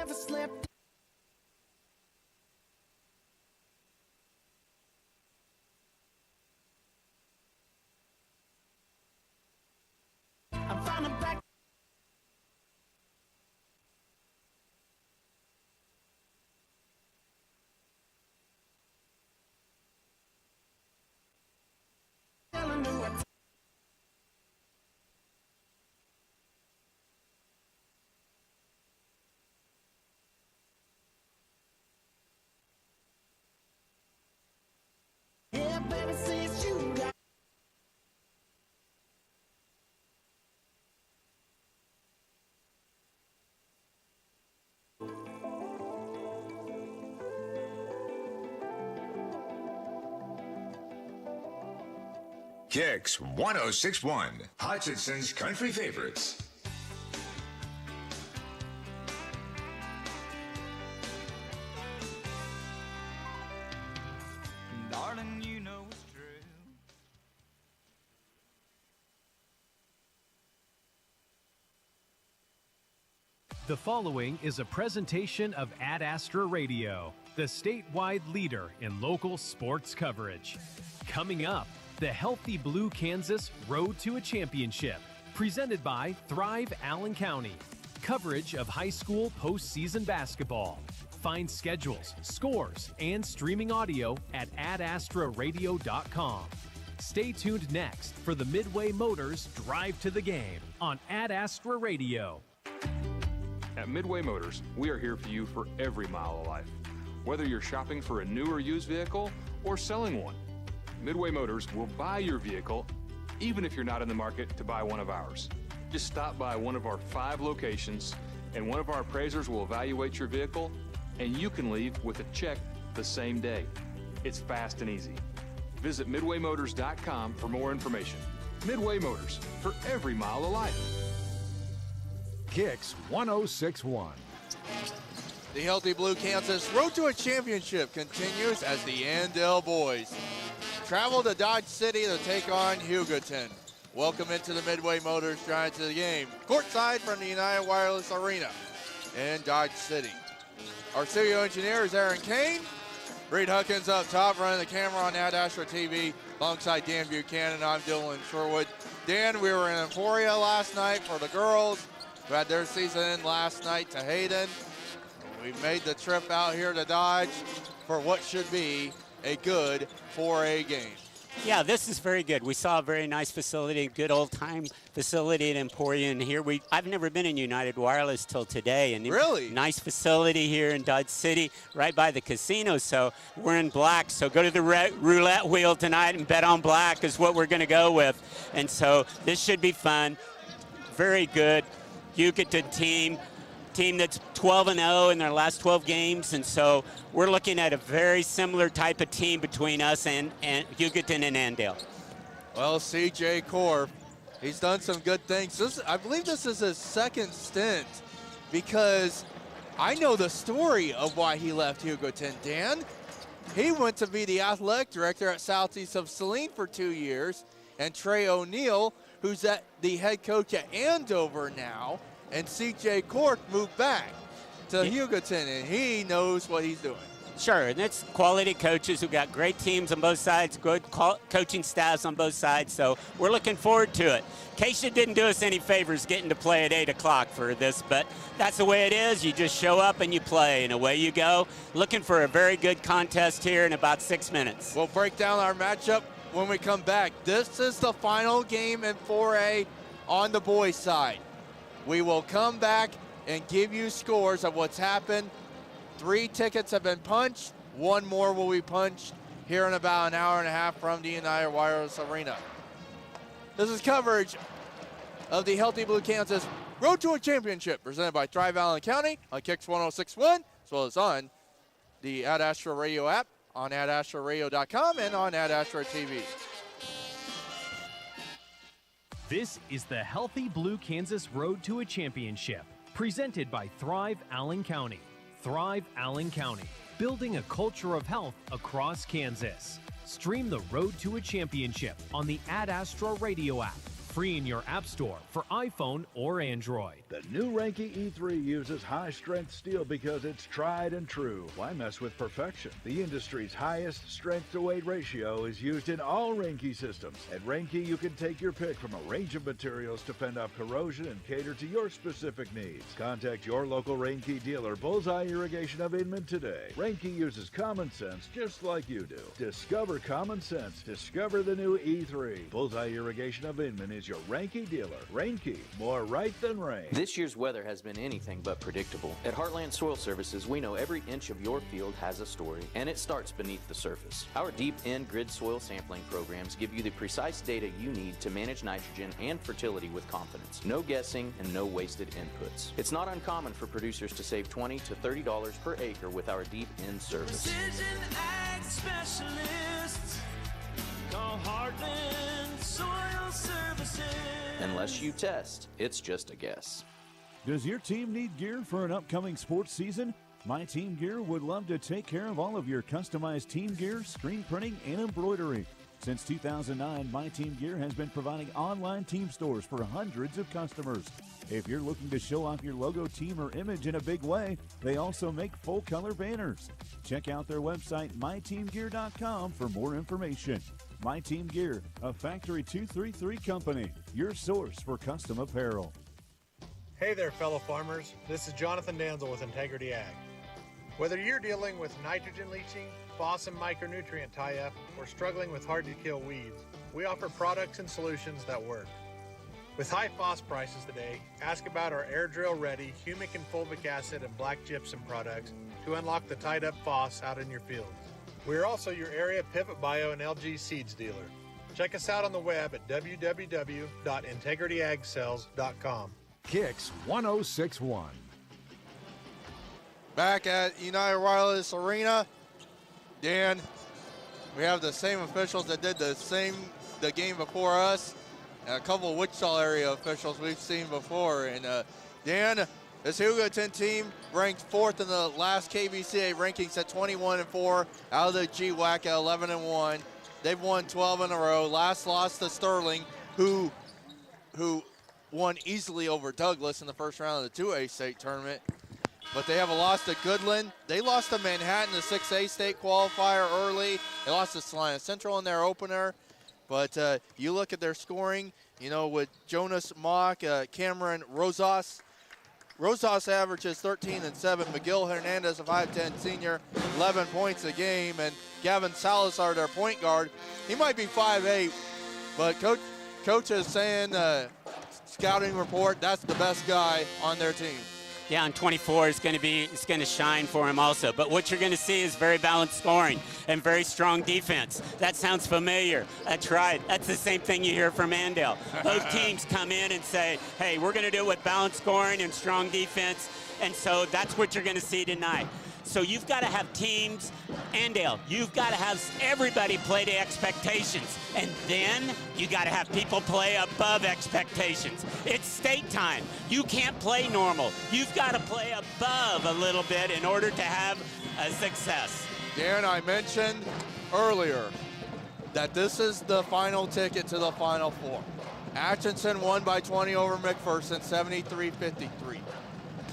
never slept. I'm finally back. Telling me what. Yeah, baby, see it's you. KX 106.1, Hutchinson's country favorites. Darling, you know it's true. The following is a presentation of Ad Astra Radio, the statewide leader in local sports coverage. Coming up, the Healthy Blue Kansas Road to a Championship, presented by Thrive Allen County. Coverage of high school postseason basketball. Find schedules, scores, and streaming audio at adastraradio.com. Stay tuned next for the Midway Motors Drive to the Game on Ad Astra Radio. At Midway Motors, we are here for you for every mile of life. Whether you're shopping for a new or used vehicle or selling one, Midway Motors will buy your vehicle even if you're not in the market to buy one of ours. Just stop by one of our 5 locations and one of our appraisers will evaluate your vehicle and you can leave with a check the same day. It's fast and easy. Visit MidwayMotors.com for more information. Midway Motors, for every mile of life. KX 106.1. The Healthy Blue Kansas Road to a Championship continues as the Andale boys travel to Dodge City to take on Hugoton. Welcome into the Midway Motors Drive to the Game, courtside from the United Wireless Arena in Dodge City. Our studio engineer is Aaron Kane. Reid Huckins up top, running the camera on Ad Astra TV, alongside Dan Buchanan. I'm Dylan Sherwood. Dan, we were in Emporia last night for the girls, who had their season last night to Hayden. We made the trip out here to Dodge for what should be a good 4A game. Yeah, this is very good. We saw a very nice facility, a good old-time facility in Emporia. And here I've never been in United Wireless till today. And really? Nice facility here in Dodge City, right by the casino. So we're in black. So go to the roulette wheel tonight and bet on black is what we're going to go with. And so this should be fun. Very good. Hugoton team that's 12-0 in their last 12 games, and so we're looking at a very similar type of team between us and Hugoton and Andale. Well, C.J. Korf, he's done some good things. I believe this is his second stint, because I know the story of why he left Hugoton, Dan. He went to be the athletic director at Southeast of Saline for 2 years, and Trey O'Neill, who's the head coach at Andover now, and C.J. Korf moved back to Hugoton, and he knows what he's doing. Sure, and it's quality coaches who got great teams on both sides, good coaching staffs on both sides, so we're looking forward to it. Keisha didn't do us any favors getting to play at 8 o'clock for this, but that's the way it is. You just show up and you play, and away you go. Looking for a very good contest here in about 6 minutes. We'll break down our matchup when we come back. This is the final game in 4A on the boys' side. We will come back and give you scores of what's happened. 3 tickets have been punched. 1 more will be punched here in about an hour and a half from the United Wireless Arena. This is coverage of the Healthy Blue Kansas Road to a Championship, presented by Thrive Allen County on KX 106.1, as well as on the Ad Astra Radio app, on adastraradio.com, and on Ad Astra TV. This is the Healthy Blue Kansas Road to a Championship, presented by Thrive Allen County. Thrive Allen County, building a culture of health across Kansas. Stream the Road to a Championship on the Ad Astra Radio app, free in your app store for iPhone or Android. The new Reinke E3 uses high-strength steel because it's tried and true. Why mess with perfection? The industry's highest strength-to-weight ratio is used in all Reinke systems. At Reinke, you can take your pick from a range of materials to fend off corrosion and cater to your specific needs. Contact your local Reinke dealer, Bullseye Irrigation of Inman, today. Reinke uses common sense just like you do. Discover common sense. Discover the new E3. Bullseye Irrigation of Inman is your Reinke dealer. Reinke, more right than rain. This year's weather has been anything but predictable. At Heartland Soil Services, we know every inch of your field has a story, and it starts beneath the surface. Our deep in-grid soil sampling programs give you the precise data you need to manage nitrogen and fertility with confidence. No guessing and no wasted inputs. It's not uncommon for producers to save $20 to $30 per acre with our deep in service. Precision Ag Specialists. Call Heartland Soil Services. Unless you test, it's just a guess. Does your team need gear for an upcoming sports season? My Team Gear would love to take care of all of your customized team gear, screen printing, and embroidery. Since 2009, My Team Gear has been providing online team stores for hundreds of customers. If you're looking to show off your logo, team, or image in a big way, they also make full-color banners. Check out their website, myteamgear.com, for more information. My Team Gear, a Factory 233 company, your source for custom apparel. Hey there, fellow farmers. This is Jonathan Danzel with Integrity Ag. Whether you're dealing with nitrogen leaching, phos and micronutrient tie-up, or struggling with hard-to-kill weeds, we offer products and solutions that work. With high phos prices today, ask about our air drill ready humic and fulvic acid and black gypsum products to unlock the tied up phos out in your fields. We are also your area Pivot Bio and LG Seeds dealer. Check us out on the web at www.integrityagsells.com. Kicks 106.1. Back at United Wireless Arena, Dan, we have the same officials that did the game before us, and a couple of Wichita area officials we've seen before. And Dan, this Hugoton team ranked 4th in the last KVCA rankings at 21-4, out of the GWAC at 11-1. They've won 12 in a row. Last loss to Sterling, who won easily over Douglas in the first round of the 2A state tournament. But they have a loss to Goodland. They lost to Manhattan, the 6A state qualifier early. They lost to Salina Central in their opener. But you look at their scoring, you know, with Jonas Mock, Cameron Rosas. Rosas averages 13 and 7. McGill Hernandez, a 5'10 senior, 11 points a game. And Gavin Salazar, their point guard, he might be 5'8", but coach is saying, scouting report, that's the best guy on their team. Yeah, and 24 is going to shine for him also. But what you're going to see is very balanced scoring and very strong defense. That sounds familiar. That's right. That's the same thing you hear from Andale. Both teams come in and say, hey, we're going to do it with balanced scoring and strong defense. And so that's what you're going to see tonight. So you've got to have teams, Andale, you've got to have everybody play to expectations. And then you got to have people play above expectations. It's state time. You can't play normal. You've got to play above a little bit in order to have a success. Darren, I mentioned earlier that this is the final ticket to the Final Four. Atchison won by 20 over McPherson, 73-53.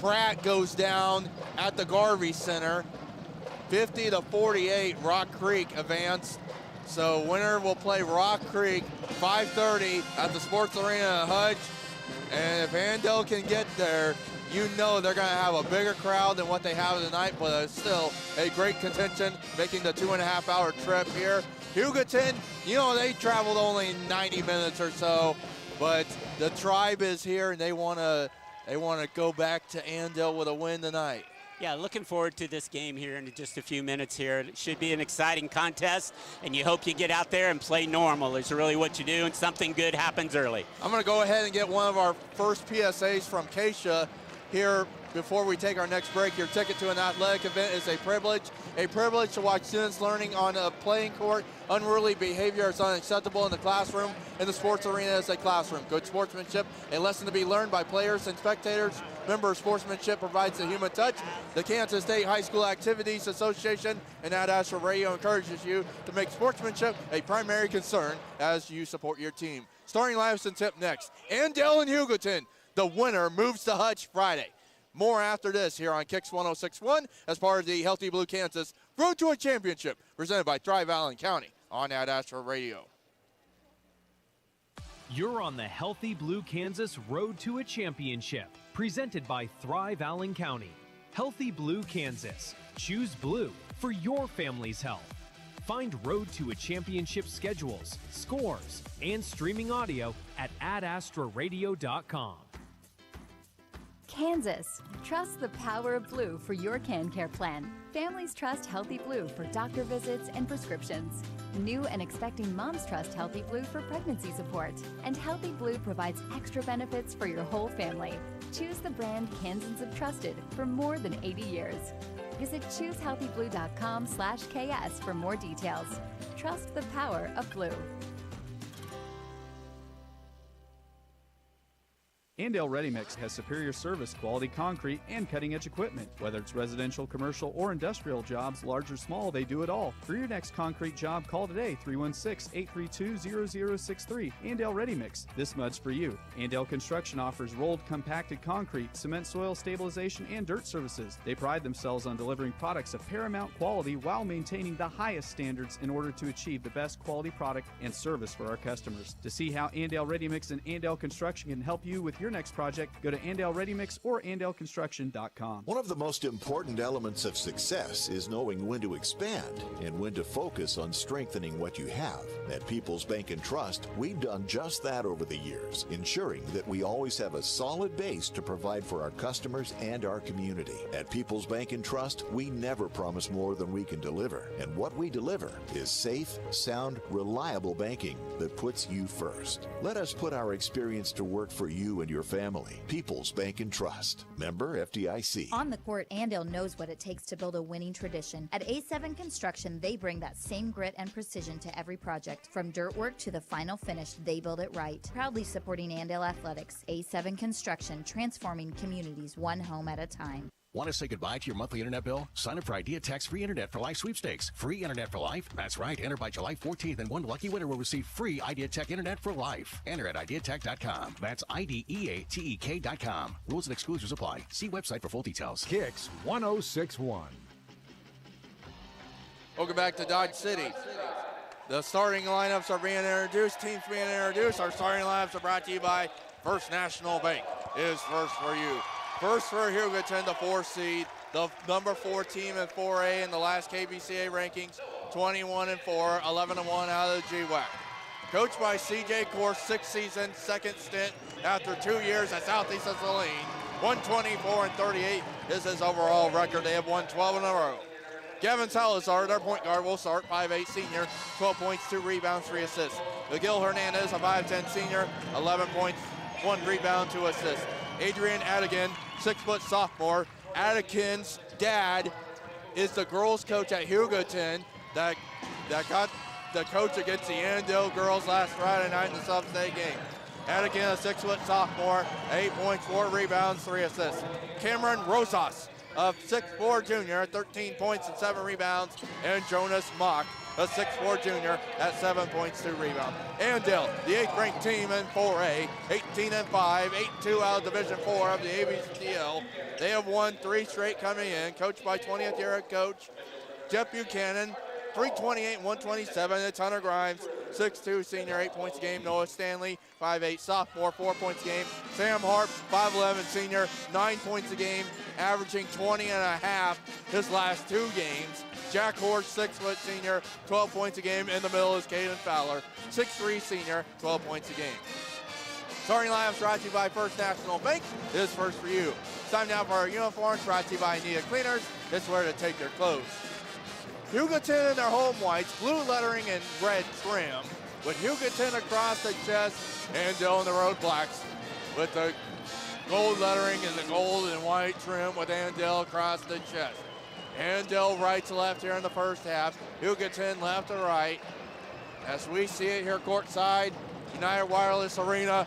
Pratt goes down at the Garvey Center, 50-48. Rock Creek advanced. So winner will play Rock Creek, 5:30 at the Sports Arena in Hudge. And if Andale can get there, you know they're going to have a bigger crowd than what they have tonight, but it's still a great contention, making the 2.5-hour trip here. Hugoton, you know, they traveled only 90 minutes or so, but the tribe is here, and they want to go back to Andale with a win tonight. Yeah, looking forward to this game here in just a few minutes here. It should be an exciting contest, and you hope you get out there and play normal is really what you do, and something good happens early. I'm going to go ahead and get one of our first PSAs from Keisha here before we take our next break. Your ticket to an athletic event is a privilege to watch students learning on a playing court. Unruly behavior is unacceptable in the classroom, and the sports arena is a classroom. Good sportsmanship, a lesson to be learned by players and spectators. Remember, sportsmanship provides the human touch. The Kansas State High School Activities Association and Ad Astra Radio encourages you to make sportsmanship a primary concern as you support your team. Starting lineups and tip next. Andale and Hugoton. The winner moves to Hutch Friday. More after this here on Kicks 106.1 as part of the Healthy Blue Kansas Road to a Championship presented by Thrive Allen County on Ad Astra Radio. You're on the Healthy Blue Kansas Road to a Championship, presented by Thrive Allen County. Healthy Blue Kansas. Choose blue for your family's health. Find Road to a Championship schedules, scores, and streaming audio at adastraradio.com. Kansas. Trust the power of blue for your CanCare plan. Families trust Healthy Blue for doctor visits and prescriptions. New and expecting moms trust Healthy Blue for pregnancy support. And Healthy Blue provides extra benefits for your whole family. Choose the brand Kansans have trusted for more than 80 years. Visit choosehealthybluecom/KS for more details. Trust the power of blue. Andale Ready Mix has superior service, quality concrete, and cutting-edge equipment. Whether it's residential, commercial, or industrial jobs, large or small, they do it all. For your next concrete job, call today, 316-832-0063. Andale Ready Mix. This mud's for you. Andale Construction offers rolled compacted concrete, cement soil stabilization, and dirt services. They pride themselves on delivering products of paramount quality while maintaining the highest standards in order to achieve the best quality product and service for our customers. To see how Andale Ready Mix and Andale Construction can help you with your next project, go to Andale Ready Mix or AndaleConstruction.com. One of the most important elements of success is knowing when to expand and when to focus on strengthening what you have. At People's Bank and Trust, we've done just that over the years, ensuring that we always have a solid base to provide for our customers and our community. At People's Bank and Trust, we never promise more than we can deliver, and what we deliver is safe, sound, reliable banking that puts you first. Let us put our experience to work for you and your family. People's Bank and Trust. Member FDIC. On the court, Andale knows what it takes to build a winning tradition. At A7 Construction, they bring that same grit and precision to every project. From dirt work to the final finish, they build it right. Proudly supporting Andale Athletics. A7 Construction, transforming communities one home at a time. Want to say goodbye to your monthly internet bill? Sign up for Idea Tech's free Internet for Life sweepstakes. Free Internet for Life? That's right. Enter by July 14th and one lucky winner will receive free Idea Tech Internet for Life. Enter at ideatech.com. That's IDEATEK.com. Rules and exclusions apply. See website for full details. Kicks 106.1. Welcome back to Dodge City. The starting lineups are being introduced. Teams being introduced. Our starting lineups are brought to you by First National Bank. Is first for you. First for Hugoton, the 4 seed, the number 4 team in 4A in the last KBCA rankings, 21-4, 11-1 out of the GWAC. Coached by C.J. Course, 6th season, 2nd stint after 2 years at Southeast of Saline. 124-38 is his overall record. They have won 12 in a row. Gavin Salazar, their point guard, will start, 5'8 senior, 12 points, 2 rebounds, 3 assists. Miguel Hernandez, a 5'10 senior, 11 points, 1 rebound, 2 assists. Adrian Adigan, 6-foot sophomore. Adigan's dad is the girls coach at Hugoton that got the coach against the Andale girls last Friday night in the sub-state game. Adigan, a 6-foot sophomore, 8 points, 4 rebounds, 3 assists. Cameron Rosas, a 6'4 junior, 13 points and 7 rebounds. And Jonas Mock, a 6'4 junior at 7 points, 2 rebounds. Andale, the 8th ranked team in 4A, 18-5, 8-2 out of Division 4 of the ABCTL. They have won 3 straight coming in, coached by 20th year head coach Jeff Buchanan. 328 and 127. It's Hunter Grimes, 6'2 senior, 8 points a game. Noah Stanley, 5'8 sophomore, 4 points a game. Sam Harp, 5'11 senior, 9 points a game, averaging 20 and a half his last 2 games. Jack Horse, 6-foot senior, 12 points a game. In the middle is Caden Fowler, 6'3 senior, 12 points a game. Starting lineups brought to you by First National Bank. This is first for you. It's time now for our uniforms brought to you by Anita Cleaners. It's where to take your clothes. Hugoton in their home whites, blue lettering and red trim, with Hugoton across the chest, and Andale in the road blacks with the gold lettering and the gold and white trim with Andale across the chest. Andale right to left here in the first half, Hugoton left to right. As we see it here courtside, United Wireless Arena,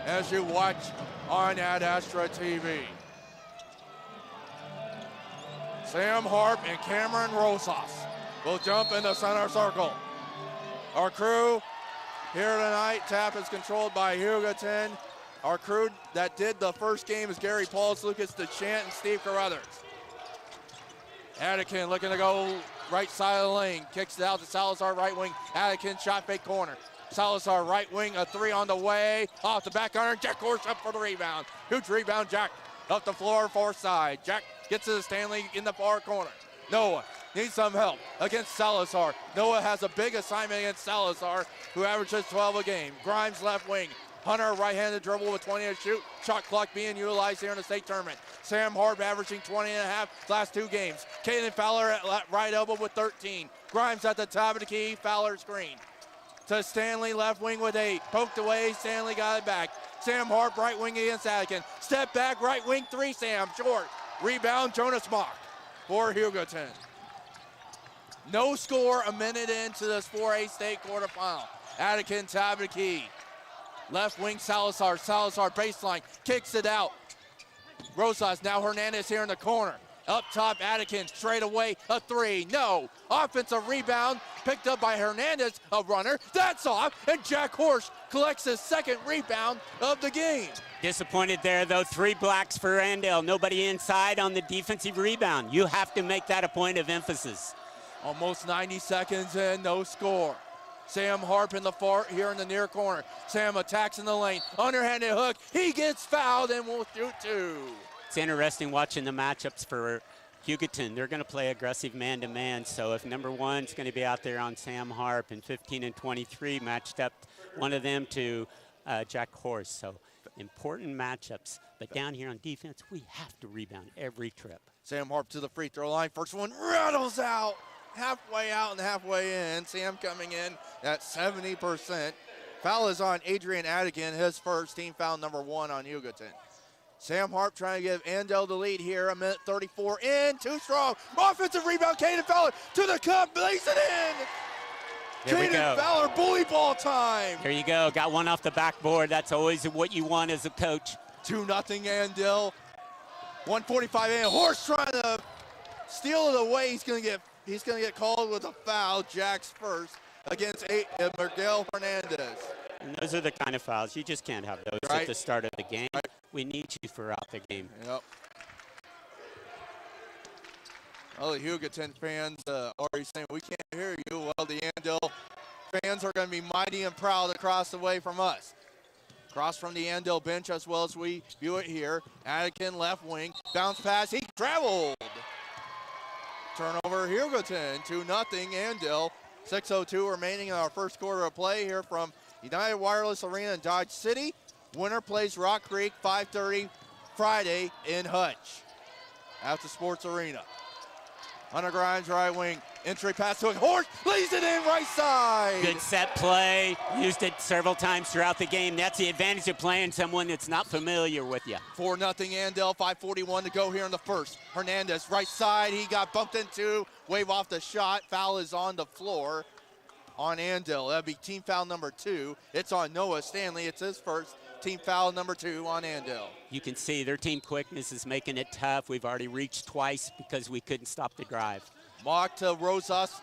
as you watch on Ad Astra TV. Sam Harp and Cameron Rosas will jump in the center circle. Our crew here tonight. Tap is controlled by Hugoton. Our crew that did the first game is Gary Pauls, Lucas DeChant, and Steve Carruthers. Atkin looking to go right side of the lane. Kicks it out to Salazar, right wing. Atkin shot fake corner. Salazar, right wing, a three on the way. Off the back iron. Jack Horse up for the rebound. Huge rebound, Jack. Up the floor, far side. Jack gets to the Stanley in the far corner. Noah needs some help against Salazar. Noah has a big assignment against Salazar, who averages 12 a game. Grimes, left wing. Hunter, right-handed dribble with 20 to shoot. Shot clock being utilized here in the state tournament. Sam Harp averaging 20 and a half last 2 games. Caden Fowler at right elbow with 13. Grimes at the top of the key. Fowler screen. To Stanley, left wing with 8. Poked away. Stanley got it back. Sam Harp, right wing against Atkin. Step back, right wing 3. Sam short. Rebound, Jonas Mock for Hugoton. No score a minute into this 4A state quarterfinal. Atkin, top of the key. Left wing Salazar. Salazar baseline. Kicks it out. Rosas, now Hernandez here in the corner. Up top, Atkin straight away. A 3. No. Offensive rebound picked up by Hernandez, a runner. That's off. And Jack Horsch collects his second rebound of the game. Disappointed there, though. 3 blocks for Andale. Nobody inside on the defensive rebound. You have to make that a point of emphasis. Almost 90 seconds in, no score. Sam Harp in the far here in the near corner. Sam attacks in the lane. Underhanded hook. He gets fouled and will shoot 2. It's interesting watching the matchups for Hugoton. They're going to play aggressive man-to-man. So if number 1's going to be out there on Sam Harp and 15 and 23 matched up one of them to Jack Horse. So important matchups. But down here on defense, we have to rebound every trip. Sam Harp to the free throw line. First one rattles out. Halfway out and halfway in. Sam coming in at 70%. Foul is on Adrian Adigan, his first, team foul number 1 on Hugoton. Sam Harp trying to give Andale the lead here. A minute 34 in. Too strong. Offensive rebound. Caden Fowler to the cup. Lays it in. Caden Fowler, bully ball time. There you go. Got one off the backboard. That's always what you want as a coach. 2-0 Andale. 1:45 in. Horse trying to steal it away. He's going to get called with a foul. Jack's first against Miguel Hernandez. And those are the kind of fouls. You just can't have those at the start of the game. Right. We need you throughout the game. Yep. Well, the Hugoton fans are saying, we can't hear you. Well, the Andale fans are going to be mighty and proud across the way from us. Across from the Andale bench as well as we view it here. Atkin, left wing. Bounce pass. He traveled. Turnover, Hugoton, 2-0 Andale. 6:02 remaining in our first quarter of play here from United Wireless Arena in Dodge City. Winner plays Rock Creek, 5:30 Friday in Hutch at the Sports Arena. Hunter Grimes, right wing. Entry pass to a Horse, lays it in right side. Good set play. Used it several times throughout the game. That's the advantage of playing someone that's not familiar with you. 4-0 Andale, 5:41 to go here in the first. Hernandez, right side. He got bumped into. Wave off the shot. Foul is on the floor on Andale. That'd be team foul number 2. It's on Noah Stanley. It's his first. Team foul number 2 on Andale. You can see their team quickness is making it tough. We've already reached twice because we couldn't stop the drive. Mock to Rosas,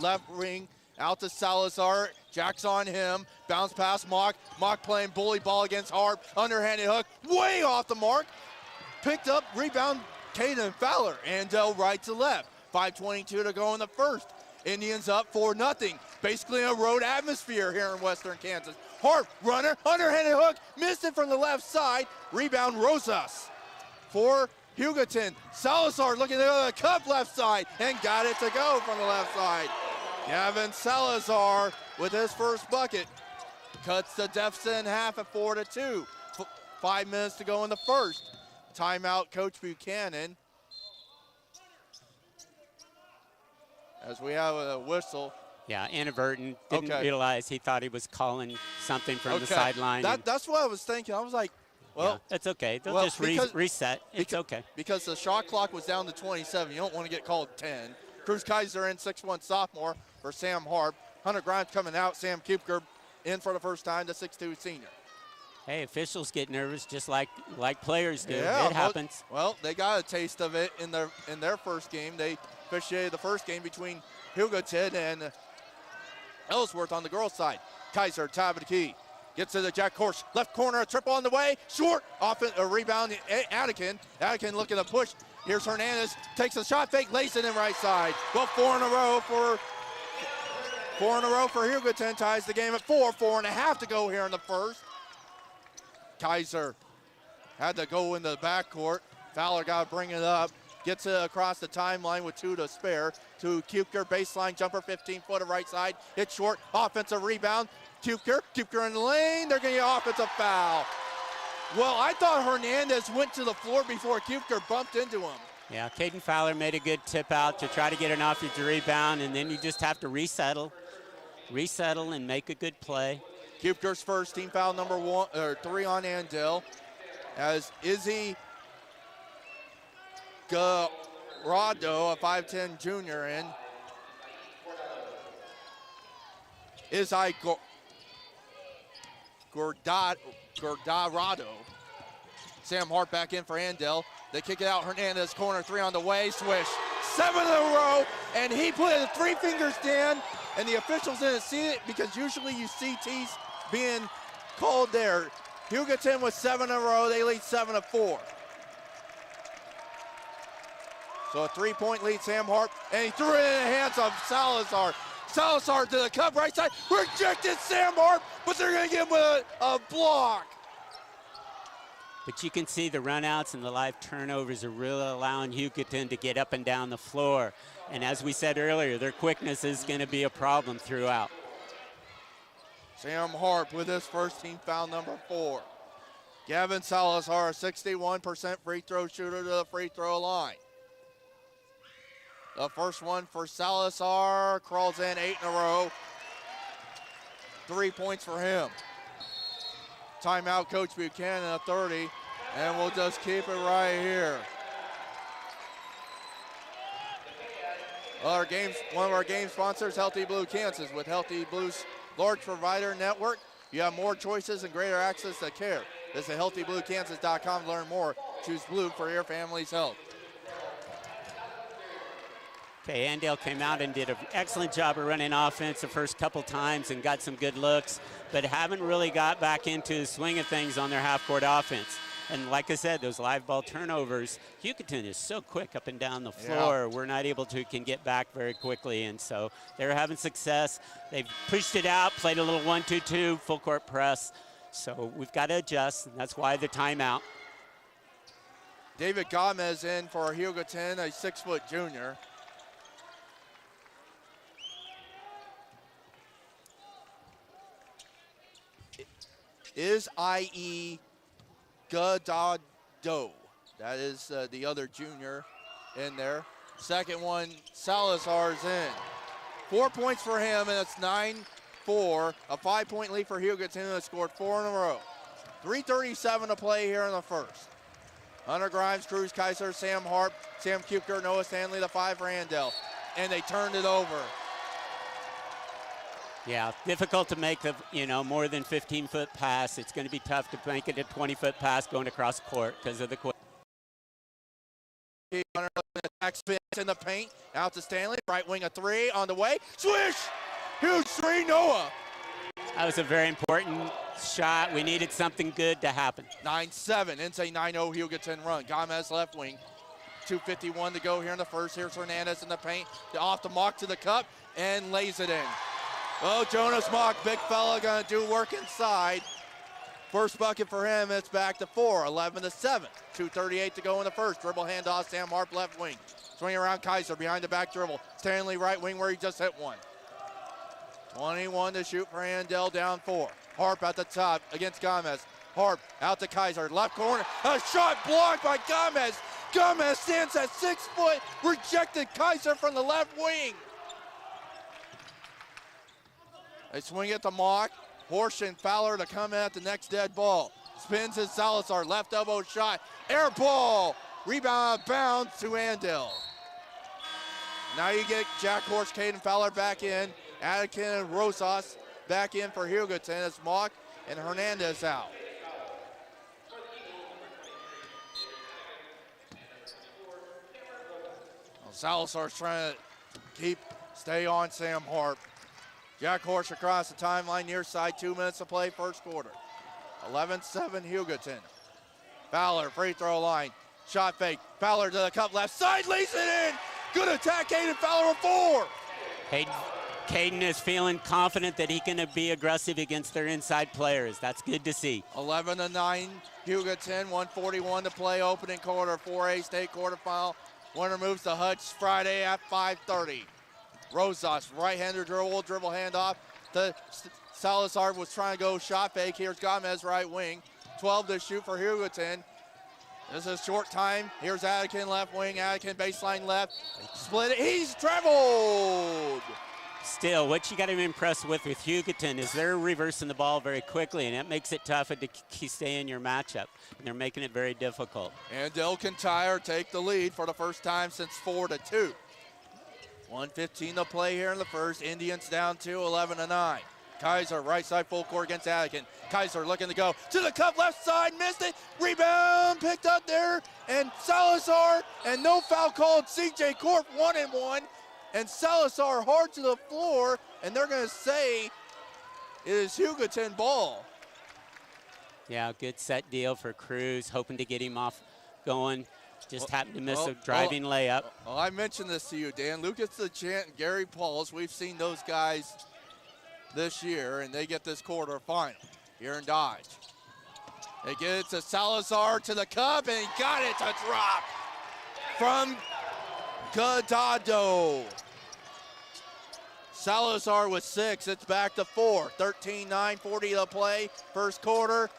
left wing, out to Salazar. Jack's on him. Bounce pass, Mock. Mock playing bully ball against Harp. Underhanded hook, way off the mark. Picked up, rebound, Caden Fowler. Andale right to left. 5:22 to go in the first. Indians up 4-0. Basically a road atmosphere here in Western Kansas. Harp, runner, underhanded hook, missed it from the left side. Rebound, Rosas for Hugoton. Salazar looking at the cup left side and got it to go from the left side. Gavin Salazar with his first bucket. Cuts the deficit in half at 4-2. 5 minutes to go in the first. Timeout, Coach Buchanan. As we have a whistle. Yeah, inadvertent. Didn't realize he thought he was calling something from the sideline. That's what I was thinking. I was like, well. Yeah, that's okay. They'll just reset. It's okay. Because the shot clock was down to 27. You don't want to get called 10. Cruz Kaiser in, 6'1" sophomore for Sam Harp. Hunter Grimes coming out. Sam Kupker in for the first time, the 6'2" senior. Hey, officials get nervous just like players do. Yeah, it happens. Well, they got a taste of it in their first game. They officiated the first game between Hugoton and Ellsworth on the girls' side. Kaiser, top of the key. Gets to the Jack Horse. Left corner, a triple on the way. Short. Off a rebound. Atkin. Atkin looking to push. Here's Hernandez. Takes a shot fake. Lays it in right side. Well, four in a row for Hugoton. Ties the game at 4. 4.5 to go here in the first. Kaiser had to go into the backcourt. Fowler got to bring it up. Gets it across the timeline with 2 to spare. To Kupker, baseline jumper, 15-footer right side. Hit short. Offensive rebound. Kupker in the lane. They're going to get offensive foul. Well, I thought Hernandez went to the floor before Kupker bumped into him. Yeah, Caden Fowler made a good tip out to try to get an offensive rebound, and then you just have to resettle and make a good play. Kupker's first, team foul number 3 on Andale, as Izzy Garado, a 5'10 junior, in. Izzy Gordado. Sam Hart back in for Andale. They kick it out. Hernandez corner 3 on the way. Swish. 7 in a row, and he put the 3 fingers down, and the officials didn't see it because usually you see T's being called there. Hugoton with 7 in a row. They lead 7-4. So a 3-point lead, Sam Hart, and he threw it in the hands of Salazar. Salazar to the cup, right side, rejected Sam Hart, but they're going to give him a block. But you can see the runouts and the live turnovers are really allowing Hugoton to get up and down the floor. And as we said earlier, their quickness is going to be a problem throughout. Sam Hart with his first team foul number 4. Gavin Salazar, a 61% free throw shooter to the free throw line. The first one for Salazar, crawls in 8 in a row. 3 points for him. Timeout, Coach Buchanan, a 30, and we'll just keep it right here. One of our game sponsors, Healthy Blue Kansas. With Healthy Blue's large provider network, you have more choices and greater access to care. Visit healthybluekansas.com to learn more. Choose blue for your family's health. Okay, Andale came out and did an excellent job of running offense the first couple times and got some good looks, but haven't really got back into the swing of things on their half-court offense. And like I said, those live ball turnovers, Hugoton is so quick up and down the floor. Yeah. We're not able to get back very quickly, and so they're having success. They've pushed it out, played a little 1-2-2, full court press. So we've got to adjust, and that's why the timeout. David Gomez in for Hugoton, a 6-foot junior. Is I.E. Gadado. That is the other junior in there. Second one, Salazar's in. 4 points for him, and it's 9-4. A 5-point lead for Hugoton, who scored 4 in a row. 3:37 to play here in the first. Hunter Grimes, Cruz Kaiser, Sam Hart, Sam Kupker, Noah Stanley, the 5 for Andale. And they turned it over. Yeah, difficult to make the, more than 15-foot pass. It's going to be tough to make it a 20-foot pass going across court because of the quick. Hunter attack spins in the paint. Out to Stanley. Right wing, a 3 on the way. Swish! Huge 3, Noah. That was a very important shot. We needed something good to happen. 9-7. Inside 9-0 Hugoton run. Gomez left wing. 2:51 to go here in the first. Here's Hernandez in the paint. Off the mark to the cup and lays it in. Oh, Jonas Mock, big fella, gonna do work inside. First bucket for him, it's back to 4, 11-7. 2:38 to go in the first. Dribble handoff, Sam Harp left wing. Swing around Kaiser, behind the back dribble. Stanley right wing where he just hit one. 21 to shoot for Andale, down 4. Harp at the top against Gomez. Harp out to Kaiser, left corner. A shot blocked by Gomez. Gomez stands at 6 foot, rejected Kaiser from the left wing. They swing it to Mock. Horsch and Fowler to come in at the next dead ball. Spins his Salazar, left elbow shot. Air ball. Rebound out of bounds to Andale. Now you get Jack Horsch, Caden Fowler back in. Atkin and Rosas back in for Hugoton. It's Mock and Hernandez out. Well, Salazar's trying to stay on Sam Harp. Jack Horse across the timeline, near side, 2 minutes to play, first quarter. 11-7 Hugoton. Fowler, free throw line. Shot fake. Fowler to the cup left side, lays it in. Good attack, Caden Fowler with 4. Caden is feeling confident that he can be aggressive against their inside players. That's good to see. 11-9 Hugoton, 1:41 to play, opening quarter, 4A state quarterfinal. Winner moves to Hutch Friday at 5:30. Rosas, right-hander dribble handoff to Salazar, was trying to go shot fake. Here's Gomez, right wing. 12 to shoot for Hugoton. This is short time. Here's Atkin, left wing. Atkin, baseline left. Split it. He's traveled. Still, what you got to be impressed with Hugoton is they're reversing the ball very quickly, and it makes it tougher to stay in your matchup. And they're making it very difficult. And Kintyre take the lead for the first time since 4-2. 1:15 to play here in the first. Indians down 2, 11-9. Kaiser, right side full court against Atkin. Kaiser looking to go to the cup, left side, missed it. Rebound picked up there, and Salazar, and no foul called. CJ Corp 1-1, and Salazar hard to the floor, and they're going to say it is Hugoton ball. Yeah, good set deal for Cruz, hoping to get him off going. Just happened to miss a driving layup. Well, I mentioned this to you, Dan. Lucas DeChant and Gary Pauls, we've seen those guys this year, and they get this quarterfinal here in Dodge. They get it to Salazar to the cup, and he got it to drop from Gadado. Salazar with 6, it's back to 4. 13-9, 40 to play, first quarter,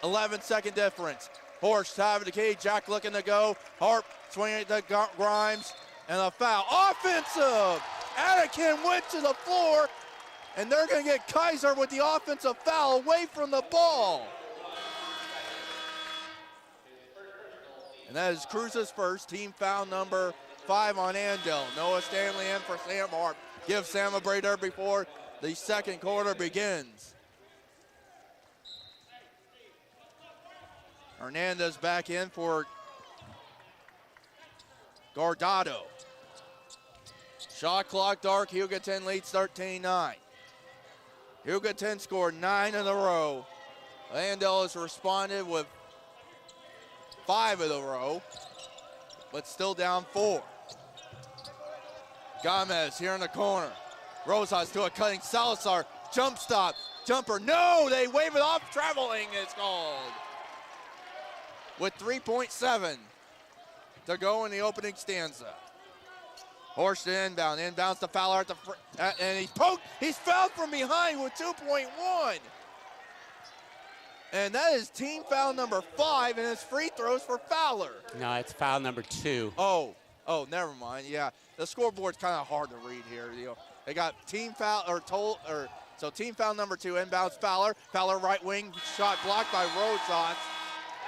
11-second difference. Horst having the key, Jack looking to go. Harp swinging it to Grimes, and a foul. Offensive! Atkin went to the floor, and they're going to get Kaiser with the offensive foul away from the ball. And that is Cruz's first, team foul number 5 on Andale. Noah Stanley in for Sam Harp. Give Sam a breather before the second quarter begins. Hernandez back in for Guardado. Shot clock dark, Hugoton leads 13-9. Hugoton scored 9 in a row. Andale has responded with 5 in a row, but still down 4. Gomez here in the corner. Rosas to a cutting Salazar. Jump stop. Jumper. No, they wave it off. Traveling is called. With 3.7 to go in the opening stanza. Horst inbound. Inbounds to Fowler at the and he's poked. He's fouled from behind with 2.1. And that is team foul number 5, and it's free throws for Fowler. No, it's foul number 2. Oh, never mind. Yeah, the scoreboard's kind of hard to read here. You know, they got team foul so team foul number 2 inbounds Fowler. Fowler right wing shot blocked by Rosas.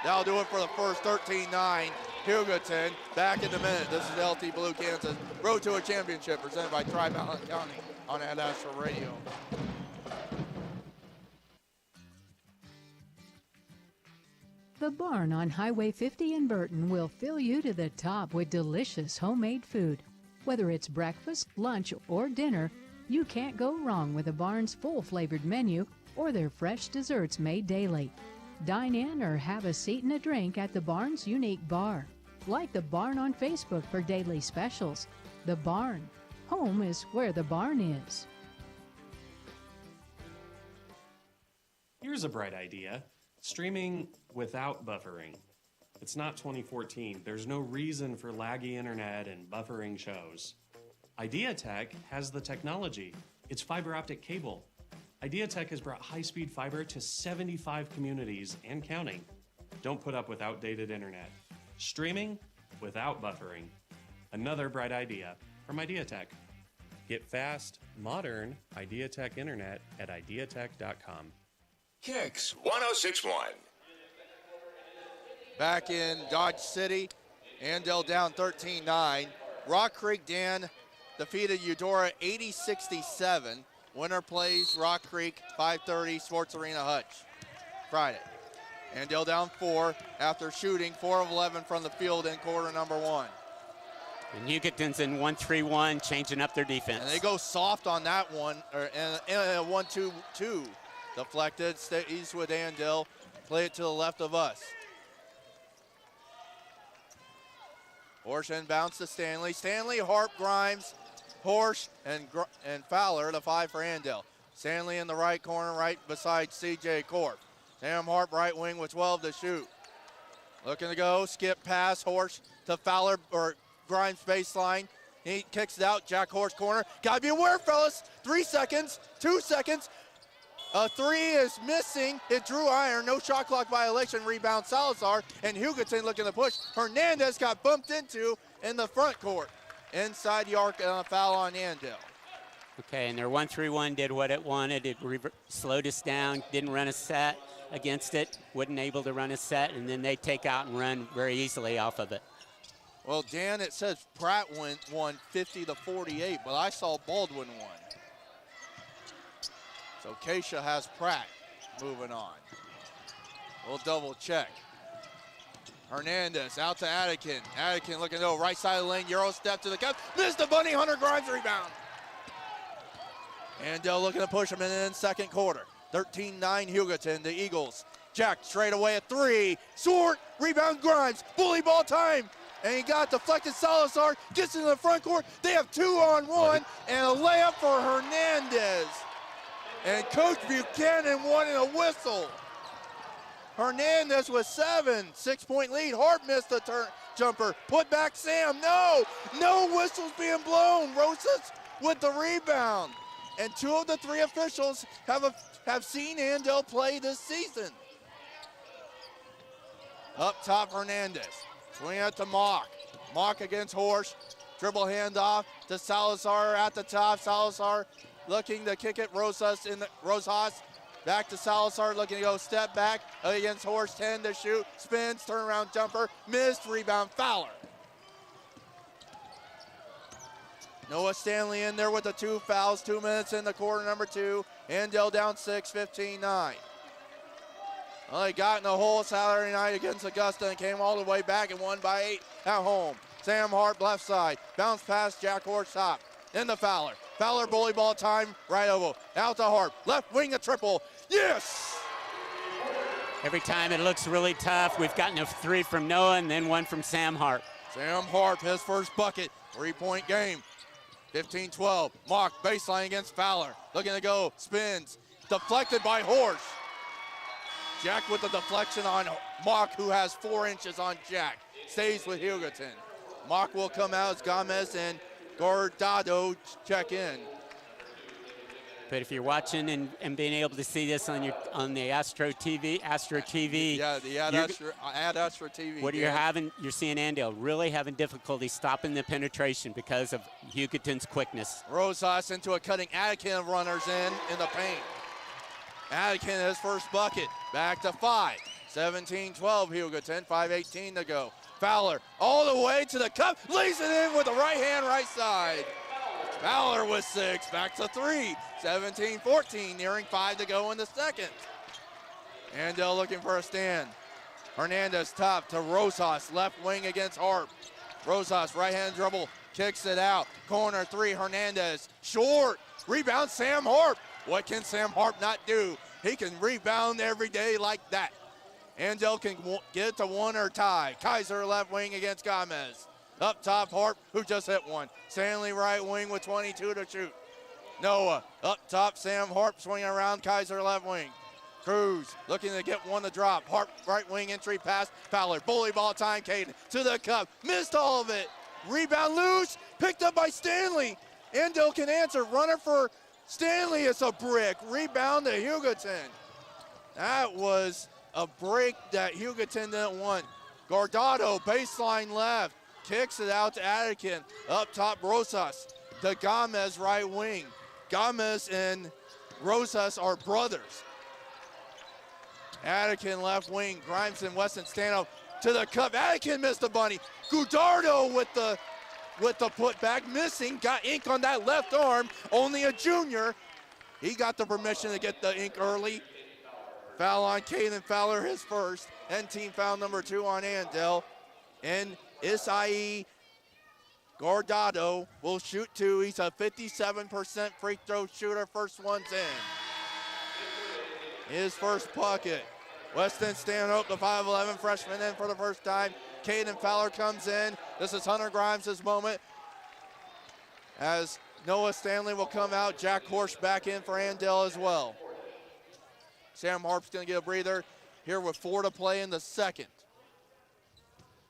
That'll do it for the first. 13-9. Hugoton back in a minute. This is LT Blue Kansas Road to a Championship presented by Tri-Mountain County on Ad Astra Radio. The Barn on Highway 50 in Burton will fill you to the top with delicious homemade food. Whether it's breakfast, lunch, or dinner, you can't go wrong with the Barn's full-flavored menu or their fresh desserts made daily. Dine in or have a seat and a drink at the Barn's unique bar. Like the Barn on Facebook for daily specials. The Barn. Home is where the barn is. Here's a bright idea. Streaming without buffering. It's not 2014. There's no reason for laggy internet and buffering shows. IdeaTech has the technology. It's fiber optic cable. IdeaTech has brought high-speed fiber to 75 communities and counting. Don't put up with outdated internet. Streaming without buffering. Another bright idea from IdeaTech. Get fast, modern IdeaTech internet at ideatech.com. Kicks 106.1. Back in Dodge City, Andale down 13-9. Rock Creek Dan defeated Eudora 80-67. Winner plays Rock Creek 5:30 Sports Arena Hutch Friday. Andale down 4 after shooting 4 of 11 from the field in quarter number 1. And Hugoton's in 1-3-1, changing up their defense. And they go soft on that one, and a 1-2-2. Deflected, stays with Andale. Play it to the left of us. Horsch inbounds to Stanley. Stanley, Harp, Grimes, Horsch, and Fowler, the 5 for Andale. Stanley in the right corner, right beside C.J. Corp. Sam Harp, right wing with 12 to shoot. Looking to go, skip pass, Horsch to Fowler, or Grimes baseline. He kicks it out, Jack Horsch corner. Gotta be aware, fellas. 3 seconds, 2 seconds. A 3 is missing. It drew iron. No shot clock violation. Rebound Salazar. And Hugoton looking to push. Hernandez got bumped into in the front court. Inside the arc and a foul on Andale. Okay, and their 1-3-1 did what it wanted. It slowed us down, didn't run a set against it, wasn't able to run a set, and then they take out and run very easily off of it. Well, Dan, it says Pratt won 50-48, but I saw Baldwin won. So Keisha has Pratt moving on. We'll double check. Hernandez out to Adkin. Adkin looking to go right side of the lane. Euro step to the cup. Missed the bunny. Hunter Grimes rebound. Andale looking to push him in second quarter. 13-9 Hugoton, the Eagles. Jack straight away at 3. Short. Rebound Grimes. Bully ball time. And he got deflected. Salazar gets into the front court. They have 2-on-1 and a layup for Hernandez. And Coach Buchanan wanted a whistle. Hernandez with 7, 6-point lead. Hart missed the jumper. Put back Sam. No whistles being blown. Rosas with the rebound. And 2 of the 3 officials have seen Andale play this season. Up top, Hernandez. Swing out to Mock. Mock against Horsch. Dribble handoff to Salazar at the top. Salazar looking to kick it. Rosas back to Salazar, looking to go step back against Horsch. 10 to shoot. Spins, turnaround jumper. Missed, rebound, Fowler. Noah Stanley in there with the 2 fouls. 2 minutes in the quarter number 2. Andale down 6, 15-9. Well, they got in the hole Saturday night against Augusta and came all the way back and won by 8 at home. Sam Hart left side. Bounce pass, Jack Horsch top. In the Fowler. Fowler bully ball time, right elbow. Out to Hart. Left wing a triple. Yes! Every time it looks really tough. We've gotten a 3 from Noah and then 1 from Sam Hart. Sam Hart, his first bucket. 3-point game. 15-12. Mock baseline against Fowler. Looking to go. Spins. Deflected by Horsch. Jack with the deflection on Mock, who has 4 inches on Jack. Stays with Hugoton. Mock will come out as Gomez and Gordado check in. But if you're watching and being able to see this on the Astro TV, yeah, the Ad Astra TV. What you're seeing Andale really having difficulty stopping the penetration because of Hugoton's quickness. Rosas into a cutting Adkin runners in the paint. Adkin his first bucket. Back to 5. 17-12 Hugoton. 5:18 to go. Fowler all the way to the cup. Lays it in with the right hand, right side. Fowler with 6. Back to 3. 17-14. Nearing 5 to go in the second. Andale looking for a stand. Hernandez top to Rosas. Left wing against Harp. Rosas right hand dribble. Kicks it out. Corner 3. Hernandez. Short. Rebound Sam Harp. What can Sam Harp not do? He can rebound every day like that. Andale can get it to 1 or tie. Kaiser left wing against Gomez. Up top, Harp, who just hit 1. Stanley right wing with 22 to shoot. Noah up top, Sam Harp swinging around, Kaiser left wing. Cruz looking to get 1 to drop. Harp right wing entry pass. Fowler, bully ball time, Caden to the cup. Missed all of it. Rebound loose, picked up by Stanley. Andale can answer. Runner for Stanley, it's a brick. Rebound to Hugoton. That was a break that Hugoton didn't want. Gordado, baseline left. Kicks it out to Adkin. Up top, Rosas. To Gomez, right wing. Gomez and Rosas are brothers. Adkin, left wing. Grimes and Weston stand up to the cup. Adkin missed the bunny. Gudardo with the putback, missing, got ink on that left arm, only a junior. He got the permission to get the ink early. Foul on Caden Fowler, his first, and team foul number 2 on Andale. And Isai Guardado will shoot two. He's a 57% free throw shooter. First one's in. His first bucket. Weston Stanhope, the 5'11 freshman, in for the first time. Caden Fowler comes in. This is Hunter Grimes' moment. As Noah Stanley will come out. Jack Horsch back in for Andale as well. Sam Harp's going to get a breather here with 4 to play in the second.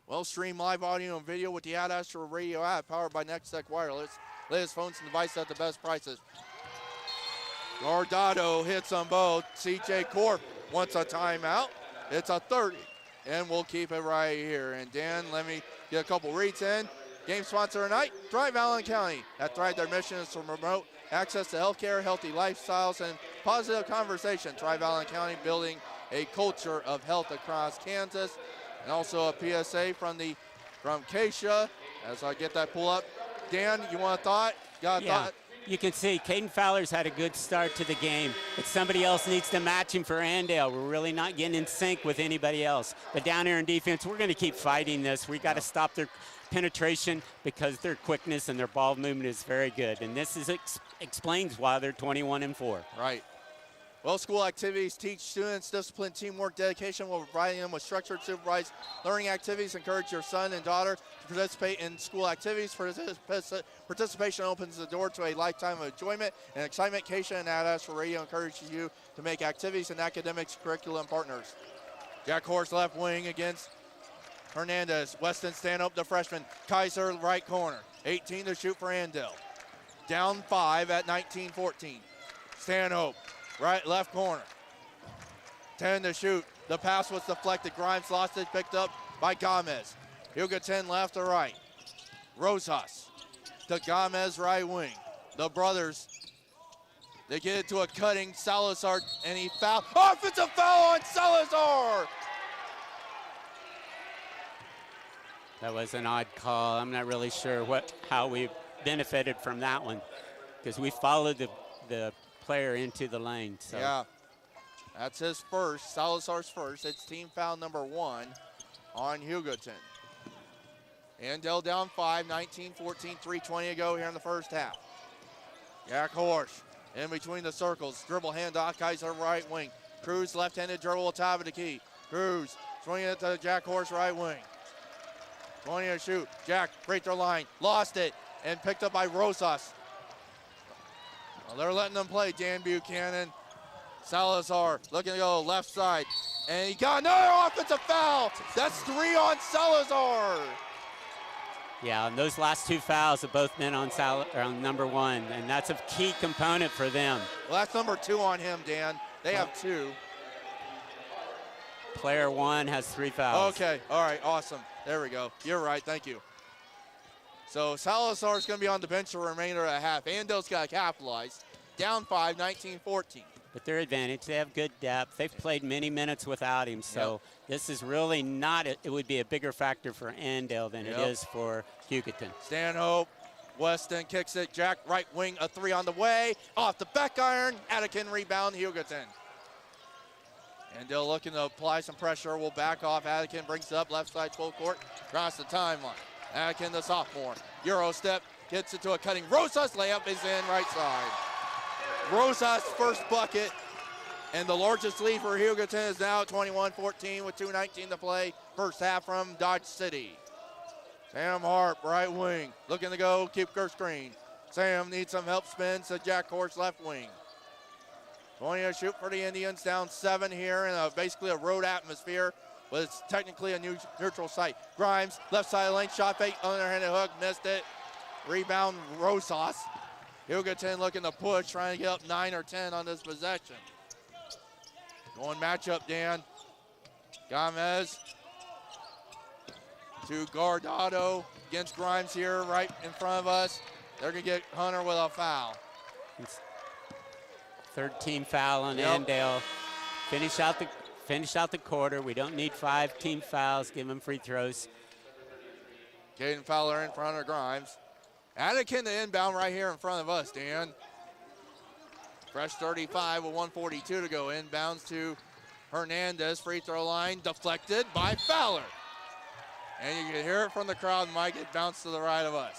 Well, stream live audio and video with the Ad Astra Radio app powered by NextTech Wireless. Latest phones and devices at the best prices. Guardado hits them both. CJ Corp wants a timeout. It's a 30, and we'll keep it right here. And Dan, let me get a couple reads in. Game sponsor tonight, Thrive Allen County. At Thrive, their mission is to promote access to healthcare, healthy lifestyles, and positive conversation. Thrive Allen County building a culture of health across Kansas. And also a PSA from Keisha as I get that pull up. Dan, you want a thought? Got a thought? You can see Caden Fowler's had a good start to the game, but somebody else needs to match him for Andale. We're really not getting in sync with anybody else. But down here in defense, we're going to keep fighting this. We got to stop their penetration because their quickness and their ball movement is very good. And this explains why they're 21-4. Right. Well, school activities teach students discipline, teamwork, dedication while providing them with structured, supervised learning activities. Encourage your son and daughter to participate in school activities. Participation opens the door to a lifetime of enjoyment and excitement. Keisha and Ad Astra Radio encourages you to make activities and academics curriculum partners. Jack Horsch left wing against Hernandez. Weston Stanhope, the freshman. Kaiser, right corner. 18 to shoot for Andale. Down 5 at 19-14. Stanhope. Right, left corner. 10 to shoot. The pass was deflected. Grimes lost it, picked up by Gomez. Hugoton left to right. Rosas to Gomez, right wing. The brothers, they get it to a cutting Salazar, and he fouled. Offensive foul on Salazar! That was an odd call. I'm not really sure how we benefited from that one because we followed the player into the lane. So. Yeah, that's his first, Salazar's first. It's team foul number 1 on Hugoton. Andale down 5, 19-14, 3:20 to go here in the first half. Jack Horsch in between the circles. Dribble handoff, Kaiser right wing. Cruz left-handed dribble, top of the key. Cruz swinging it to Jack Horsch right wing. 20 to shoot. Jack, free throw line, lost it, and picked up by Rosas. Well, they're letting them play. Dan Buchanan. Salazar looking to go left side. And he got another offensive foul. That's 3 on Salazar. Yeah, and those last 2 fouls have both been on number 1, and that's a key component for them. Well, that's number 2 on him, Dan. They have 2. Player 1 has 3 fouls. Okay, all right, awesome. There we go. You're right, thank you. So Salazar's going to be on the bench for the remainder of the half. Andale's got to capitalize. Down 5, 19-14. But their advantage, they have good depth. They've played many minutes without him, so this is really not, it would be a bigger factor for Andale than it is for Hugoton. Stanhope, Weston kicks it. Jack, right wing, a 3 on the way. Off the back iron, Attican rebound, Hugoton. Andale looking to apply some pressure. Will back off. Attican brings it up left side full court. Across the timeline. Attican, the sophomore. Euro step. Gets it to a cutting. Rosas layup is in right side. Rosas first bucket. And the largest lead for Hugoton is now 21-14 with 2:19 to play. First half from Dodge City. Sam Harp, right wing. Looking to go. Keep her screen. Sam needs some help. Spins to Jack Horsch, left wing. 20 to shoot for the Indians, down 7 here in basically a road atmosphere, but it's technically a neutral site. Grimes, left side of the lane, shot fake, underhanded hook, missed it. Rebound, Rosas. Hugoton looking to push, trying to get up 9 or 10 on this possession. Going matchup, Dan. Gomez to Guardado against Grimes here right in front of us. They're going to get Hunter with a foul. 13 foul on Andale. Finish out the quarter. We don't need 5 team fouls. Give them free throws. Caden Fowler in front of Grimes. Attican the inbound right here in front of us, Dan. Fresh 35 with 1:42 to go. Inbounds to Hernandez. Free throw line deflected by Fowler. And you can hear it from the crowd, Mike. It bounced to the right of us.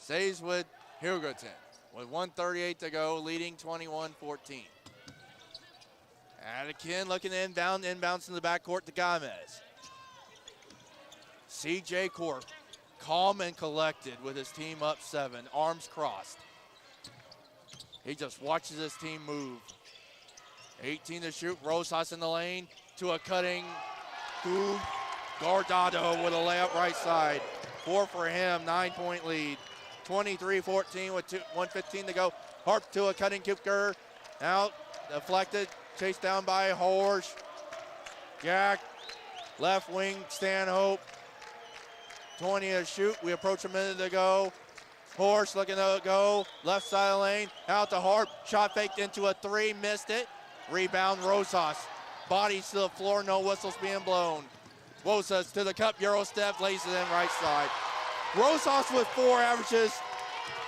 stays with Hugoton with 1:38 to go, leading 21-14. Anakin looking inbounds in the backcourt to Gomez. CJ Corp, calm and collected with his team up 7, arms crossed. He just watches his team move. 18 to shoot, Rosas in the lane to a cutting Guardado with a layup right side. 4 for him, 9-point lead. 23-14 with 1:15 to go. Harp to a cutting Kupker. Out, deflected, chased down by Horsch. Jack, left wing, Stanhope. 20 to shoot, we approach a minute to go. Horsch looking to go, left side of the lane, out to Harp. Shot faked into a 3, missed it. Rebound, Rosas. Bodies to the floor, no whistles being blown. Rosas to the cup, Euro step, lays it in right side. Rosas with 4 averages,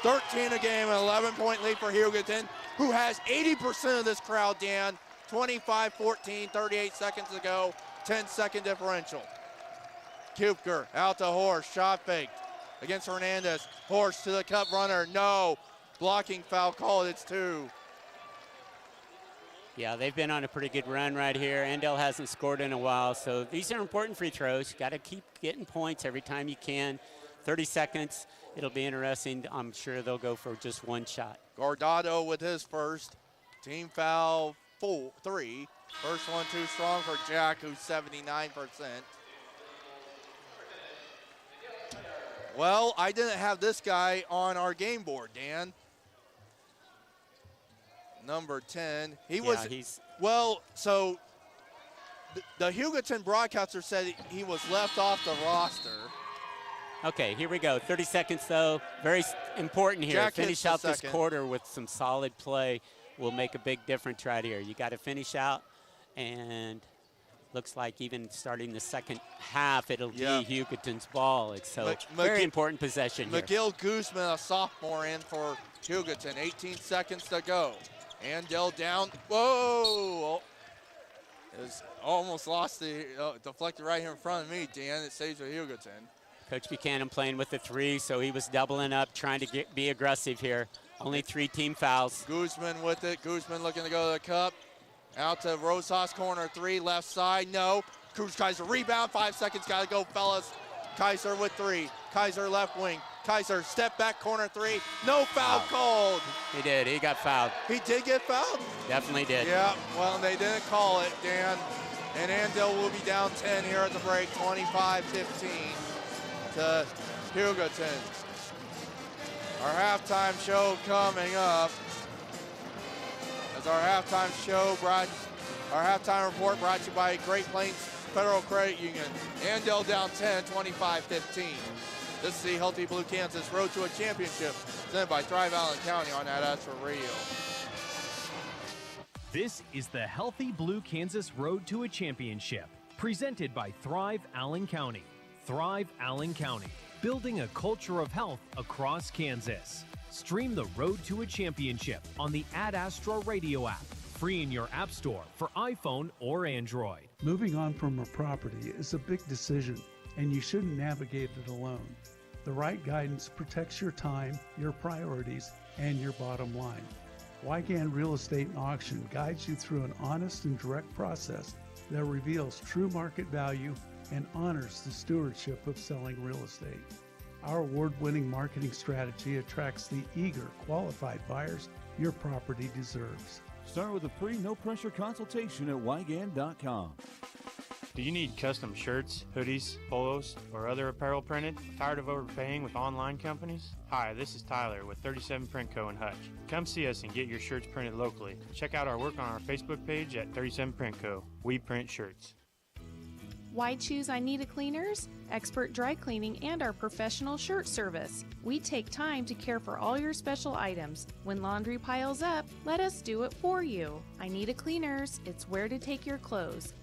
13 a game, an 11-point lead for Hugoton, who has 80% of this crowd, Dan. 25-14, 38 seconds to go, 10-second differential. Kupker out to Horsch, shot faked against Hernandez. Horsch to the cup runner, no. Blocking foul called, it's 2. Yeah, they've been on a pretty good run right here. Andale hasn't scored in a while, so these are important free throws. You got to keep getting points every time you can. 30 seconds, it'll be interesting. I'm sure they'll go for just 1 shot. Guardado with his first. Team foul 3. First one too strong for Jack, who's 79%. Well, I didn't have this guy on our game board, Dan. Number 10. So the Hugoton broadcaster said he was left off the roster. Okay, here we go. 30 seconds, though. Very important here. Jack finish out this second quarter with some solid play will make a big difference right here. You got to finish out, and looks like even starting the second half, it'll be Hugoton's ball. It's so very important possession here. McGill Guzman, a sophomore, in for Hugoton. 18 seconds to go. Andale down. Whoa! It was almost lost the deflected right here in front of me, Dan. It stays with Hugoton. Coach Buchanan playing with the 3, so he was doubling up, trying to be aggressive here. Only 3 team fouls. Guzman with it. Guzman looking to go to the cup. Out to Rosas, corner 3, left side, no. Cruz Kaiser rebound, 5 seconds, gotta go, fellas. Kaiser with 3, Kaiser left wing. Kaiser step back, corner 3, no foul called. He did, he got fouled. He did get fouled? Definitely did. Yeah, well, they didn't call it, Dan. And Andale will be down 10 here at the break, 25-15 to Hugoton. Our halftime show coming up. As our halftime report brought to you by Great Plains Federal Credit Union. Andale down 10, 25-15. This is the Healthy Blue Kansas Road to a Championship, presented by Thrive Allen County on Ad Astra Radio. This is the Healthy Blue Kansas Road to a Championship, presented by Thrive Allen County. Thrive Allen County, building a culture of health across Kansas. Stream the Road to a Championship on the Ad Astra Radio app, free in your app store for iPhone or Android. Moving on from a property is a big decision, and you shouldn't navigate it alone. The right guidance protects your time, your priorities, and your bottom line. Wygan Real Estate and Auction guides you through an honest and direct process that reveals true market value and honors the stewardship of selling real estate. Our award-winning marketing strategy attracts the eager, qualified buyers your property deserves. Start with a free, no-pressure consultation at wygan.com. Do you need custom shirts, hoodies, polos, or other apparel printed? Tired of overpaying with online companies? Hi, this is Tyler with 37 Print Co. in Hutch. Come see us and get your shirts printed locally. Check out our work on our Facebook page at 37 Print Co. We print shirts. Why choose I Need a Cleaners? Expert dry cleaning and our professional shirt service. We take time to care for all your special items. When laundry piles up, let us do it for you. I Need a Cleaners. It's where to take your clothes.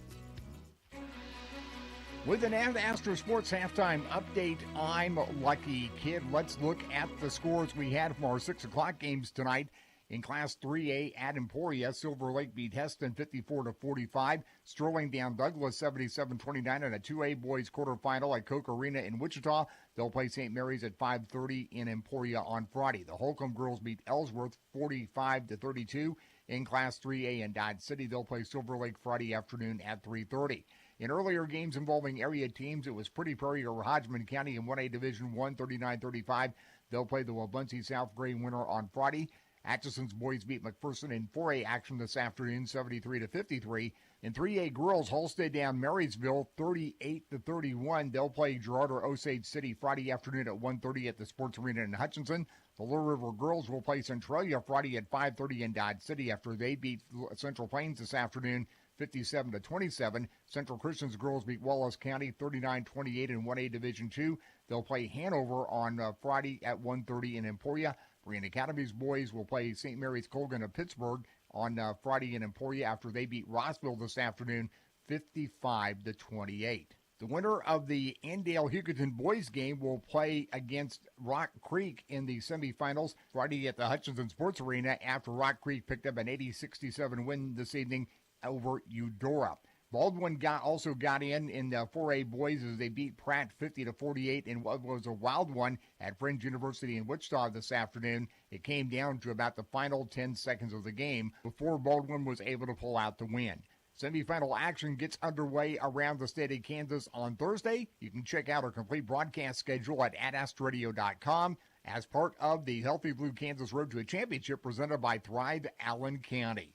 With an Ad Astra Sports halftime update, I'm Lucky Kid. Let's look at the scores we had from our 6 o'clock games tonight. In Class 3A at Emporia, Silver Lake beat Heston 54-45. Sterling down Douglas 77-29 in a 2A boys quarterfinal at Coke Arena in Wichita. They'll play St. Mary's at 5:30 in Emporia on Friday. The Holcomb girls beat Ellsworth 45-32. In Class 3A in Dodge City, they'll play Silver Lake Friday afternoon at 3:30. In earlier games involving area teams, it was Pretty Prairie over Hodgman County in 1A Division 1, 39-35. They'll play the Wabaunsee South Gray winner on Friday. Atchison's boys beat McPherson in 4A action this afternoon, 73-53. In 3A girls, Halstead down Marysville, 38-31. They'll play Girard or Osage City Friday afternoon at 1:30 at the Sports Arena in Hutchinson. The Little River girls will play Centralia Friday at 5:30 in Dodge City after they beat Central Plains this afternoon, 57-27. Central Christian's girls beat Wallace County 39-28 in 1A Division 2. They'll play Hanover on Friday at 1:30 in Emporia. Green Academy's boys will play St. Mary's Colgan of Pittsburgh on Friday in Emporia after they beat Rossville this afternoon 55-28. The winner of the Andale Hugoton boys game will play against Rock Creek in the semifinals Friday at the Hutchinson Sports Arena after Rock Creek picked up an 80-67 win this evening over Eudora. Baldwin also got in the 4A boys as they beat Pratt 50-48 in what was a wild one at Fringe University in Wichita this afternoon. It came down to about the final 10 seconds of the game before Baldwin was able to pull out the win. Semifinal action gets underway around the state of Kansas on Thursday. You can check out our complete broadcast schedule at adastradio.com as part of the Healthy Blue Kansas Road to a Championship presented by Thrive Allen County.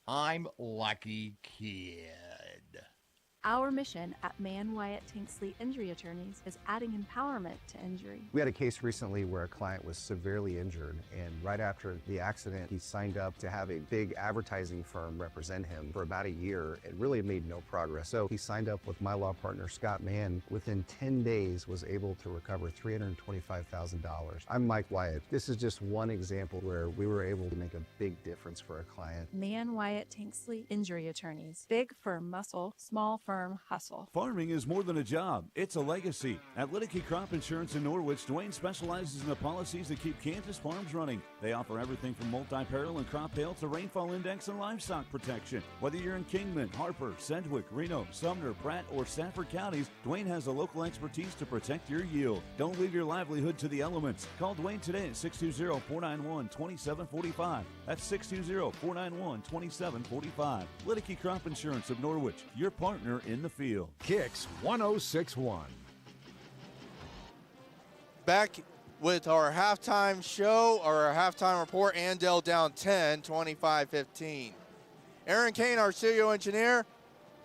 I'm Lucky Kid. Our mission at Mann Wyatt Tanksley Injury Attorneys is adding empowerment to injury. We had a case recently where a client was severely injured, and right after the accident, he signed up to have a big advertising firm represent him for about a year and really made no progress. So he signed up with my law partner, Scott Mann. Within 10 days, was able to recover $325,000. I'm Mike Wyatt. This is just one example where we were able to make a big difference for a client. Mann Wyatt Tanksley Injury Attorneys. Big firm muscle, small firm hustle. Farming is more than a job. It's a legacy. At Liddicky Crop Insurance in Norwich, Dwayne specializes in the policies that keep Kansas farms running. They offer everything from multi-peril and crop hail to rainfall index and livestock protection. Whether you're in Kingman, Harper, Sedgwick, Reno, Sumner, Pratt, or Stafford counties, Dwayne has the local expertise to protect your yield. Don't leave your livelihood to the elements. Call Dwayne today at 620-491-2745. That's 620-491-2745. Liddicky Crop Insurance of Norwich, your partner in the field. Kicks 106.1. Back with our halftime show, or our halftime report. Andale down 10, 25-15. Aaron Kane, our studio engineer.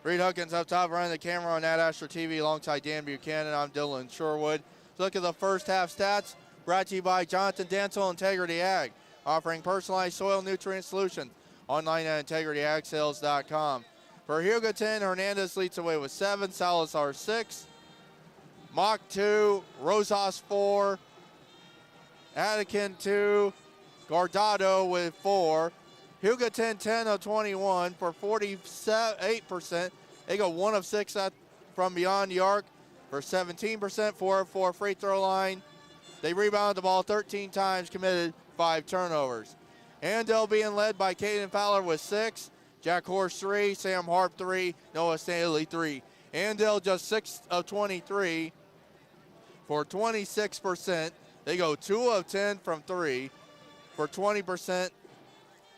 Reid Huckins up top running the camera on Ad Astra TV alongside Dan Buchanan. I'm Dylan Sherwood. Look at the first half stats brought to you by Jonathan Dancel, Integrity Ag, offering personalized soil nutrient solutions online at integrityagsales.com. For Hugoton, Hernandez leads away with 7, Salazar 6, Mock 2, Rosas 4, Attican 2, Guardado with 4. Hugoton 10 of 21 for 48%. They go 1 of 6 from beyond the arc for 17%, 4 of 4 free throw line. They rebounded the ball 13 times, committed 5 turnovers. Andale being led by Caden Fowler with 6. Jack Horse 3, Sam Harp 3, Noah Stanley 3. Andale just 6 of 23 for 26%. They go 2 of 10 from 3 for 20%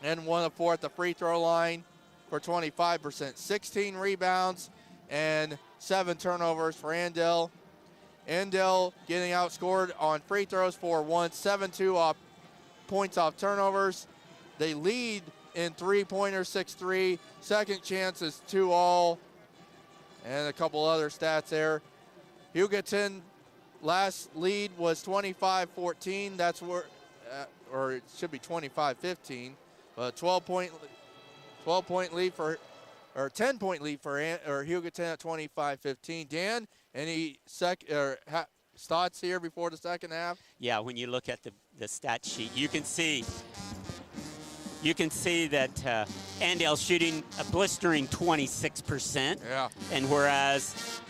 and 1 of 4 at the free throw line for 25%. 16 rebounds and 7 turnovers for Andale. Andale getting outscored on free throws for 7-2 off points off turnovers. They lead in three-pointers, 6-3. Second chances, 2-all. And a couple other stats there. Hugoton last lead was 25-14. That's where, or it should be 25-15. But 12-point lead for, or 10-point lead for Hugoton at 25-15. Dan, any thoughts here before the second half? Yeah, when you look at the stat sheet, you can see that Andale's shooting a blistering 26%. Yeah. And whereas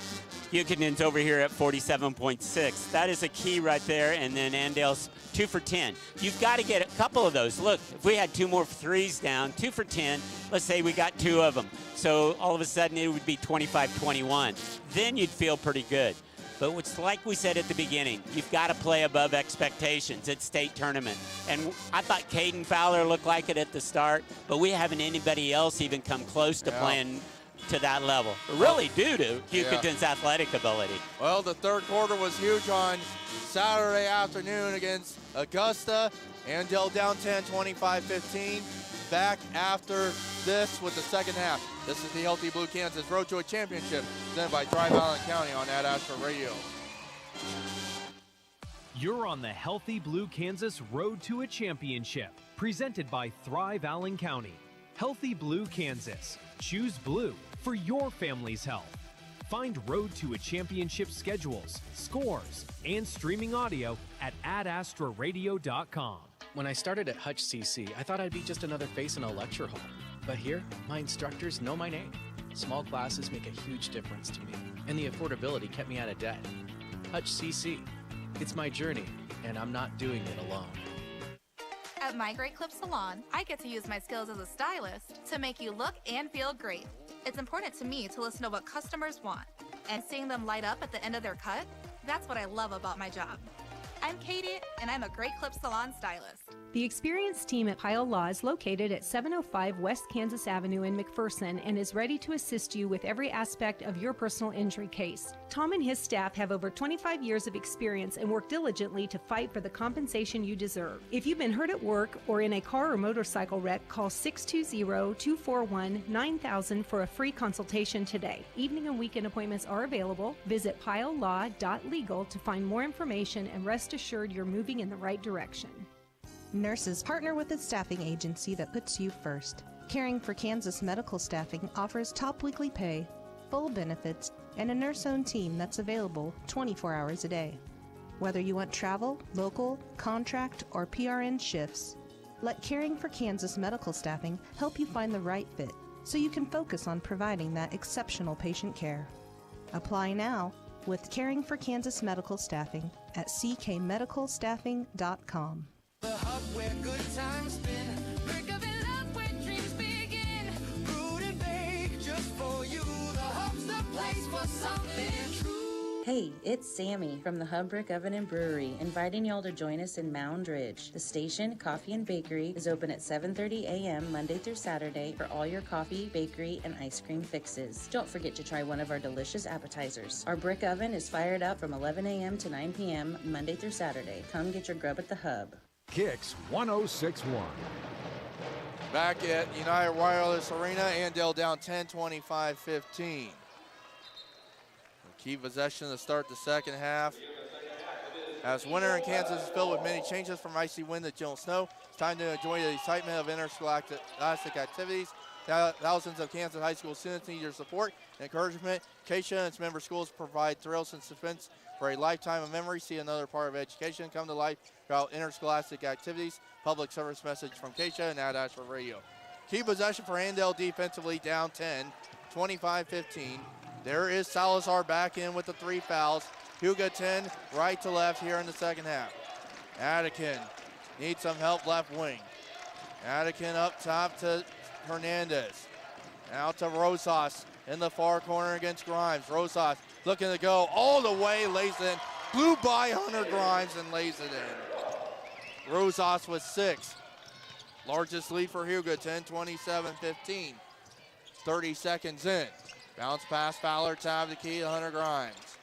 Hugoton's over here at 47.6. That is a key right there. And then Andale's 2 for 10. You've got to get a couple of those. Look, if we had 2 more threes down, 2 for 10, let's say we got 2 of them. So all of a sudden it would be 25-21. Then you'd feel pretty good. But it's like we said at the beginning, you've got to play above expectations at state tournament. And I thought Caden Fowler looked like it at the start, but we haven't anybody else even come close to playing to that level. Really due to Hugoton's athletic ability. Well, the third quarter was huge on Saturday afternoon against Augusta. Andale down 10, 25-15. Back after this with the second half. This is the Healthy Blue Kansas Road to a Championship, presented by Tri-Valley County on Ad Astra Radio. You're on the Healthy Blue Kansas Road to a Championship, presented by Thrive Allen County. Healthy Blue Kansas. Choose blue for your family's health. Find Road to a Championship schedules, scores, and streaming audio at adastraradio.com. When I started at Hutch CC, I thought I'd be just another face in a lecture hall. But here, my instructors know my name. Small classes make a huge difference to me, and the affordability kept me out of debt. Hutch CC. It's my journey, and I'm not doing it alone. At My Great Clip Salon, I get to use my skills as a stylist to make you look and feel great. It's important to me to listen to what customers want, and seeing them light up at the end of their cut, that's what I love about my job. I'm Katie, and I'm a Great Clip Salon stylist. The experienced team at Pyle Law is located at 705 West Kansas Avenue in McPherson and is ready to assist you with every aspect of your personal injury case. Tom and his staff have over 25 years of experience and work diligently to fight for the compensation you deserve. If you've been hurt at work or in a car or motorcycle wreck, call 620-241-9000 for a free consultation today. Evening and weekend appointments are available. Visit pylelaw.legal to find more information and rest assured you're moving in the right direction. Nurses partner with a staffing agency that puts you first. Caring for Kansas Medical Staffing offers top weekly pay, full benefits, and a nurse-owned team that's available 24 hours a day. Whether you want travel, local, contract, or PRN shifts, let Caring for Kansas Medical Staffing help you find the right fit so you can focus on providing that exceptional patient care. Apply now with Caring for Kansas Medical Staffing at ckmedicalstaffing.com. The hub where good times spin, brick of love where dreams begin. Brewed and baked just for you. The hub's the place for something true. Hey, it's Sammy from the Hub Brick Oven and Brewery, inviting y'all to join us in Mound Ridge. The station, Coffee and Bakery, is open at 7:30 a.m. Monday through Saturday for all your coffee, bakery, and ice cream fixes. Don't forget to try one of our delicious appetizers. Our brick oven is fired up from 11 a.m. to 9 p.m. Monday through Saturday. Come get your grub at the Hub. Kicks 106.1. Back at United Wireless Arena, Andale down 10, 25-15. Key possession to start the second half. As winter in Kansas is filled with many changes from icy wind to gentle snow, it's time to enjoy the excitement of interscholastic activities. Thousands of Kansas high school students need your support and encouragement. Keisha and its member schools provide thrills and suspense for a lifetime of memory. See another part of education come to life throughout interscholastic activities. Public service message from Keisha and Ad Astra Radio. Key possession for Andale defensively, down 10, 25-15. There is Salazar back in with the 3 fouls. Hugoton right to left here in the second half. Attican needs some help left wing. Attican up top to Hernandez. Out to Rosas in the far corner against Grimes. Rosas looking to go all the way, lays it in. Blew by Hunter Grimes and lays it in. Rosas with 6. Largest lead for Hugoton, 27-15. 30 seconds in. Bounce pass, Fowler, tab the key to Hunter Grimes.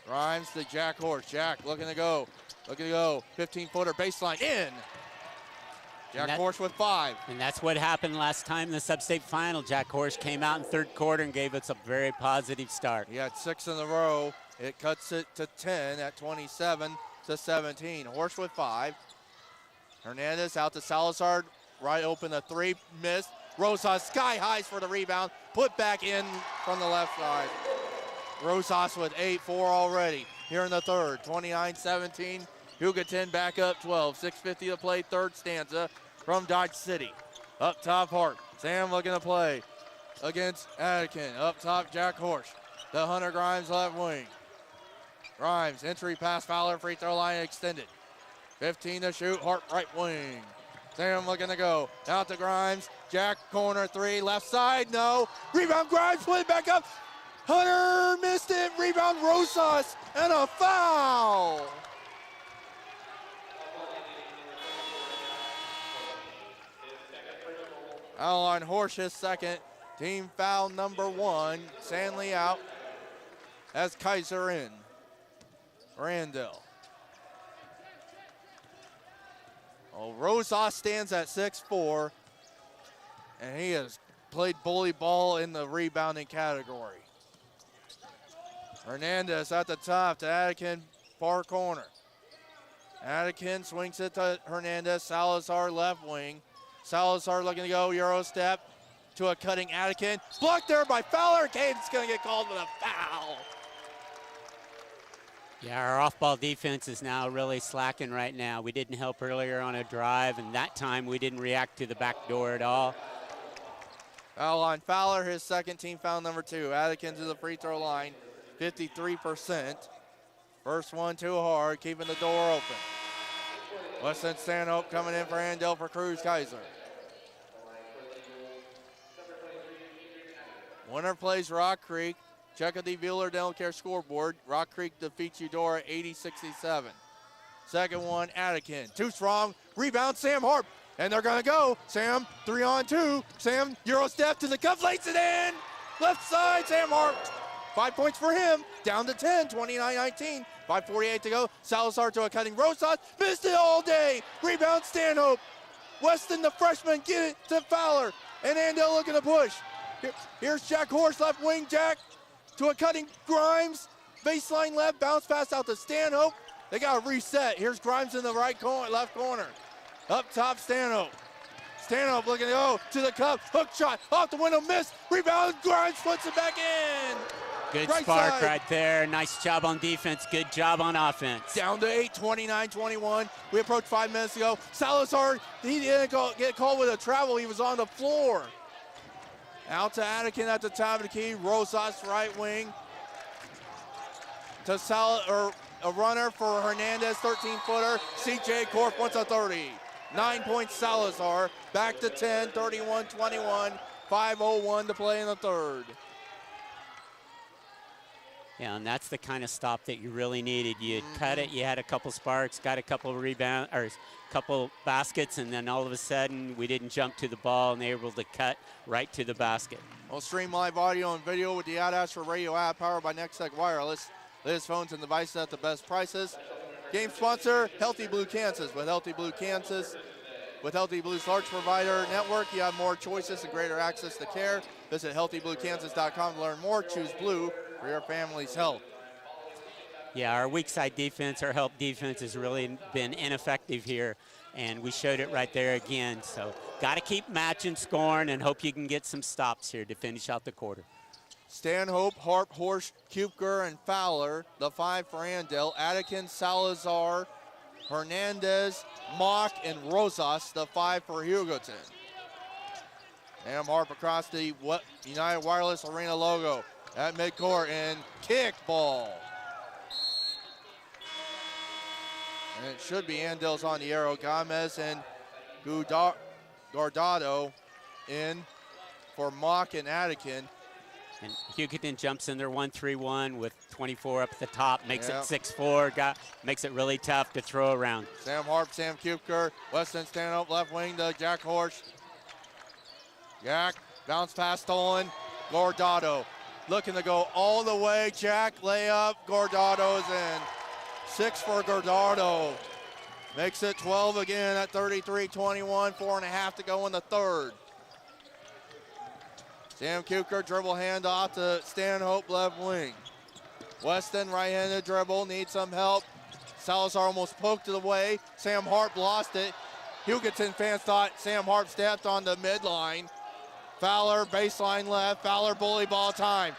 Grimes to Jack Horse. Jack looking to go. 15-footer baseline in. Jack Horse with 5. And that's what happened last time in the sub-state final. Jack Horse came out in third quarter and gave us a very positive start. He had 6 in a row. It cuts it to 10 at 27-17. Horse with 5. Hernandez out to Salazar. Right open, a 3 missed. Rosas sky highs for the rebound. Put back in from the left side. Rosas with 8, 4 already here in the third. 29-17. Hugoton back up 12. 6:50 to play, third stanza from Dodge City. Up top, Hart. Sam looking to play against Attican. Up top, Jack Horsch. The Hunter Grimes left wing. Grimes, entry pass, Fowler, free throw line extended. 15 to shoot, Hart right wing. Sam looking to go. Out to Grimes. Jack, corner three, left side, no. Rebound, Grimes, put it back up. Hunter missed it. Rebound, Rosas, and a foul. Foul on Horsch's second. Team foul number 1. Sandley out. As Kaiser in. Andale. Oh, Rosas stands at 6'4", and he has played bully ball in the rebounding category. Hernandez at the top to Atkin, far corner. Atkin swings it to Hernandez. Salazar left wing. Salazar looking to go, Euro step to a cutting Atkin. Blocked there by Fowler. Caden's going to get called with a foul. Yeah, our off-ball defense is now really slacking right now. We didn't help earlier on a drive, and that time we didn't react to the back door at all. Foul on Fowler, his second, team foul number 2. Atkin to the free throw line, 53%. First one too hard, keeping the door open. Weston Stanhope coming in for Andale for Cruz Kaiser. Winner plays Rock Creek. Check out the Bueller Dental Care scoreboard. Rock Creek defeats Eudora 80-67. Second one, Atkin. Too strong. Rebound, Sam Harp. And they're going to go. Sam, 3-on-2. Sam, Euro step to the cup, lays it in. Left side, Sam Harp. 5 points for him. Down to 10, 29-19. 5:48 to go. Salazar to a cutting Rosas. Missed it all day. Rebound, Stanhope. Weston, the freshman, get it to Fowler. And Andale looking to push. Here's Jack Horse, left wing. Jack to a cutting Grimes. Baseline left, bounce pass out to Stanhope. They got to reset. Here's Grimes in the right corner, left corner. Up top, Stanhope. Stanhope looking to go to the cup. Hook shot, off the window, miss. Rebound, Grimes puts it back in. Good right spark side. right there. Nice job on defense. Good job on offense. Down to 8, 29-21. We approached 5 minutes ago. Salazar, he didn't get called with a travel. He was on the floor. Out to Atkin at the top of the key. Rosas right wing. To a runner for Hernandez, 13-footer. CJ Korf wants a 30. 9 points Salazar. Back to 10, 31-21. 5:01 to play in the third. Yeah, and that's the kind of stop that you really needed. You cut it, you had a couple sparks, got a couple rebound or couple baskets, and then all of a sudden we didn't jump to the ball and they were able to cut right to the basket. We'll stream live audio and video with the Ad Astra Radio app powered by Nextech Wireless. Latest phones and devices at the best prices. Game sponsor, Healthy Blue Kansas. With Healthy Blue Kansas, with Healthy Blue's large provider network, you have more choices and greater access to care. Visit healthybluekansas.com to learn more. Choose Blue for your family's health. Yeah, our weak side defense, our help defense has really been ineffective here, and we showed it right there again. So got to keep matching, scoring, and hope you can get some stops here to finish out the quarter. Stanhope, Harp, Horsch, Kupker, and Fowler. The 5 for Andale. Atkin, Salazar, Hernandez, Mock, and Rosas. The 5 for Hugoton. Sam Harp across the United Wireless Arena logo at midcourt and kick ball. And it should be Andale's on the arrow. Gomez and Guardado in for Mock and Atkin. And Hugoton jumps in there 1-3-1 with 24 up at the top, makes it 6-4, makes it really tough to throw around. Sam Harp, Sam Kupker, Weston Stanhope, left wing to Jack Horsch. Jack, bounce pass stolen, Guardado. Looking to go all the way, Jack, layup, Guardado is in. 6 for Guardado. Makes it 12 again at 33-21, 4.5 to go in the third. Sam Kupker, dribble handoff to Stanhope, left wing. Weston, right-handed dribble, needs some help. Salazar almost poked it away. Sam Harp lost it. Hugoton fans thought Sam Harp stepped on the midline. Fowler, baseline left. Fowler, bully ball time.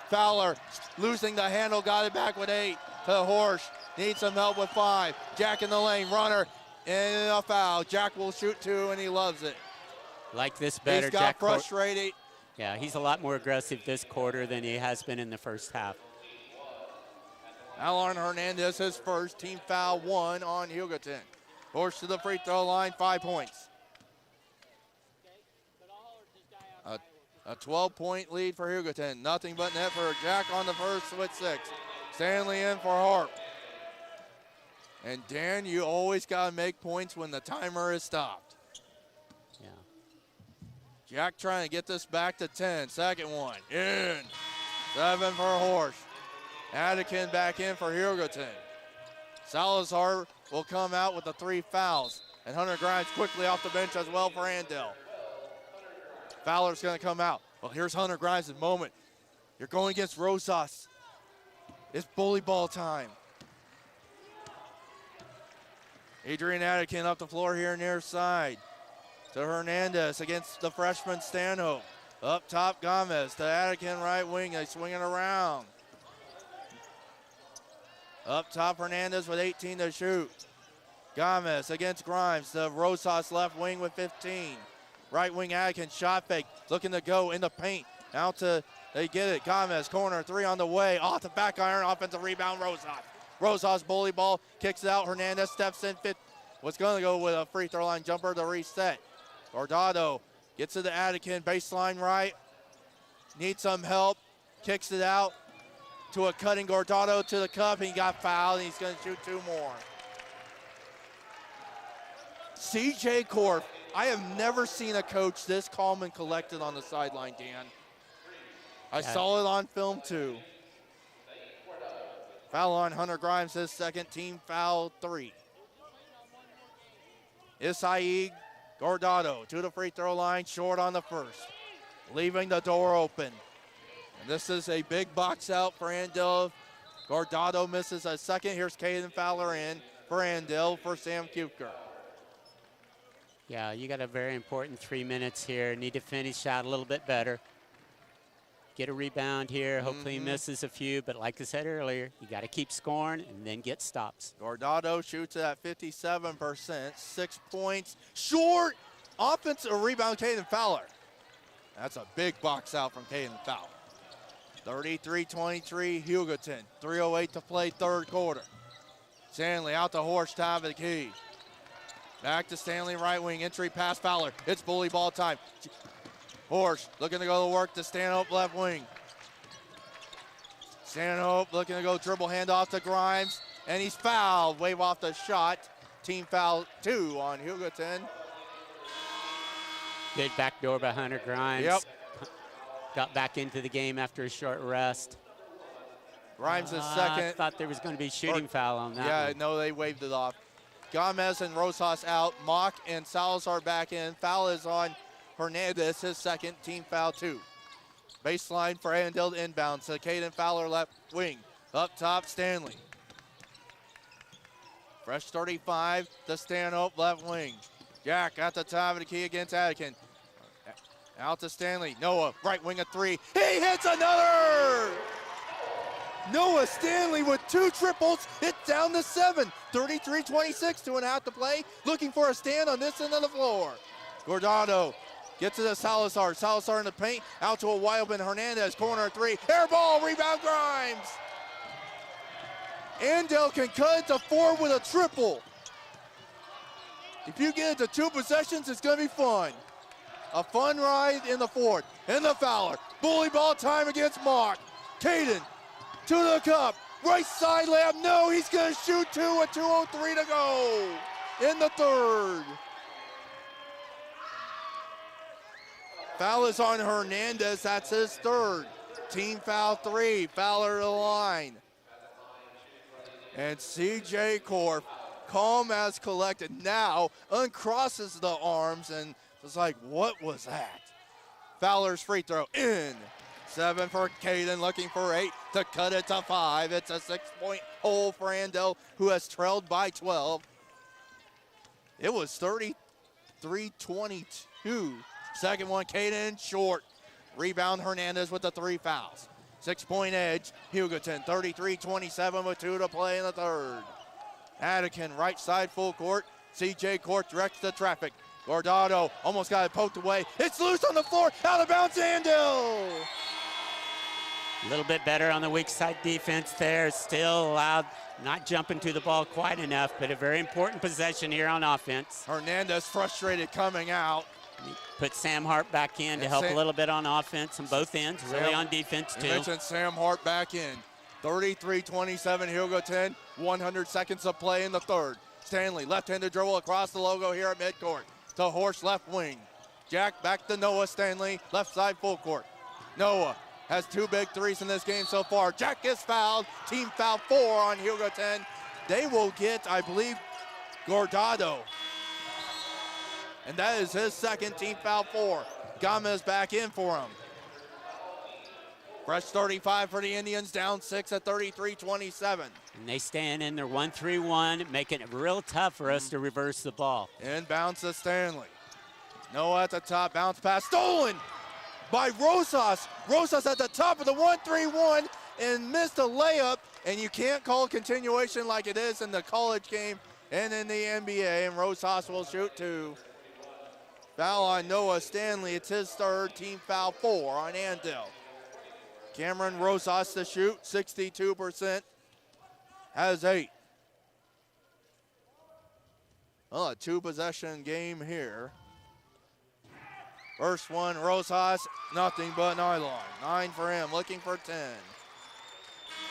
Fowler losing the handle, got it back with 8 to Horsch. Needs some help with 5. Jack in the lane, runner, and a foul. Jack will shoot 2, and he loves it. Like this better. He's got Jack frustrated. Yeah, he's a lot more aggressive this quarter than he has been in the first half. Alon Hernandez, his first, team foul 1 on Hugoton. Horse to the free throw line, 5 points. A 12-point lead for Hugoton. Nothing but net for Jack on the first with 6. Stanley in for Harp. And Dan, you always got to make points when the timer is stopped. Yeah. Jack trying to get this back to 10. Second one, in. 7 for Horse. Atkin back in for Hugoton. Salazar will come out with the 3 fouls. And Hunter Grimes quickly off the bench as well for Andale. Fowler's going to come out. Well, here's Hunter Grimes' moment. You're going against Rosas. It's bully ball time. Adrian Atkin up the floor here near side. To Hernandez against the freshman Stanhope. Up top, Gomez to Atkin right wing. They swing it around. Up top, Hernandez with 18 to shoot. Gomez against Grimes. The Rosas left wing with 15. Right wing Atkin, shot fake, looking to go in the paint. Out to, they get it. Gomez, corner, 3 on the way. Off the back iron, offensive rebound, Rosas. Rosas bully ball, kicks it out. Hernandez steps in, was going to go with a free throw line jumper to reset. Gordado gets to the Atkin, baseline right. Needs some help, kicks it out to a cutting Gordado to the cup. He got fouled, and he's going to shoot 2 more. CJ Korf. I have never seen a coach this calm and collected on the sideline, Dan. I saw it on film, too. Foul on Hunter Grimes, his second, team foul 3. Isai Gordado to the free throw line, short on the first. Leaving the door open. And this is a big box out for Andale. Gordado misses a second. Here's Caden Fowler in for Andale for Sam Kuker. Yeah, you got a very important 3 minutes here. Need to finish out a little bit better. Get a rebound here. Hopefully he misses a few, but like I said earlier, you got to keep scoring and then get stops. Gordado shoots at 57%, 6 points. Short offensive rebound, Caden Fowler. That's a big box out from Caden Fowler. 33-23, Hugoton. 3:08 to play, third quarter. Stanley out to Horst, top of the key. Back to Stanley, right wing, entry pass Fowler. It's bully ball time. Horst looking to go to work to Stanhope, left wing. Stanhope looking to go dribble handoff to Grimes, and he's fouled. Wave off the shot. Team foul 2 on Hugoton. Good backdoor by Hunter Grimes. Yep. Got back into the game after a short rest. Grimes is second. I thought there was going to be shooting foul on that Yeah, one. no, they waved it off. Gomez and Rosas out. Mock and Salazar back in. Foul is on Hernandez, his second, team foul 2. Baseline for Andale inbound. So Caden Fowler left wing. Up top, Stanley. Fresh 35 to Stanhope, left wing. Jack at the top of the key against Atkin. Out to Stanley. Noah, right wing, a 3. He hits another! Noah Stanley with 2 triples. It's down to 7. 33-26, 2.5 to play. Looking for a stand on this end of the floor. Gordado gets to the Salazar. Salazar in the paint. Out to a wide open Hernandez. Corner 3. Air ball. Rebound Grimes. Andale can cut it to 4 with a triple. If you get it to 2 possessions, it's going to be fun. A fun ride in the fourth. And the Fowler. Bully ball time against Mock. Caden to the cup. Right side layup. No, he's going to shoot 2 with 2:03 to go in the third. Foul is on Hernandez. That's his third. Team foul 3. Fowler to the line. And CJ Korf, calm as collected, now uncrosses the arms and was like, what was that? Fowler's free throw in. 7 for Caden, looking for 8 to cut it to 5. It's a 6-point hole for Andale, who has trailed by 12. It was 33-22. Second one, Caden short. Rebound Hernandez with the 3 fouls. 6-point edge, Hugoton, 33-27 with 2 to play in the third. Atkin, right side full court. CJ Korf directs the traffic. Gordado almost got it poked away. It's loose on the floor, out of bounds, Andale. A little bit better on the weak side defense there. Still allowed, not jumping to the ball quite enough, but a very important possession here on offense. Hernandez frustrated coming out. Put Sam Hart back in to help a little bit on offense on both ends, really on defense too. You mentioned Sam Hart back in. 33-27 Hugoton, 100 seconds of play in the third. Stanley, left-handed dribble across the logo here at midcourt to Horsch left wing. Jack back to Noah Stanley, left side full court. Noah has 2 big threes in this game so far. Jack gets fouled, team foul 4 on Hugoton. They will get, I believe, Gordado. And that is his second, team foul 4. Gomez back in for him. Fresh 35 for the Indians, down 6 at 33-27. And they stand in their 1-3-1, making it real tough for us to reverse the ball. Inbounds to Stanley. Noah at the top, bounce pass, stolen by Rosas. Rosas at the top of the 1-3-1 and missed a layup, and you can't call continuation like it is in the college game and in the NBA, and Rosas will shoot 2. Foul on Noah Stanley. It's his third, team foul 4 on Andale. Cameron Rosas to shoot, 62%, has 8. Well, a 2-possession game here. First one, Rosas, nothing but nylon. 9 for him, looking for 10.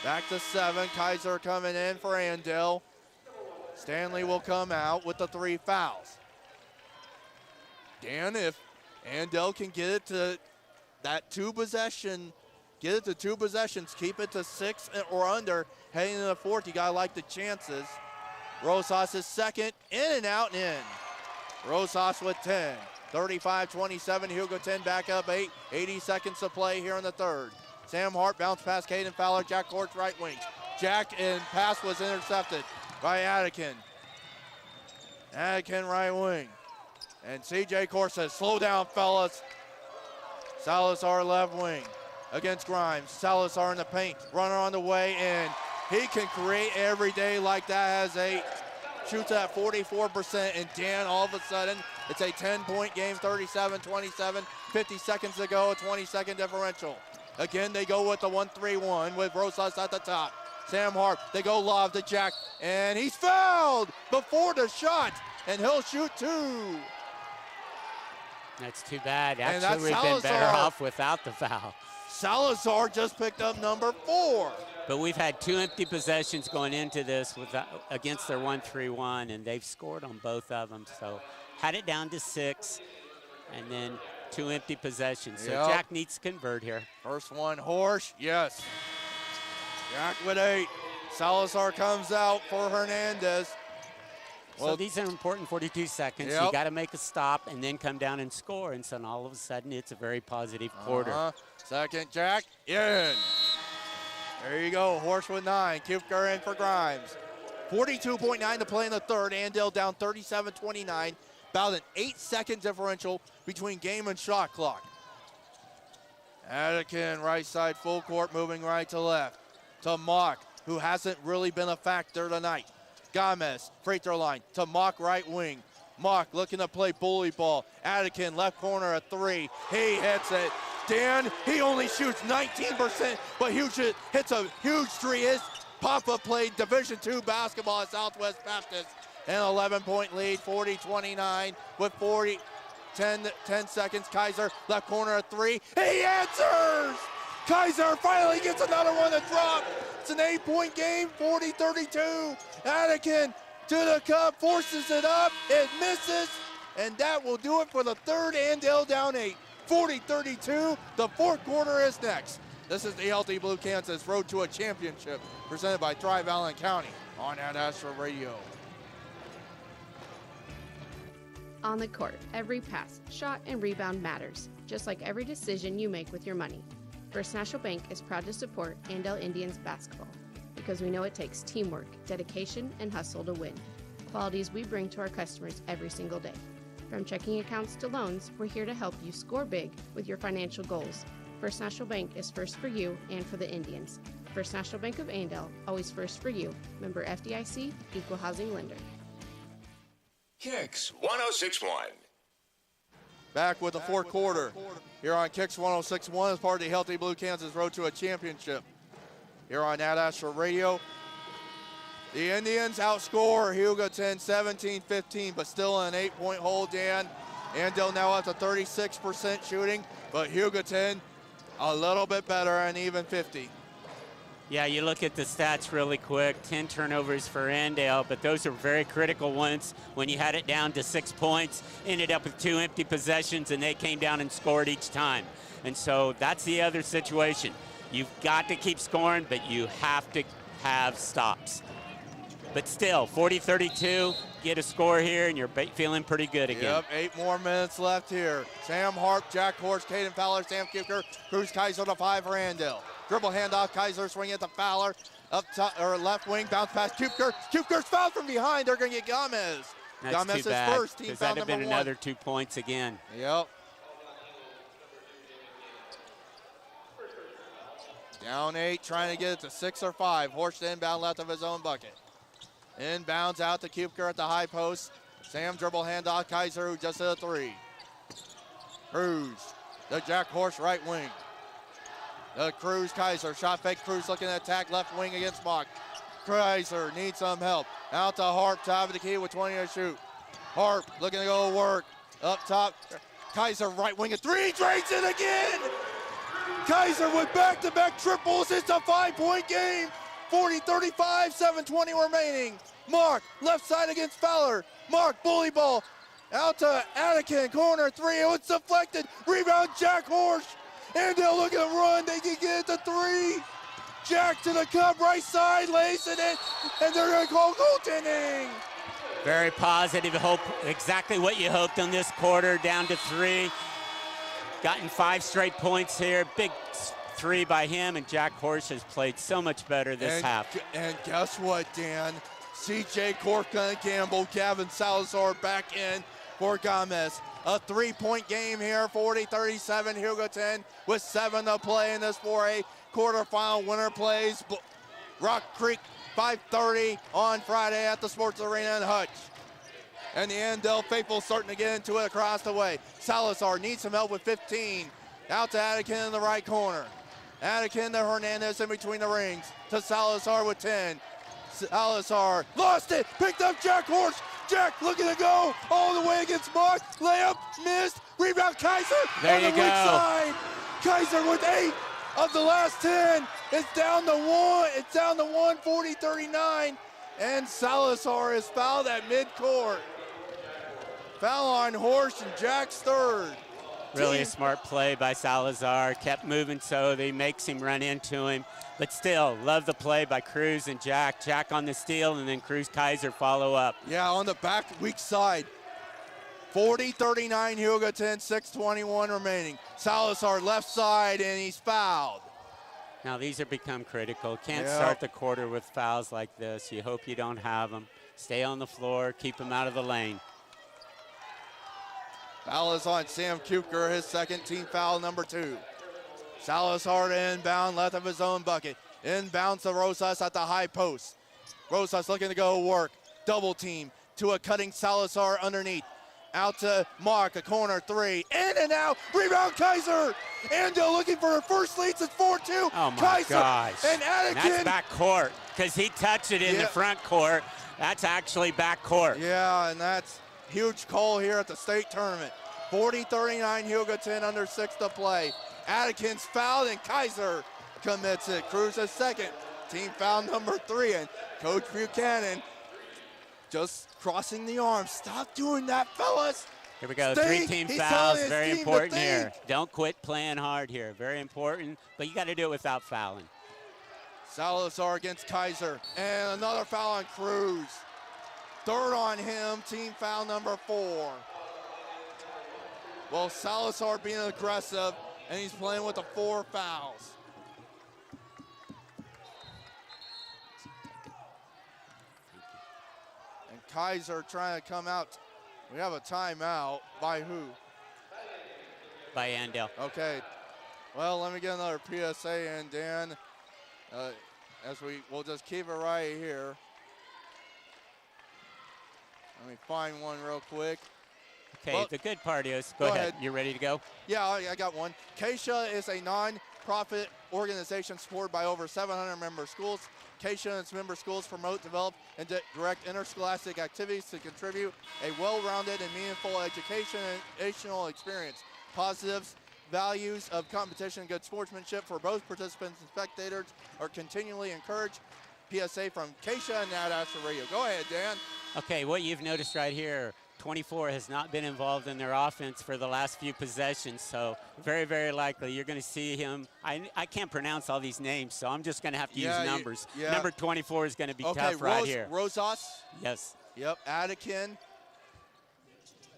Back to 7, Kaiser coming in for Andale. Stanley will come out with the 3 fouls. Dan, if Andale can get it to that 2 possession, get it to 2 possessions, keep it to 6 or under, heading into the fourth, you gotta like the chances. Rosas is second, in and out and in. Rosas with 10. 35-27, Hugoton back up 8. 80 seconds to play here in the third. Sam Hart bounce past Caden Fowler, Jack Horch right wing. Jack and pass was intercepted by Attican. Attican right wing. And CJ Core says, slow down, fellas. Salazar left wing against Grimes. Salazar in the paint, runner on the way, and he can create every day like that, has 8. Shoots at 44%, and Dan, all of a sudden, it's a 10-point game, 37-27, 50 seconds to go, a 20-second differential. Again, they go with the 1-3-1 with Rosas at the top. Sam Hart, they go lob to Jack, and he's fouled before the shot, and he'll shoot 2. That's too bad. Actually, we've been better off without the foul. Salazar just picked up number 4. But we've had 2 empty possessions going into this against their 1-3-1, and they've scored on both of them. So had it down to 6, and then 2 empty possessions. So Jack needs to convert here. First one, Horsch, yes. Jack with 8. Salazar comes out for Hernandez. Well, so these are important 42 seconds. You got to make a stop and then come down and score. And so all of a sudden, it's a very positive quarter. Second, Jack, in. There you go, Horsch with 9. Kupker in for Grimes. 42.9 to play in the third. Andale down 37-29. About an 8-second differential between game and shot clock. Attican, right side full court, moving right to left. To Mock, who hasn't really been a factor tonight. Gomez, free throw line, to Mock right wing. Mock looking to play bully ball. Attican, left corner, a 3. He hits it. Dan, he only shoots 19%, but hits a huge 3. His Papa played Division II basketball at Southwest Baptist. An 11-point lead, 40-29 with 10 seconds. Kaiser, left corner, a 3. He answers! Kaiser finally gets another one to drop. It's an 8-point game, 40-32. Attican to the cup, forces it up, it misses, and that will do it for the third. Andale down 8, 40-32. The fourth quarter is next. This is the Healthy Blue Kansas Road to a Championship, presented by Tri-Valley County on Ad Astra Radio. On the court, every pass, shot, and rebound matters, just like every decision you make with your money. First National Bank is proud to support Andale Indians basketball because we know it takes teamwork, dedication, and hustle to win. Qualities we bring to our customers every single day. From checking accounts to loans, we're here to help you score big with your financial goals. First National Bank is first for you and for the Indians. First National Bank of Andale, always first for you. Member FDIC, Equal Housing Lender. KXKU 106.1. Back with the fourth quarter here on Kicks 106.1 as part of the Healthy Blue Kansas Road to a Championship. Here on Ad Astra Radio, the Indians outscore Hugoton 17-15, but still an 8-point hold, Dan. Andale now up to 36% shooting, but Hugoton a little bit better and even 50. Yeah, you look at the stats really quick, 10 turnovers for Andale, but those are very critical ones when you had it down to 6 points, ended up with 2 empty possessions, and they came down and scored each time. And so that's the other situation. You've got to keep scoring, but you have to have stops. But still, 40-32, get a score here, and you're feeling pretty good again. Yep, 8 more minutes left here. Sam Harp, Jack Horse, Caden Fowler, Sam Kuker, Cruz Kaiser to 5 for Andale. Dribble handoff, Kaiser swing it to Fowler. Up top, or left wing, bounce pass, Kuker. Kuker's fouled from behind. They're going to get Gomez. That's Gomez too is bad, first, team foul that'd have number been 1. another 2 points again. Yep. Down 8, trying to get it to 6 or 5. Horst inbound left of his own bucket. Inbounds out to Kuker at the high post. Sam dribble handoff, Kaiser who just hit a 3. Cruz, the Jack Horse right wing. The Cruz Kaiser, shot fake, Cruz looking at attack, left wing against Mock. Kaiser needs some help. Out to Harp, top of the key with 20 to shoot. Harp looking to go work. Up top, Kaiser right wing, a 3, drains it again! Kaiser with back-to-back triples, it's a 5-point game. 40-35, 7:20 remaining. Mark, left side against Fowler. Mark, bully ball. Out to Attican, corner 3, it's deflected. Rebound, Jack Horsch. Andale looking to run, they can get it to 3. Jack to the cup, right side, lays it in, and they're gonna call goaltending. Very positive, hope exactly what you hoped on this quarter, down to 3. Gotten 5 straight points here, big 3 by him, and Jack Horsch has played so much better this half. And guess what, Dan? CJ Corcoran Campbell, Gavin Salazar back in for Gomez. A 3-point game here, 40-37 Hugoton with 7 to play in this 4A quarterfinal. Winner plays Rock Creek 5:30 on Friday at the Sports Arena in Hutch. And the Andale faithful starting to get into it across the way. Salazar needs some help with 15. Out to Attican in the right corner. Attican to Hernandez in between the rings. To Salazar with 10. Salazar lost it, picked up Jack Horsch. Jack looking to go all the way against Mock. Layup, missed, rebound Kaiser there on the weak side. Kaiser with 8 of the last 10. It's down to 1, 40-39. And Salazar is fouled at midcourt. Foul on Horsch and Jack's third. Really a smart play by Salazar. Kept moving so that he makes him run into him. But still, love the play by Cruz and Jack. Jack on the steal, and then Cruz Kaiser follow up. Yeah, on the back weak side. 40-39 Hugoton, 6:21 remaining. Salazar left side, and he's fouled. Now these have become critical. Can't start the quarter with fouls like this. You hope you don't have them. Stay on the floor, keep them out of the lane. Foul is on Sam Kuker, his second, team foul number 2. Salazar to inbound, left of his own bucket. Inbounds to Rosas at the high post. Rosas looking to go work. Double team to a cutting Salazar underneath. Out to Mark, a corner 3. In and out, rebound Kaiser. Andale looking for her first lead since 4-2. Oh my Kaiser gosh. and Attican. That's back court, because he touched it in the front court. That's actually back court. Yeah, and that's huge call here at the state tournament. 40-39 Hugoton, under 6 to play. Attican's fouled and Kaiser commits it. Cruz's second, team foul number 3, and Coach Buchanan just crossing the arms. Stop doing that, fellas. Here we go, Think. 3 team He's fouls, telling his very team to important here. think. Don't quit playing hard here, very important, but you got to do it without fouling. Salazar against Kaiser, and another foul on Cruz. Third on him, team foul number 4. Well, Salazar being aggressive, and he's playing with the 4 fouls. And Kaiser trying to come out. We have a timeout. By who? By Andale. Okay. Well, let me get another PSA in, Dan. We'll just keep it right here. Let me find one real quick. Okay, Well, the good part is, go ahead. You ready to go? Yeah, I got one. KSHA is a non-profit organization supported by over 700 member schools. KSHA and its member schools promote, develop, and direct interscholastic activities to contribute a well-rounded and meaningful educational experience. Positives, values of competition and good sportsmanship for both participants and spectators are continually encouraged. PSA from KSHA and Ad Astra Radio. Go ahead, Dan. Okay, what you've noticed right here, 24 has not been involved in their offense for the last few possessions, so very, very likely you're going to see him. I can't pronounce all these names, so I'm just going to have to use numbers. Number 24 is going to be tough right here. Rosas. Yes. Yep, Adakin.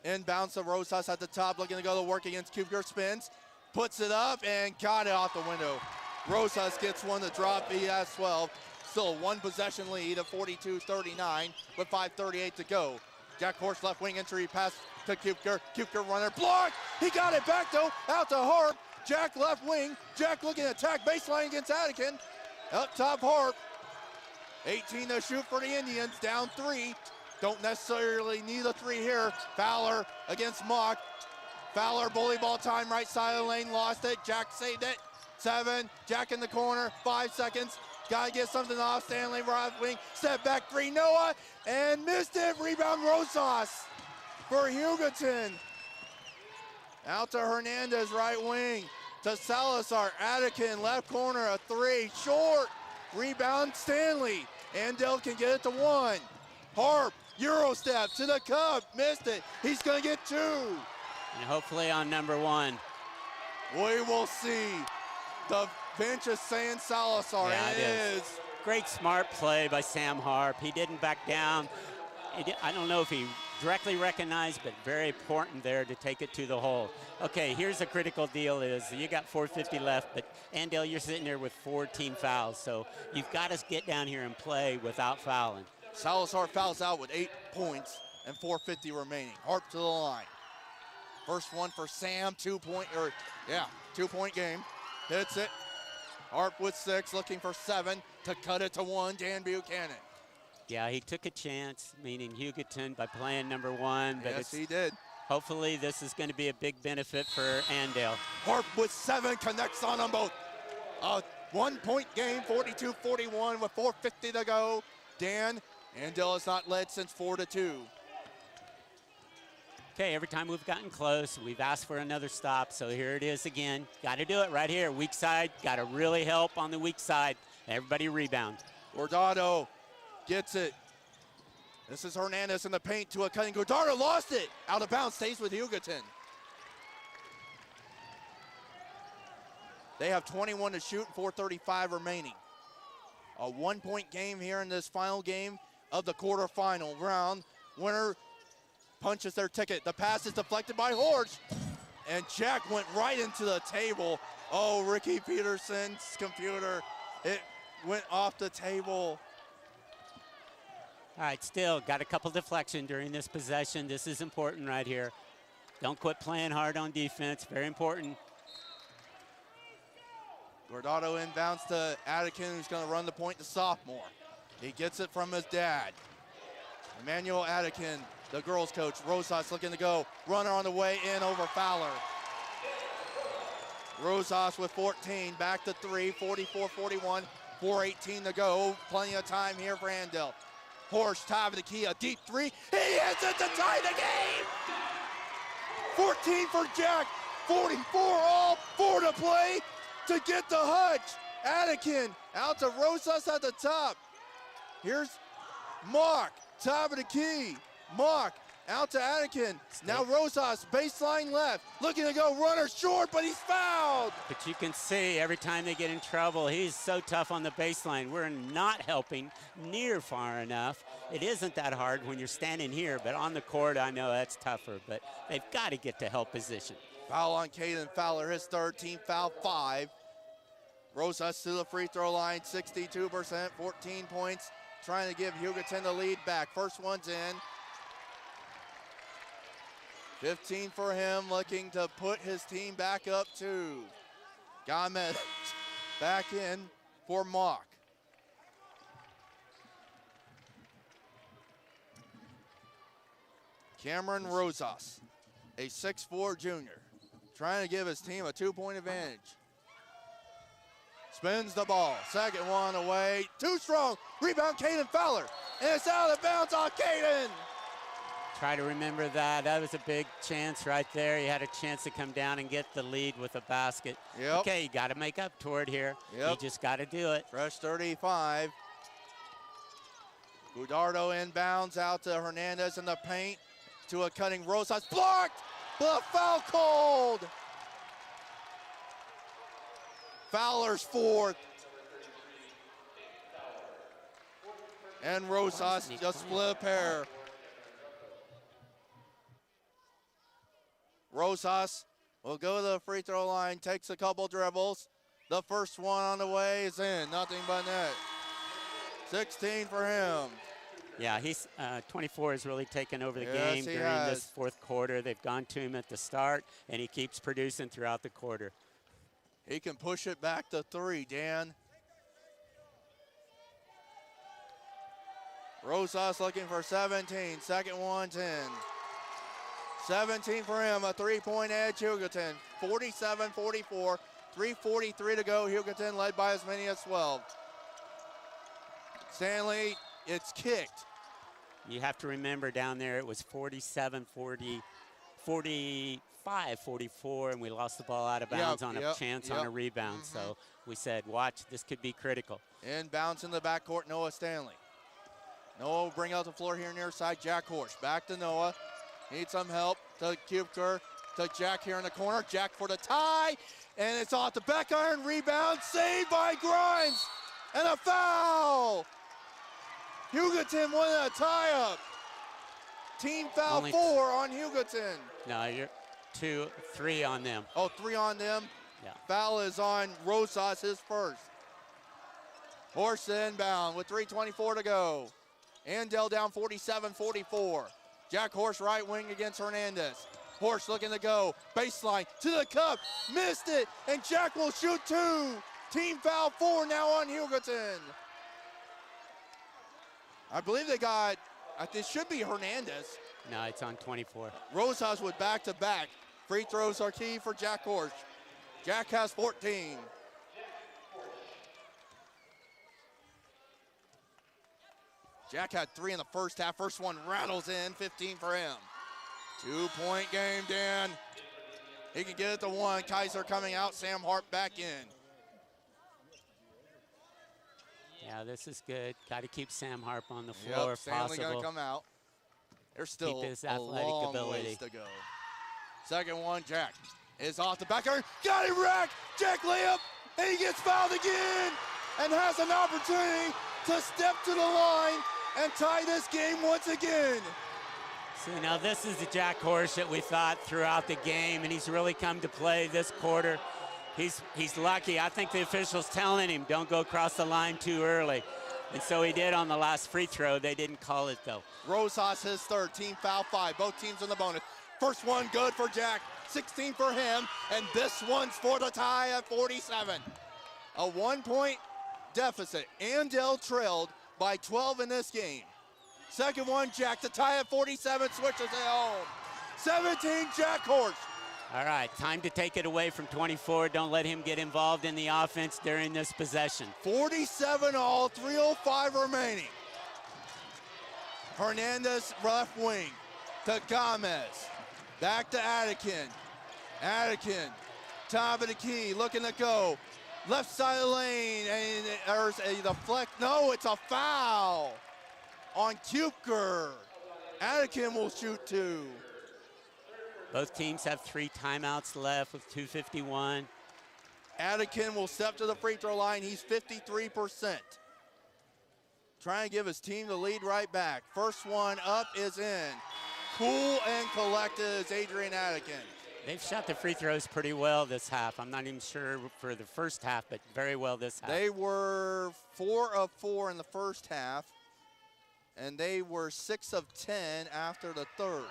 Inbounds to Rosas at the top, looking to go to work against Cooper. Spins, puts it up, and got it off the window. Rosas gets one to drop. He has 12. Still a one-possession lead of 42-39 with 5:38 to go. Jack Horse left wing entry pass to Kupker. Kupker runner blocked. He got it back though, out to Harp. Jack left wing. Jack looking to attack baseline against Adakin. Up top Harp. 18 to shoot for the Indians, down 3. Don't necessarily need a 3 here. Fowler against Mock. Fowler bully ball time right side of the lane, lost it. Jack saved it. 7. Jack in the corner, 5 seconds. Gotta get something off. Stanley right wing. Step back 3. Noah. And missed it. Rebound Rosas for Hugoton. Out to Hernandez right wing. To Salazar. Adakin left corner. A 3. Short. Rebound Stanley. Andale can get it to 1. Harp. Euro step to the cup. Missed it. He's gonna get 2. And hopefully on number 1. We will see. The bench is saying Salazar. Yeah, it is. Great smart play by Sam Harp. He didn't back down. I don't know if he directly recognized, but very important there to take it to the hole. Okay, here's the critical deal is you got 4:50 left, but Andale, you're sitting there with 4 team fouls, so you've got to get down here and play without fouling. Salazar fouls out with 8 points and 4:50 remaining. Harp to the line. First one for Sam, 2-point game. Hits it. Harp with 6, looking for 7 to cut it to 1. Dan Buchanan. Yeah, he took a chance, meaning Hugoton, by playing number 1. But yes, he did. Hopefully this is going to be a big benefit for Andale. Harp with 7, connects on them both. A 1-point game, 42-41 with 4:50 to go. Dan, Andale has not led since 4-2. Okay, every time we've gotten close, we've asked for another stop, so here it is again. Got to do it right here. Weak side, got to really help on the weak side. Everybody rebound. Guardado gets it. This is Hernandez in the paint to a cutting. Guardado lost it. Out of bounds, stays with Hugoton. They have 21 to shoot, 4:35 remaining. A 1-point game here in this final game of the quarterfinal round. Winner punches their ticket. The pass is deflected by Horch, and Jack went right into the table. Oh, Ricky Peterson's computer, it went off the table. All right, still got a couple deflection during this possession. This is important right here. Don't quit playing hard on defense, very important. Guardado inbounds to Adakin, who's gonna run the point, the sophomore. He gets it from his dad. Emmanuel Adakin, the girls coach. Rosas looking to go. Runner on the way in over Fowler. Rosas with 14, back to 3, 44-41, 4:18 to go. Plenty of time here for Andale. Horsch, top of the key, a deep 3. He hits it to tie the game! 14 for Jack, 44 all, 4 to play to get the Hutch. Adakin out to Rosas at the top. Here's Mock, top of the key. Mock out to Adakin. Now Rosas, baseline left. Looking to go runner short, but he's fouled. But you can see every time they get in trouble, he's so tough on the baseline. We're not helping near far enough. It isn't that hard when you're standing here, but on the court, I know that's tougher. But they've got to get to help position. Foul on Caden Fowler, his third, team foul 5. Rosas to the free throw line, 62%, 14 points. Trying to give Hugoton the lead back. First one's in. 15 for him, looking to put his team back up 2. Gomez back in for Mock. Cameron Rosas a 6'4" junior, trying to give his team a 2-point advantage. Spins the ball, second one away, too strong, rebound Caden Fowler, and it's out of bounds on Caden. Try to remember that. That was a big chance right there. He had a chance to come down and get the lead with a basket. Yep. Okay, you got to make up toward here. Yep. You just got to do it. Fresh 35. Gudardo inbounds out to Hernandez in the paint to a cutting Rosas. Blocked! The foul called! Fowler's fourth. And Rosas just split a pair. Rosas will go to the free throw line, takes a couple dribbles. The first one on the way is in, nothing but net. 16 for him. Yeah, he's 24 has really taken over the Yes, game he during has. this fourth quarter. They've gone to him at the start, and he keeps producing throughout the quarter. He can push it back to 3, Dan. Rosas looking for 17, second one, 10. 17 for him, a 3-point edge, Hugoton. 47-44, 3:43 to go. Hugoton led by as many as 12. Stanley, it's kicked. You have to remember down there it was 47-40, 45-44, and we lost the ball out of bounds on a chance on a rebound. So we said, watch, this could be critical. Inbounds in the backcourt, Noah Stanley. Noah will bring out the floor here near side, Jack Horsch. Back to Noah. Needs some help to Kuebker, to Jack here in the corner. Jack for the tie, and it's off the back iron. Rebound, saved by Grimes, and a foul. Hugoton winning a tie-up. Team foul Only 4 on Hugoton. No, you're 3 on them. Oh, 3 on them? Yeah. Foul is on Rosas, his first. Horst inbound with 3:24 to go. Andale down 47-44. Jack Horst right wing against Hernandez. Horst looking to go. Baseline to the cup. Missed it. And Jack will shoot 2. Team foul 4 now on Hugoton. I believe they got, it should be Hernandez. No, it's on 24. Rosas with back-to-back. Free throws are key for Jack Horst. Jack has 14. Jack had 3 in the first half. First one rattles in, 15 for him. 2-point game, Dan. He can get it to 1. Kaiser coming out, Sam Hart back in. Yeah, this is good. Got to keep Sam Harp on the floor if Stanley possible. gonna come out. There's still Keep his a athletic long ability. ways to go. Second one, Jack is off the back iron. Got him racked. Jack layup, and he gets fouled again, and has an opportunity to step to the line and tie this game once again. See, now this is the Jack Horsch that we thought throughout the game, and he's really come to play this quarter. He's lucky. I think the official's telling him, don't go across the line too early. And so he did on the last free throw. They didn't call it, though. Rosas his third, team foul 5. Both teams in the bonus. First one good for Jack, 16 for him, and this one's for the tie at 47. A 1-point deficit. Andale trailed by 12 in this game. Second one, Jack to tie at 47, switches it home. 17, Jack Horsch. All right, time to take it away from 24. Don't let him get involved in the offense during this possession. 47 all, 3:05 remaining. Hernandez left wing to Gomez. Back to Adikin. Adikin, top of the key, looking to go. Left side of the lane, and there's a deflect. No, it's a foul on Kuebker. Adikin will shoot 2. Both teams have 3 timeouts left with 2:51. Adikin will step to the free throw line. He's 53%. Trying to give his team the lead right back. First one up is in. Cool and collected is Adrian Adikin. They've shot the free throws pretty well this half. I'm not even sure for the first half, but very well this half. They were 4 of 4 in the first half, and they were 6 of 10 after the third.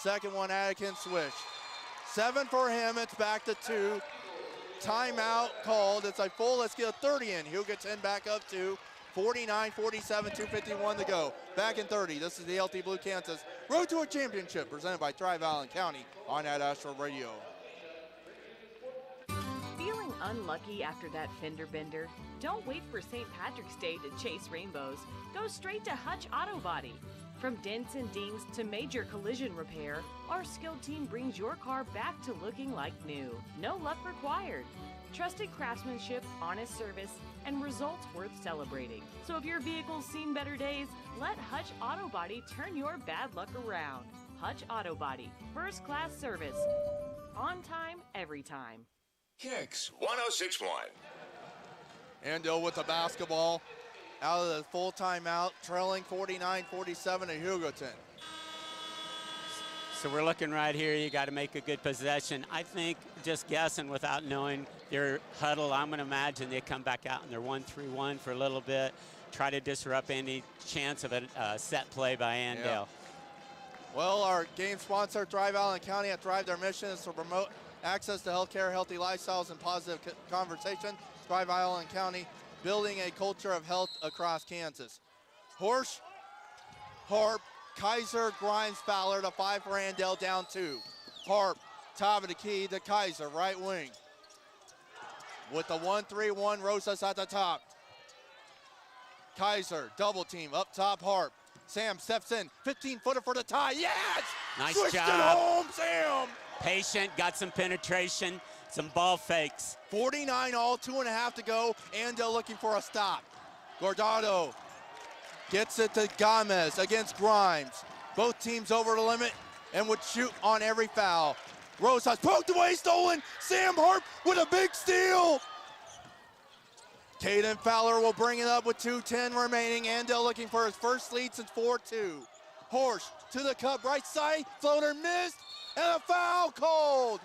Second one, Adikin switch. 7 for him, it's back to 2. Timeout called, it's a full, let's get a 30 in. Hugoton back up to 49-47, 2:51 to go. Back in 30. This is the LT Blue Kansas Road to a Championship presented by Tri-Valley County on Ad Astra Radio. Feeling unlucky after that fender bender? Don't wait for St. Patrick's Day to chase rainbows. Go straight to Hutch Auto Body. From dents and dings to major collision repair, our skilled team brings your car back to looking like new. No luck required. Trusted craftsmanship, honest service, and results worth celebrating. So if your vehicle's seen better days, let Hutch Auto Body turn your bad luck around. Hutch Auto Body, first class service. On time, every time. Kicks 106.1. Andale with the basketball out of the full timeout, trailing 49-47 at Hugoton. So we're looking right here. You got to make a good possession. I think just guessing without knowing their huddle, I'm going to imagine they come back out and they're 1-3-1 for a little bit, try to disrupt any chance of a set play by Andale. Yeah. Well, our game sponsor, Tri-Valley County, at Thrive, their mission is to promote access to healthcare, healthy lifestyles, and positive conversation. Tri-Valley County, building a culture of health across Kansas. Horsch, Harp, Kaiser, Grimes, Fowler to 5 for Andale, down 2. Harp, top of the key to Kaiser, right wing. With the 1-3-1, Rosas at the top. Kaiser, double team, up top, Harp. Sam steps in, 15-footer for the tie, yes! Nice Switched job. it home, Sam! Patient, got some penetration, some ball fakes. 49 all, 2.5 to go. Andale looking for a stop. Gordado gets it to Gomez against Grimes. Both teams over the limit and would shoot on every foul. Rosas poked away, stolen. Sam Harp with a big steal. Caden Fowler will bring it up with 2:10 remaining. Andale looking for his first lead since 4-2. Horsch to the cup, right side, floater missed, and a foul called.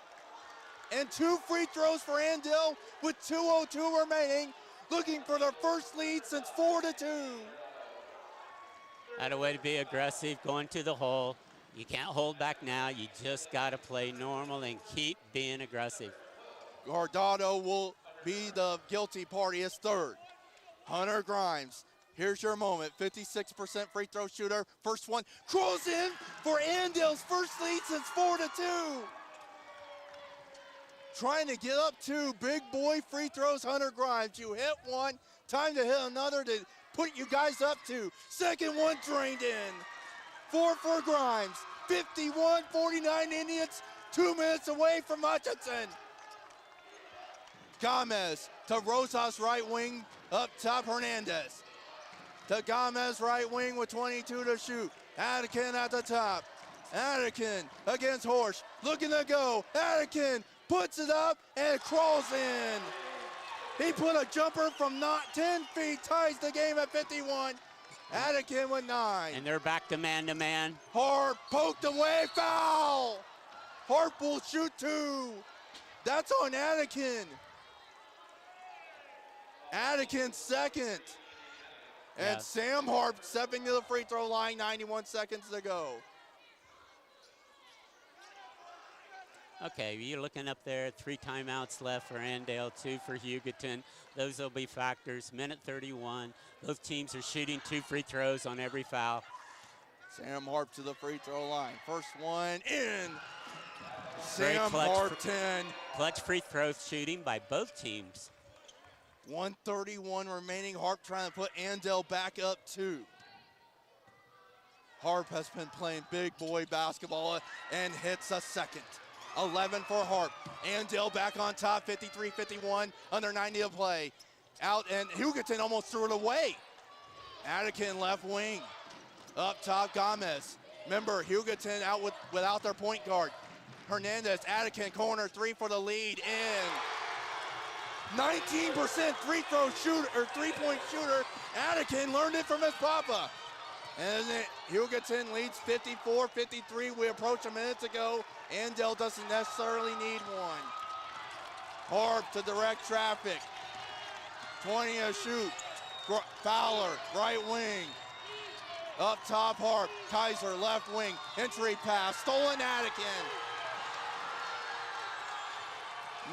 And 2 free throws for Andale with 2:02 remaining, looking for their first lead since 4-2. Had a way to be aggressive, going to the hole. You can't hold back now. You just got to play normal and keep being aggressive. Gordado will be the guilty party, his third. Hunter Grimes, here's your moment. 56% free throw shooter. First one, crawls in for Andale's first lead since 4-2. Trying to get up 2 big boy free throws, Hunter Grimes. You hit one, time to hit another to put you guys up 2. Second one drained in. 4 for Grimes. 51-49 Indians, 2 minutes away from Hutchinson. Gomez to Rosas right wing, up top Hernandez. To Gomez right wing with 22 to shoot. Attikin at the top. Attikin against Horsch, looking to go. Attikin puts it up and crawls in. He put a jumper from not 10 feet, ties the game at 51. Attikin with 9. And they're back to man-to-man. Harp poked away, foul. Harp will shoot 2. That's on Attikin. Attikin second. And Yeah. Sam Harp stepping to the free throw line, 91 seconds to go. Okay, you're looking up there, 3 timeouts left for Andale, 2 for Hugoton. Those will be factors. Minute 31. Both teams are shooting 2 free throws on every foul. Sam Harp to the free throw line. First one in. Very Sam clutch Harp 10. Clutch free throw shooting by both teams. 1:31 remaining. Harp trying to put Andale back up 2. Harp has been playing big boy basketball and hits a second. 11 for Harp. Andale back on top, 53-51, under 90 to play. Out, and Hugoton almost threw it away. Attikin left wing. Up top, Gomez. Remember, Hugoton out without their point guard. Hernandez, Attikin, corner 3 for the lead, in. 19% free throw shooter, or 3-point shooter. Attikin learned it from his papa. And Hugoton leads 54-53. We approach a minute to go. Andale doesn't necessarily need one. Harp to direct traffic. 20 to shoot. Fowler, right wing. Up top, Harp. Kaiser, left wing. Entry pass. Stolen Attikin.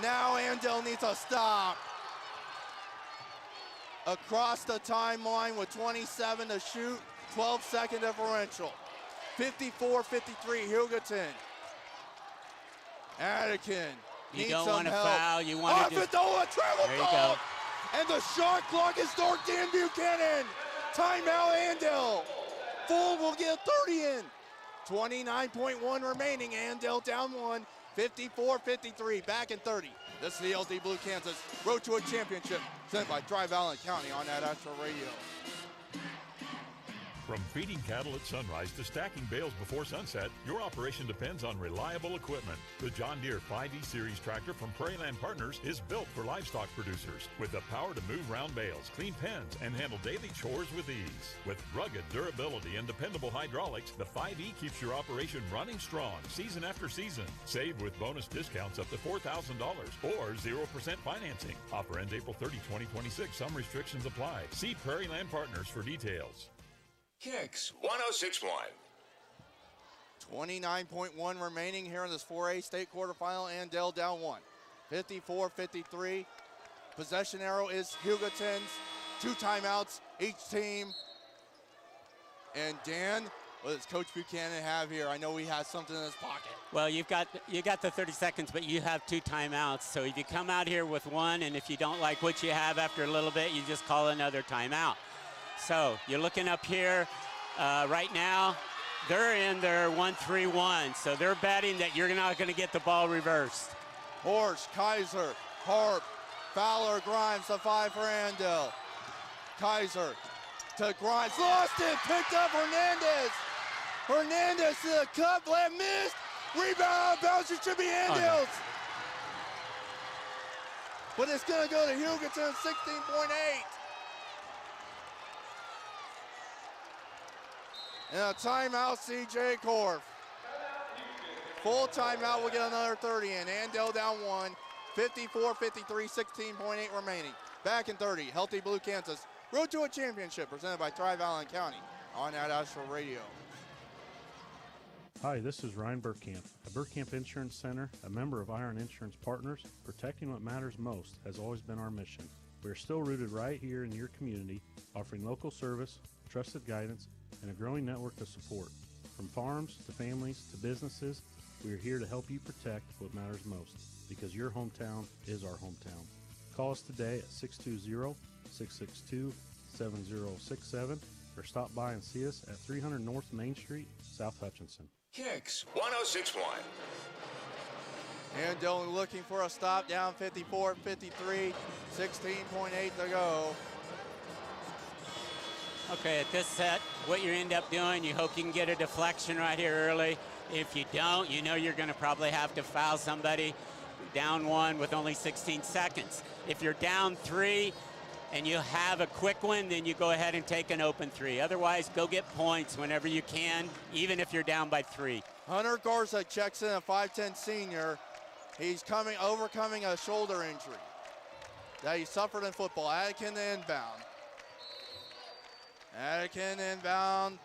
Now Andale needs a stop. across the timeline with 27 to shoot, 12-second differential. 54-53, Hugoton. Anakin You needs don't some want to help. foul. You want to just... Amendola, travel There you ball. go. And the shot clock is dark in Buchanan. Timeout, Andale. Full will get 30 in. 29.1 remaining. Andale down one. 54-53, back in 30. This is the LD Blue Kansas Road to a Championship, sent by Tri-Valley County on Ad Astra Radio. From feeding cattle at sunrise to stacking bales before sunset, your operation depends on reliable equipment. The John Deere 5E Series tractor from Prairieland Partners is built for livestock producers with the power to move round bales, clean pens, and handle daily chores with ease. With rugged durability and dependable hydraulics, the 5E keeps your operation running strong season after season. Save with bonus discounts up to $4,000 or 0% financing. Offer ends April 30, 2026. Some restrictions apply. See Prairieland Partners for details. Kicks 106.1. 29.1 remaining here in this 4A state quarterfinal. Andale down one. 54-53. Possession arrow is Hugoton's. 2 timeouts each team. And Dan, what does Coach Buchanan have here? I know he has something in his pocket. Well, you got the 30 seconds, but you have 2 timeouts. So if you come out here with one, and if you don't like what you have after a little bit, you just call another timeout. So you're looking up here right now. They're in their 1-3-1, so they're betting that you're not going to get the ball reversed. Horsch, Kaiser, Harp, Fowler, Grimes, the 5 for Andale. Kaiser to Grimes, lost it, picked up Hernandez. Hernandez to the cup, left, missed. Rebound, bounce, it should be Andale's. Oh, no. But it's going to go to Hugoton, 16.8. And a timeout, C.J. Korf. Full timeout, we'll get another 30 in. Andale down one, 54-53, 16.8 remaining. Back in 30, Healthy Blue Kansas. Road to a Championship, presented by Tri-Valley County on Ad Astra Radio. Hi, this is Ryan Burkamp. At Burkamp Insurance Center, a member of Iron Insurance Partners, protecting what matters most has always been our mission. We are still rooted right here in your community, offering local service, trusted guidance, and a growing network of support. From farms to families to businesses, we are here to help you protect what matters most, because your hometown is our hometown. Call us today at 620-662-7067 or stop by and see us at 300 North Main Street, South Hutchinson. Kicks 106.1. Andale looking for a stop, down 54-53, 16.8 to go. Okay, at this set, what you end up doing, you hope you can get a deflection right here early. If you don't, you know you're going to probably have to foul somebody. Down one with only 16 seconds. If you're down 3 and you have a quick one, then you go ahead and take an open 3. Otherwise, go get points whenever you can, even if you're down by 3. Hunter Garza checks in, a 5'10 senior. He's overcoming a shoulder injury that he suffered in football. Atkin inbound. Atkin inbound.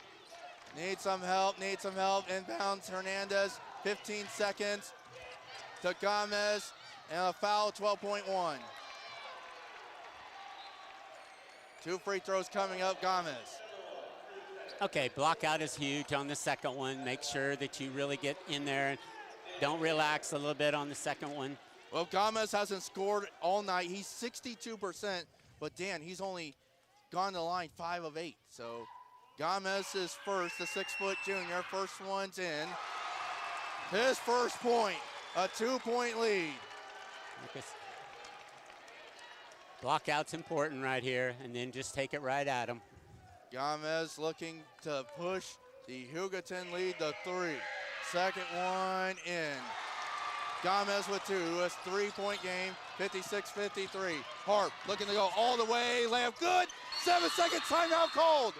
Needs some help. Inbounds Hernandez. 15 seconds to Gomez. And a foul, 12.1. 2 free throws coming up, Gomez. Okay, block out is huge on the second one. Make sure that you really get in there and don't relax a little bit on the second one. Well, Gomez hasn't scored all night. He's 62%, but Dan, he's only gone to the line 5 of 8. So Gomez is first, the 6-foot junior. First one's in. His first point, a 2-point lead. Block out's important right here, and then just take it right at him. Gomez looking to push the Hugoton lead to 3. Second one in. Gomez with 2, a 3-point game, 56-53. Harp looking to go all the way, layup good. 7 seconds, timeout called.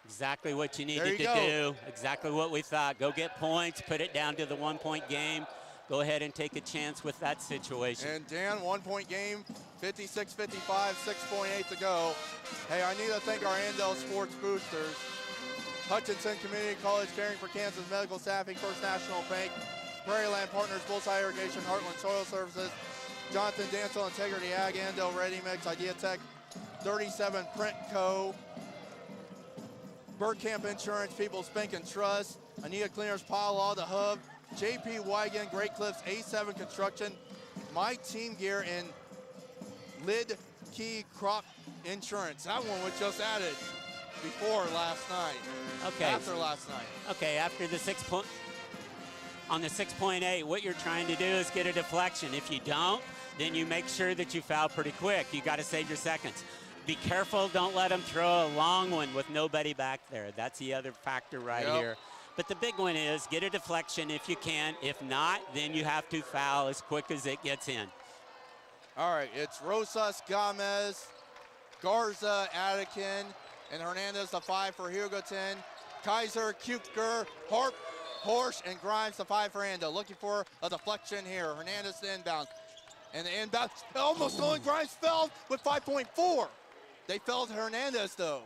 Exactly what you needed to do. Exactly what we thought. Go get points, put it down to the 1-point game. Go ahead and take a chance with that situation. And Dan, 1-point game, 56-55, 6.8 to go. Hey, I need to thank our Andale Sports boosters. Hutchinson Community College, Caring for Kansas Medical Staffing, First National Bank, Prairieland Partners, Bullseye Irrigation, Heartland Soil Services, Jonathan Dancel, Integrity Ag, Andale Ready Mix, Idea Tech, 37 Print Co., Bergkamp Insurance, People's Bank and Trust, Anita Cleaners, Pile Law, The Hub, JP Wigan, Great Cliffs, A7 Construction, My Team Gear, and Lid Key Crop Insurance. That one was just added before last night. Okay. After last night. Okay, after the on the 6.8, what you're trying to do is get a deflection. If you don't, then you make sure that you foul pretty quick. You got to save your seconds. Be careful, don't let them throw a long one with nobody back there. That's the other factor right here. But the big one is get a deflection if you can. If not, then you have to foul as quick as it gets in. All right, it's Rosas, Gomez, Garza, Attican, and Hernandez, the 5 for Hugoton. Kaiser, Kupker, Harp, Horsch, and Grimes, the 5 for Andale. Looking for a deflection here. Hernandez the inbound. And the inbound, almost going. Grimes fell with 5.4. They fell to Hernandez, though.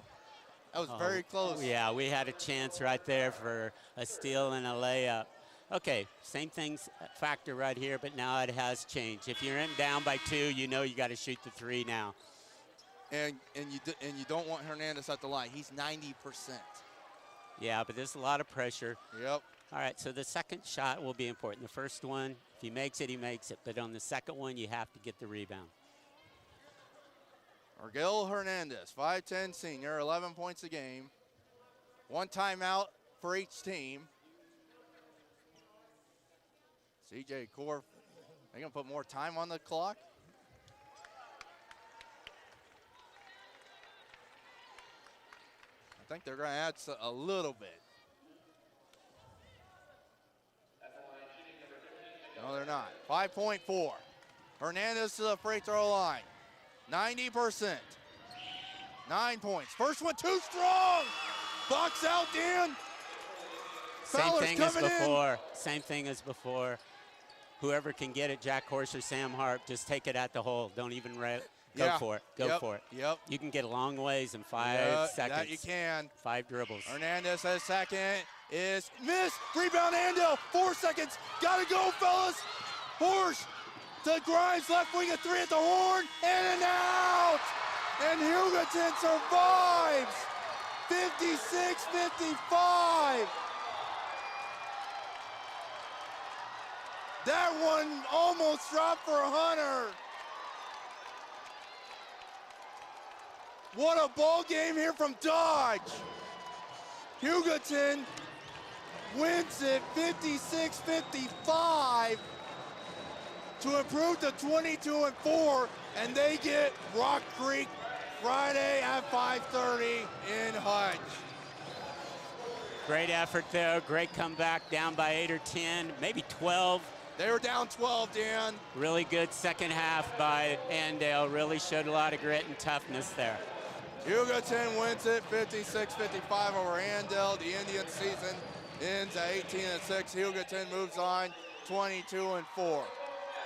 That was very close. Yeah, we had a chance right there for a steal and a layup. Okay, same thing's factor right here, but now it has changed. If you're down by 2, you know you got to shoot the 3 now. And you don't want Hernandez at the line. He's 90%. Yeah, but there's a lot of pressure. Yep. All right, so the second shot will be important. The first one, if he makes it, he makes it. But on the second one, you have to get the rebound. Miguel Hernandez, 5'10 senior, 11 points a game. 1 timeout for each team. CJ Core, they gonna put more time on the clock? I think they're gonna add a little bit. No, they're not. 5.4. Hernandez to the free throw line. 90%. 9 points. First one too strong. Box out, Dan. Same thing as before. Same thing as before. Whoever can get it, Jack Horsch or Sam Harp, just take it at the hole. Don't even go for it. Go for it. Yep. You can get a long ways in 5 seconds. That you can. 5 dribbles. Hernandez has second. Is missed. Rebound, Andale. 4 seconds. Gotta go, fellas. Horsch to Grimes, left wing, a 3 at the horn, and an out! And Hugoton survives! 56-55! That one almost dropped for Hunter. What a ball game here from Dodge. Hugoton wins it 56-55 to improve to 22-4, and they get Rock Creek Friday at 5:30 in Hutch. Great effort there, great comeback, down by 8 or 10, maybe 12. They were down 12, Dan. Really good second half by Andale, really showed a lot of grit and toughness there. Hugoton wins it 56-55 over Andale. The Indian season ends at 18-6. Hugoton moves on 22-4.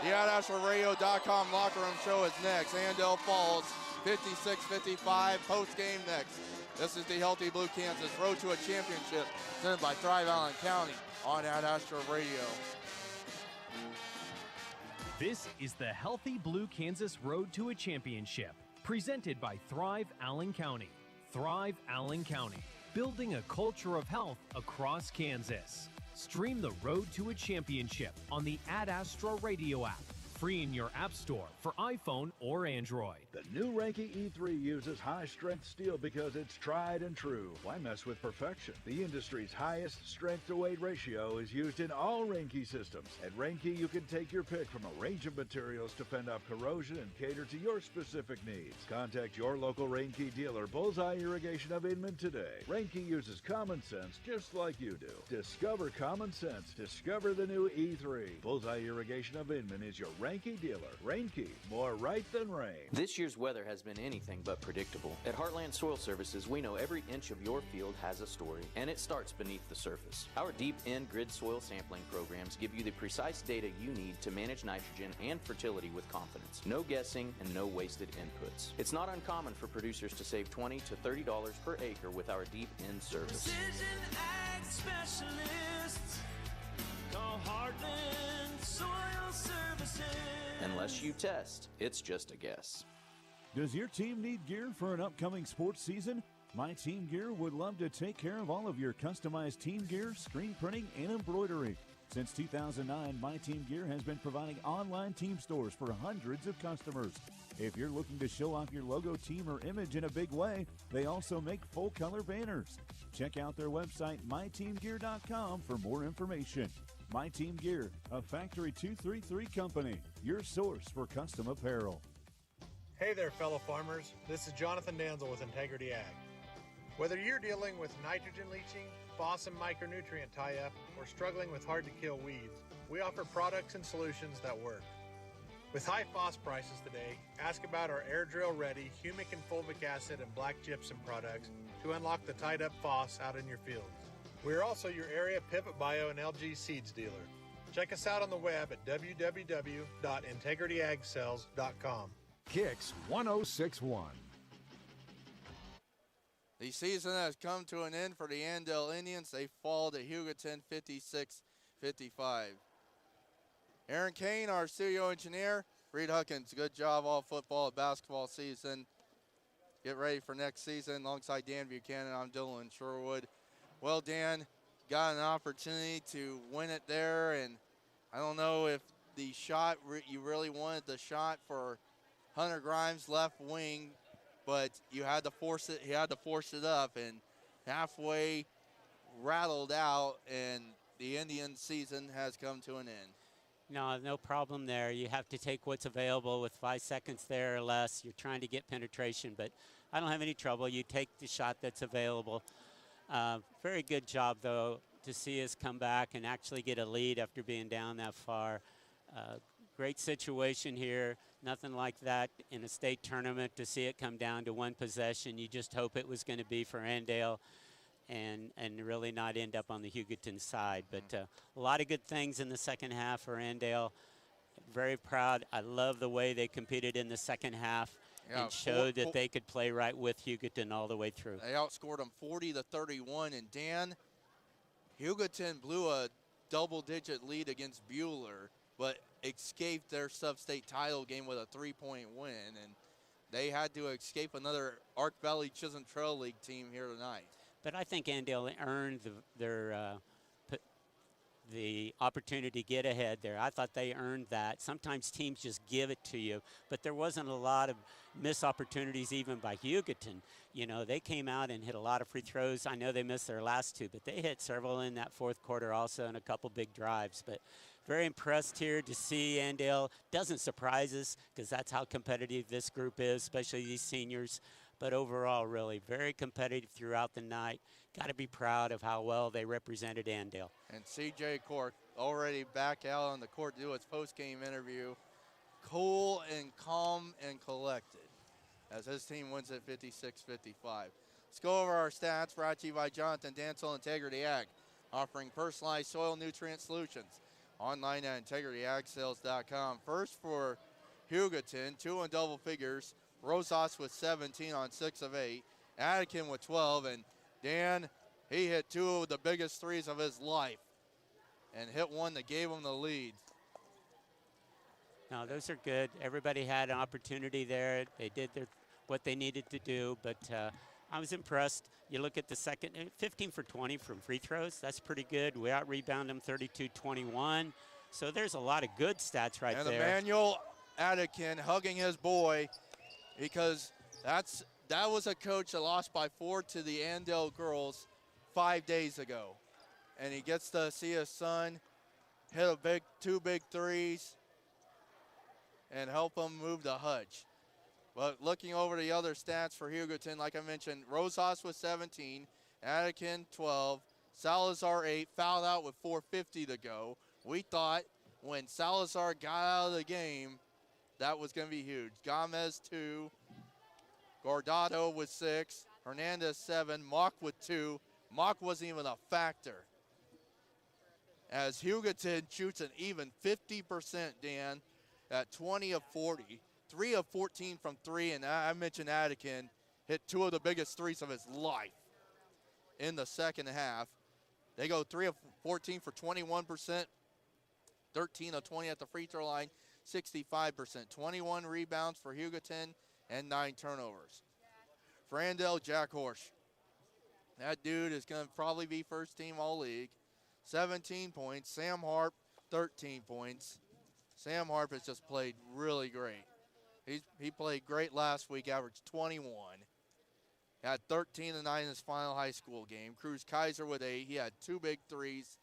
The AdAstraRadio.com locker room show is next. Andale Falls 56-55. Post game next. This is the Healthy Blue Kansas Road to a Championship presented by Thrive Allen County on Ad Astra Radio. This is the Healthy Blue Kansas Road to a Championship, presented by Thrive Allen County. Thrive Allen County, building a culture of health across Kansas. Stream the Road to a Championship on the Ad Astra Radio app, free in your app store for iPhone or Android. The new Ranky E3 uses high-strength steel because it's tried and true. Why mess with perfection? The industry's highest strength-to-weight ratio is used in all Ranky systems. At Ranky, you can take your pick from a range of materials to fend off corrosion and cater to your specific needs. Contact your local Ranky dealer, Bullseye Irrigation of Inman, today. Ranky uses common sense just like you do. Discover common sense. Discover the new E3. Bullseye Irrigation of Inman is your Ranky dealer. Ranky, more right than rain. This year's weather has been anything but predictable. At Heartland Soil Services, we know every inch of your field has a story, and it starts beneath the surface. Our deep in-grid soil sampling programs give you the precise data you need to manage nitrogen and fertility with confidence. No guessing and no wasted inputs. It's not uncommon for producers to save $20 to $30 per acre with our deep in service. Precision Ag Specialists. Call Heartland Soil Services. Unless you test, it's just a guess. Does your team need gear for an upcoming sports season? My Team Gear would love to take care of all of your customized team gear, screen printing, and embroidery. Since 2009, My Team Gear has been providing online team stores for hundreds of customers. If you're looking to show off your logo, team, or image in a big way, they also make full-color banners. Check out their website, myteamgear.com, for more information. My Team Gear, a Factory 233 company, your source for custom apparel. Hey there, fellow farmers. This is Jonathan Danzel with Integrity Ag. Whether you're dealing with nitrogen leaching, phos and micronutrient tie-up, or struggling with hard-to-kill weeds, we offer products and solutions that work. With high phos prices today, ask about our air drill ready humic and fulvic acid and black gypsum products to unlock the tied-up phos out in your fields. We are also your area Pivot Bio and LG Seeds dealer. Check us out on the web at www.integrityagsells.com. Kicks 106.1. The season has come to an end for the Andale Indians. They fall to Hugoton 56-55. Aaron Kane, our studio engineer. Reid Huckins, good job all football and basketball season. Get ready for next season. Alongside Dan Buchanan, I'm Dylan Sherwood. Well, Dan, got an opportunity to win it there, and I don't know if the shot, you really wanted the shot for Hunter Grimes left wing, but you had to force it. He had to force it up, and halfway rattled out, and the Indian season has come to an end. No problem there. You have to take what's available with 5 seconds there or less. You're trying to get penetration, but I don't have any trouble. You take the shot that's available. Very good job, though, to see us come back and actually get a lead after being down that far. Great situation here. Nothing like that in a state tournament to see it come down to one possession. You just hope it was going to be for Andale and really not end up on the Hugoton side. But a lot of good things in the second half for Andale. Very proud. I love the way they competed in the second half and showed that they could play right with Hugoton all the way through. They outscored them 40-31. And Dan, Hugoton blew a double-digit lead against Buhler, but escaped their sub-state title game with a 3-point win, and they had to escape another Ark Valley Chisholm Trail League team here tonight. But I think Andale earned the opportunity to get ahead there. I thought they earned that. Sometimes teams just give it to you, but there wasn't a lot of missed opportunities even by Hugoton. You know, they came out and hit a lot of free throws. I know they missed their last two, but they hit several in that fourth quarter also and a couple big drives. But very impressed here to see Andale. Doesn't surprise us because that's how competitive this group is, especially these seniors. But overall, really very competitive throughout the night. Got to be proud of how well they represented Andale. And C.J. Cork already back out on the court to do his post-game interview. Cool and calm and collected as his team wins at 56-55. Let's go over our stats brought to you by Jonathan Dansel Integrity Ag, offering personalized soil nutrient solutions. Online at integrityagSales.com. First for Hugoton, 2 in double figures. Rosas with 17 on 6 of 8. Attican with 12. And Dan, he hit 2 of the biggest threes of his life and hit one that gave him the lead. No, those are good. Everybody had an opportunity there. They did what they needed to do, but I was impressed. You look at the second, 15 for 20 from free throws. That's pretty good. We out-rebound them 32-21. So there's a lot of good stats right there. And Emmanuel Attican hugging his boy because that was a coach that lost by 4 to the Andale girls 5 days ago. And he gets to see his son hit 2 big threes and help him move the Hutch. But looking over the other stats for Hugoton, like I mentioned, Rosas with 17, Attican 12, Salazar 8, fouled out with 4:50 to go. We thought when Salazar got out of the game, that was going to be huge. Gomez 2, Gordado with 6, Hernandez 7, Mock with 2. Mock wasn't even a factor. As Hugoton shoots an even 50%, Dan, at 20 of 40. 3 of 14 from 3, and I mentioned Attican hit 2 of the biggest threes of his life in the second half. They go 3 of 14 for 21%, 13 of 20 at the free throw line, 65%. 21 rebounds for Hugoton and 9 turnovers. For Andale, Jack Horsch. That dude is going to probably be first team all-league. 17 points. Sam Harp, 13 points. Sam Harp has just played really great. He played great last week, averaged 21. Had 13 and 9 in his final high school game. Cruz Kaiser with 8. He had 2 big threes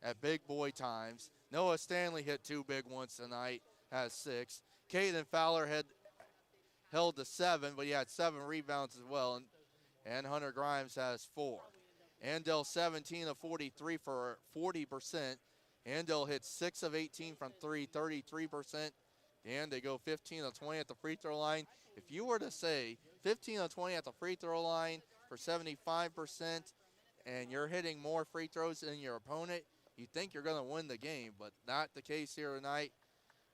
at big boy times. Noah Stanley hit 2 big ones tonight, has 6. Caden Fowler held to 7, but he had 7 rebounds as well. And Hunter Grimes has 4. Andale 17 of 43 for 40%. Andale hit 6 of 18 from 3, 33%. And they go 15 of 20 at the free throw line. If you were to say 15 of 20 at the free throw line for 75%, and you're hitting more free throws than your opponent, you think you're going to win the game, but not the case here tonight.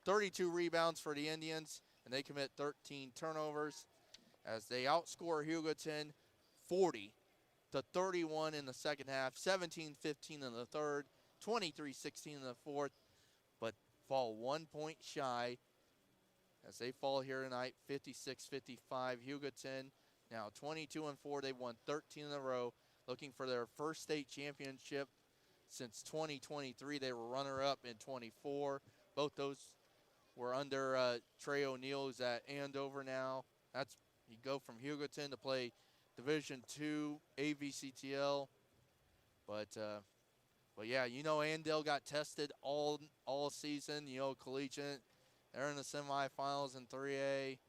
32 rebounds for the Indians, and they commit 13 turnovers as they outscore Hugoton 40-31 in the second half, 17-15 in the third, 23-16 in the fourth, but fall 1 point shy as they fall here tonight, 56-55. Hugoton now 22-4. They've won 13 in a row, looking for their first state championship since 2023. They were runner-up in 24. Both those were under Trey O'Neill, who's at Andover now. You go from Hugoton to play Division II AVCTL. But yeah, Andale got tested all season. Collegiate, they're in the semifinals in 3A.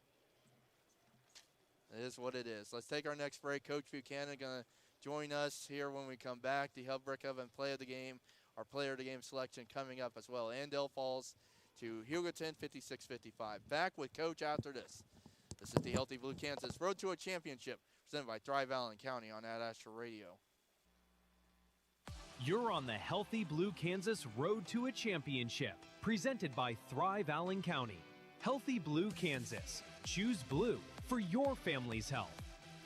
It is what it is. Let's take our next break. Coach Buchanan going to join us here when we come back. The Hellbrick Oven play of the game, our player of the game selection coming up as well. Andale falls to Hugoton 56-55. Back with Coach after this. This is the Healthy Blue Kansas Road to a Championship, presented by Thrive Allen County on Ad Astra Radio. You're on the Healthy Blue Kansas Road to a Championship, presented by Thrive Allen County. Healthy Blue Kansas. Choose blue for your family's health.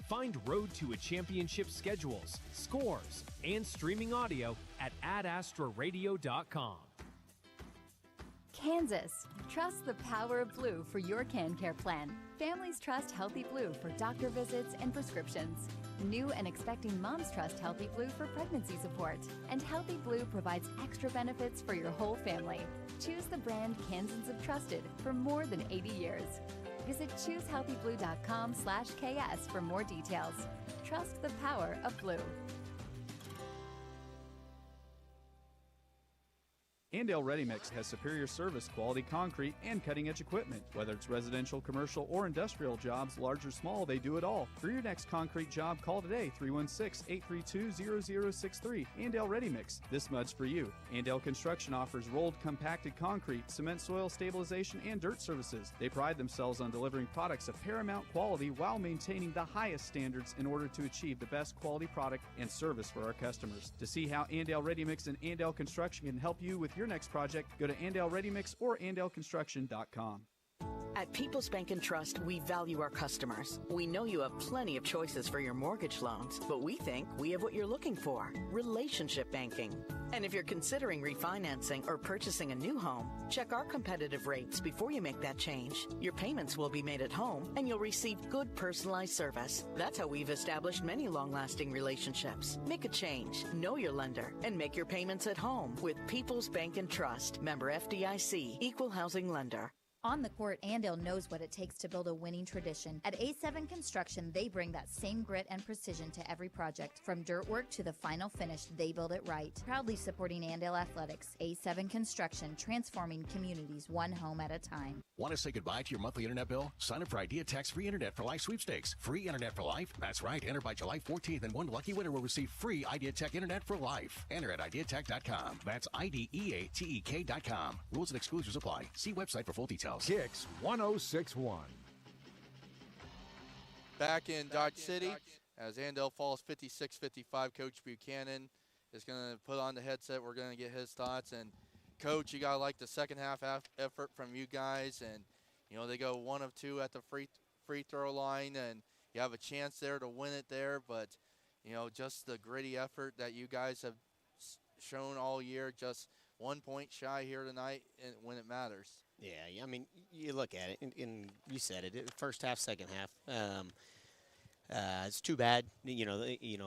Find Road to a Championship schedules, scores, and streaming audio at adastraradio.com. Kansas. Trust the power of blue for your CanCare plan. Families trust Healthy Blue for doctor visits and prescriptions. New and expecting moms trust Healthy Blue for pregnancy support. And Healthy Blue provides extra benefits for your whole family. Choose the brand Kansans have trusted for more than 80 years. Visit choosehealthyblue.com/KS for more details. Trust the power of blue. Andale Ready Mix has superior service, quality concrete, and cutting-edge equipment. Whether it's residential, commercial, or industrial jobs, large or small, they do it all. For your next concrete job, call today, 316-832-0063. Andale Ready Mix. This mud's for you. Andale Construction offers rolled compacted concrete, cement soil stabilization, and dirt services. They pride themselves on delivering products of paramount quality while maintaining the highest standards in order to achieve the best quality product and service for our customers. To see how Andale Ready Mix and Andale Construction can help you with your next project, go to Andale Ready Mix or AndaleConstruction.com. At People's Bank and Trust, we value our customers. We know you have plenty of choices for your mortgage loans, but we think we have what you're looking for: relationship banking. And if you're considering refinancing or purchasing a new home, check our competitive rates before you make that change. Your payments will be made at home, and you'll receive good personalized service. That's how we've established many long-lasting relationships. Make a change, know your lender, and make your payments at home with People's Bank and Trust. Member FDIC, Equal Housing Lender. On the court, Andale knows what it takes to build a winning tradition. At A7 Construction, they bring that same grit and precision to every project. From dirt work to the final finish, they build it right. Proudly supporting Andale Athletics, A7 Construction, transforming communities one home at a time. Want to say goodbye to your monthly internet bill? Sign up for Idea Tech's free Internet for Life sweepstakes. Free Internet for Life? That's right. Enter by July 14th, and one lucky winner will receive free Idea Tech Internet for Life. Enter at ideatech.com. That's IDEATEK.com. Rules and exclusions apply. See website for full details. Kicks 106.1. Back in Dodge City, as Andale falls 56-55, Coach Buchanan is going to put on the headset. We're going to get his thoughts. And, Coach, you got to like the second half effort from you guys. And, they go 1 of 2 at the free throw line, and you have a chance there to win it there. But, just the gritty effort that you guys have shown all year, just 1 point shy here tonight when it matters. Yeah, I mean, you look at it, and you said it. First half, second half. It's too bad,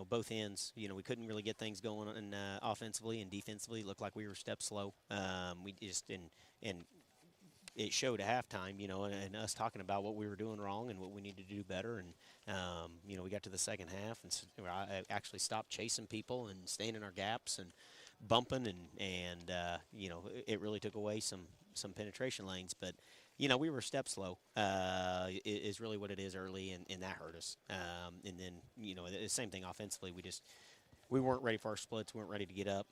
both ends. We couldn't really get things going offensively and defensively. It looked like we were steps slow. We just and it showed at halftime, and us talking about what we were doing wrong and what we needed to do better. And we got to the second half, and I actually stopped chasing people and staying in our gaps and bumping, and it really took away some penetration lanes, but. We were step slow is really what it is early, and that hurt us. And then, the same thing offensively. We weren't ready for our splits. We weren't ready to get up,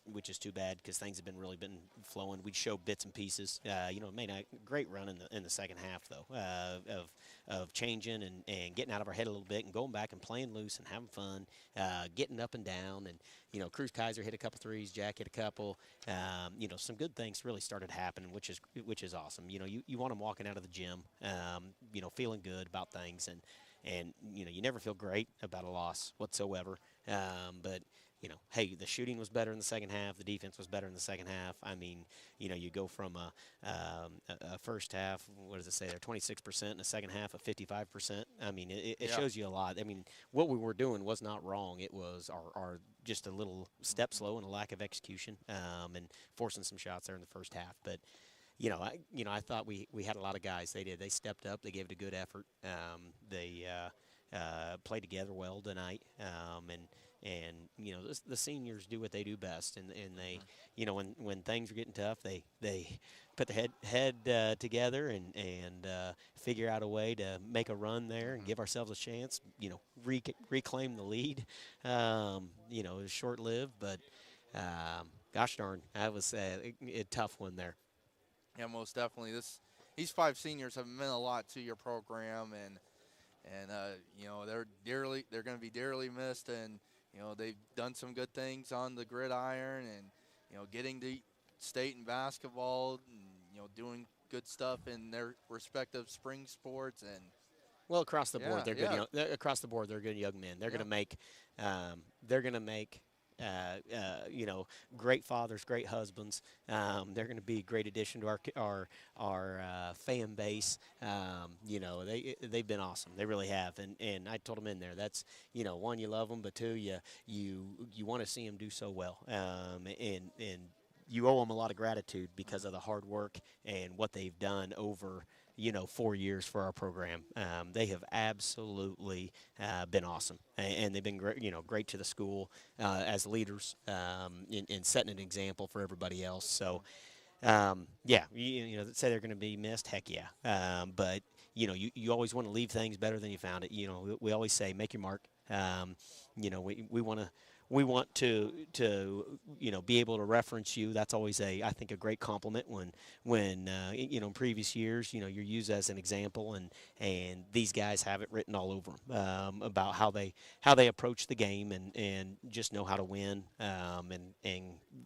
which is too bad because things have been flowing. We'd show bits and pieces. Made a great run in the second half, though, of changing and getting out of our head a little bit and going back and playing loose and having fun, getting up and down. And, Cruz Kaiser hit a couple threes, Jack hit a couple. Some good things really started happening, which is awesome. You want them walking out of the gym, feeling good about things. And you never feel great about a loss whatsoever. But, hey, the shooting was better in the second half. The defense was better in the second half. I mean, you go from a first half, what does it say there, 26%, and a second half of 55%. I mean, it shows you a lot. I mean, what we were doing was not wrong. It was our just a little step slow and a lack of execution and forcing some shots there in the first half. But, I thought we had a lot of guys. They did. They stepped up. They gave it a good effort. They played together well tonight. And the seniors do what they do best. And they, when things are getting tough, they put their head together and figure out a way to make a run there and give ourselves a chance. Reclaim the lead. It was short-lived, but gosh darn, that was a tough one there. Yeah, most definitely. These 5 seniors have meant a lot to your program, and they're going to be dearly missed. And they've done some good things on the gridiron, and getting to state in basketball, and doing good stuff in their respective spring sports. And well, across the board, they're good. Across the board, they're good young men. They're going to make. They're going to make. Great fathers, great husbands. They're going to be a great addition to our fan base. They've been awesome. They really have. And I told them in there, that's, one, you love them, but two, you want to see them do so well. And you owe them a lot of gratitude because of the hard work and what they've done over 4 years for our program. They have absolutely been awesome, and they've been great to the school as leaders in setting an example for everybody else. So, say they're going to be missed. Heck yeah. But you always want to leave things better than you found it. We always say make your mark. We want to be able to reference you. That's always I think a great compliment when in previous years, you're used as an example, and these guys have it written all over them about how they approach the game and just know how to win and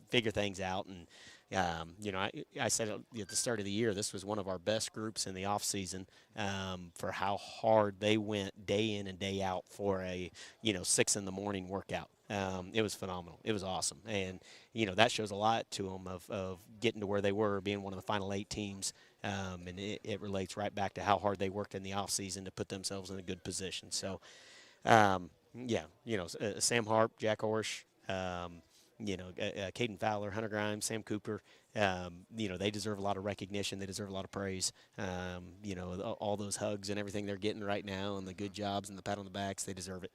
figure things out. And I said at the start of the year, this was one of our best groups in the off season for how hard they went day in and day out for a 6 a.m. workout. It was phenomenal. It was awesome. And, that shows a lot to them of getting to where they were, being one of the final 8 teams. And it relates right back to how hard they worked in the offseason to put themselves in a good position. So, Sam Harp, Jack Orsh, Caden Fowler, Hunter Grimes, Sam Cooper, they deserve a lot of recognition. They deserve a lot of praise. All those hugs and everything they're getting right now and the good jobs and the pat on the backs, they deserve it.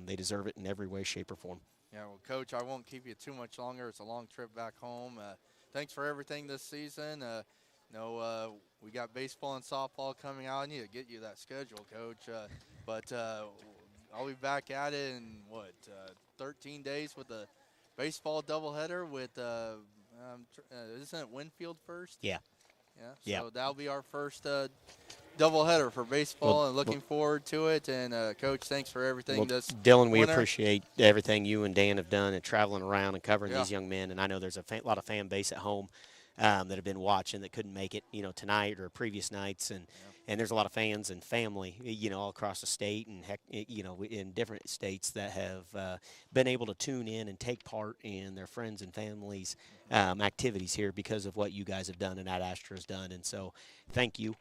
They deserve it in every way, shape, or form. Yeah, well, Coach, I won't keep you too much longer. It's a long trip back home. Thanks for everything this season. We got baseball and softball coming out. I need to get you that schedule, Coach. But I'll be back at it in, 13 days with the baseball doubleheader with, isn't it Winfield first? Yeah. Yeah, so that'll be our first doubleheader for baseball, and looking forward to it. And, Coach, thanks for everything this Dylan, we winter. appreciate everything you and Dan have done and traveling around and covering these young men. And I know there's a lot of fan base at home that have been watching that couldn't make it, tonight or previous nights. and there's a lot of fans and family, all across the state and heck, in different states that have been able to tune in and take part in their friends and families' activities here because of what you guys have done and Ad Astra has done. And so, thank you.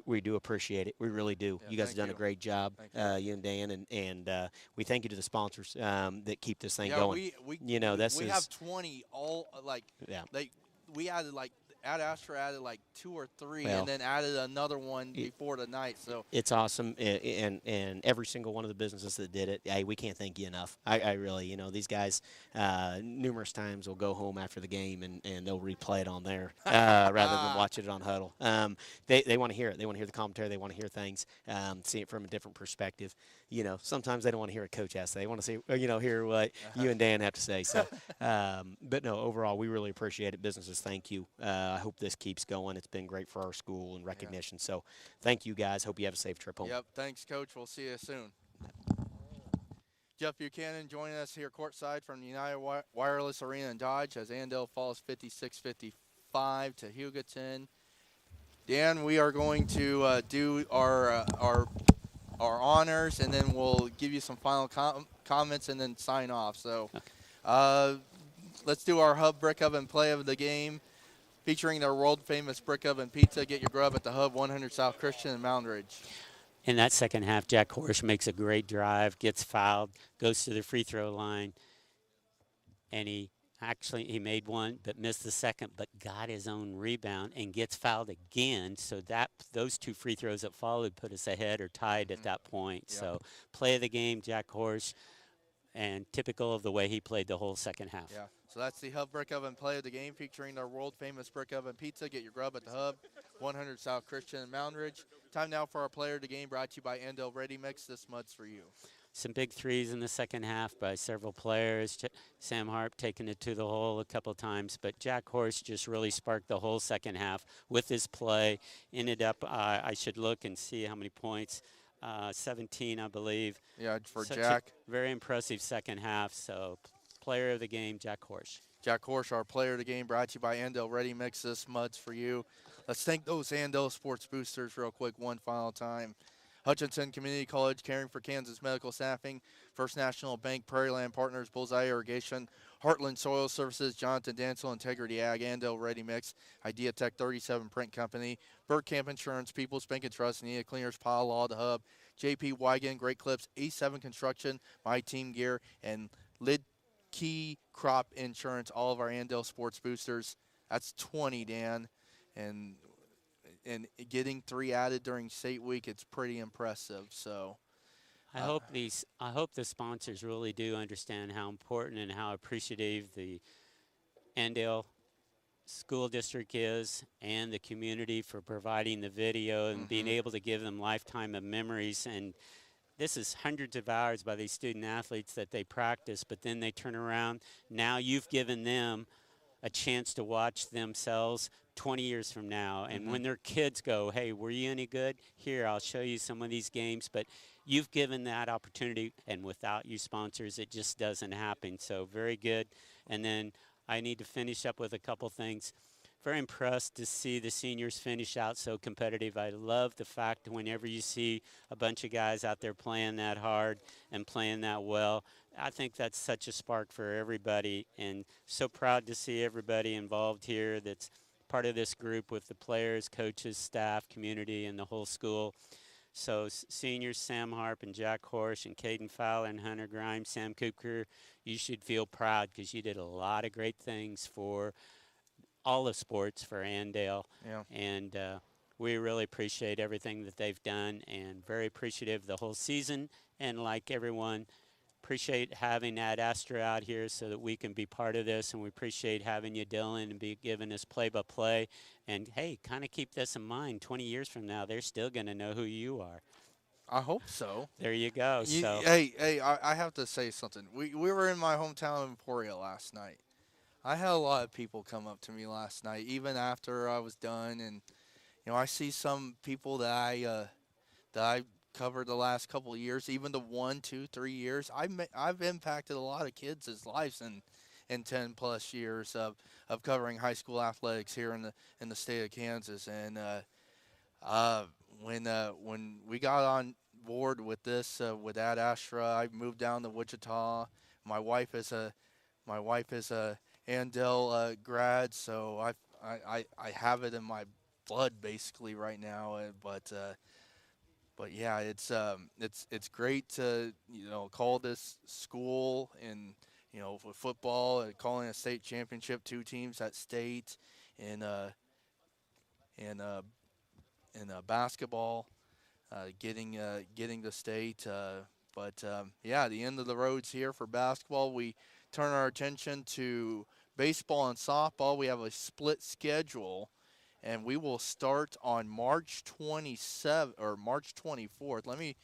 We do appreciate it. We really do. Yeah, you guys have done a great job, you and Dan, and we thank you to the sponsors that keep this thing going. We have 20 all we added Ad Astra added 2 or 3, and then added another one before tonight. So it's awesome, and every single one of the businesses that did it, we can't thank you enough. I really, these guys numerous times will go home after the game and they'll replay it on there rather than watch it on Huddle. They want to hear it. They want to hear the commentary. They want to hear things, see it from a different perspective. Sometimes they don't want to hear a coach has to say. They want to see, hear what you and Dan have to say. So, but no, overall, we really appreciate it. Businesses, thank you. I hope this keeps going. It's been great for our school and recognition. Yeah. So thank you, guys. Hope you have a safe trip home. Yep. Thanks, Coach. We'll see you soon. Jeff Buchanan joining us here courtside from United Wireless Arena in Dodge as Andale falls 56-55 to Hugoton. Dan, we are going to do our honors, and then we'll give you some final comments and then sign off. So let's do our Hub Brick Oven play of the game, featuring their world-famous brick oven pizza. Get your grub at the Hub, 100 South Christian in Mound Ridge. In that second half, Jack Horsch makes a great drive, gets fouled, goes to the free throw line, and he made one but missed the second, but got his own rebound and gets fouled again. So those 2 free throws that followed put us ahead or tied at that point. Yep. So play of the game, Jack Horsch, and typical of the way he played the whole second half. Yeah. So that's the Hub Brick Oven play of the game, featuring our world-famous brick oven pizza. Get your grub at the Hub, 100 South Christian in Mound Ridge. Time now for our player of the game, brought to you by Andale Ready Mix. This mud's for you. Some big threes in the second half by several players. Sam Harp taking it to the hole a couple of times, but Jack Horsch just really sparked the whole second half with his play. Ended up, I should look and see how many points. 17, I believe. Yeah, for Jack. Very impressive second half. So, player of the game, Jack Horsch. Jack Horsch, our player of the game, brought to you by Andale Ready Mix. This mud's for you. Let's thank those Andale Sports Boosters real quick one final time. Hutchinson Community College, Caring for Kansas Medical Staffing, First National Bank, Prairie Land Partners, Bullseye Irrigation, Heartland Soil Services, Jonathan Dansel, Integrity Ag, Andale Ready Mix, Idea Tech 37 Print Company, Bird Camp Insurance, People's Bank and Trust, Nina Cleaners, Pile Law, The Hub, JP Wigan, Great Clips, A7 Construction, My Team Gear, and Lid Key Crop Insurance, all of our Andale Sports Boosters. That's 20, Dan. And getting 3 added during state week, it's pretty impressive. So I hope the sponsors really do understand how important and how appreciative the Andale School District is and the community for providing the video and being able to give them lifetime of memories. And this is hundreds of hours by these student athletes that they practice, but then they turn around. Now you've given them a chance to watch themselves 20 years from now. And when their kids go, hey, were you any good? Here, I'll show you some of these games. But you've given that opportunity, and without you sponsors, it just doesn't happen. So very good. And then I need to finish up with a couple things. Very impressed to see the seniors finish out so competitive. I love the fact that whenever you see a bunch of guys out there playing that hard and playing that well, I think that's such a spark for everybody, and so proud to see everybody involved here that's part of this group with the players, coaches, staff, community, and the whole school. So seniors Sam Harp and Jack Horsch and Caden Fowler and Hunter Grimes, Sam Cooper, you should feel proud because you did a lot of great things for all of sports for Andale. Yeah. And we really appreciate everything that they've done and very appreciative of the whole season. And like everyone, appreciate having Ad Astra out here so that we can be part of this, and we appreciate having you, Dylan, and be giving us play-by-play. And, hey, kind of keep this in mind. 20 years from now, they're still going to know who you are. I hope so. There you go. Hey, I have to say something. We were in my hometown of Emporia last night. I had a lot of people come up to me last night, even after I was done. And, I see some people that I covered the last couple of years, even the 1, 2, 3 years. I've impacted a lot of kids' lives in 10 plus years of covering high school athletics here in the state of Kansas. And when we got on board with this with Ad Astra, I moved down to Wichita. My wife is a Andale grad, so I have it in my blood basically right now. But yeah, it's great to call this school and for football, calling a state championship, 2 teams at state, and basketball, getting the state. But yeah, the end of the road's here for basketball. We turn our attention to baseball and softball. We have a split schedule, and we will start on March 27th or March 24th. Let me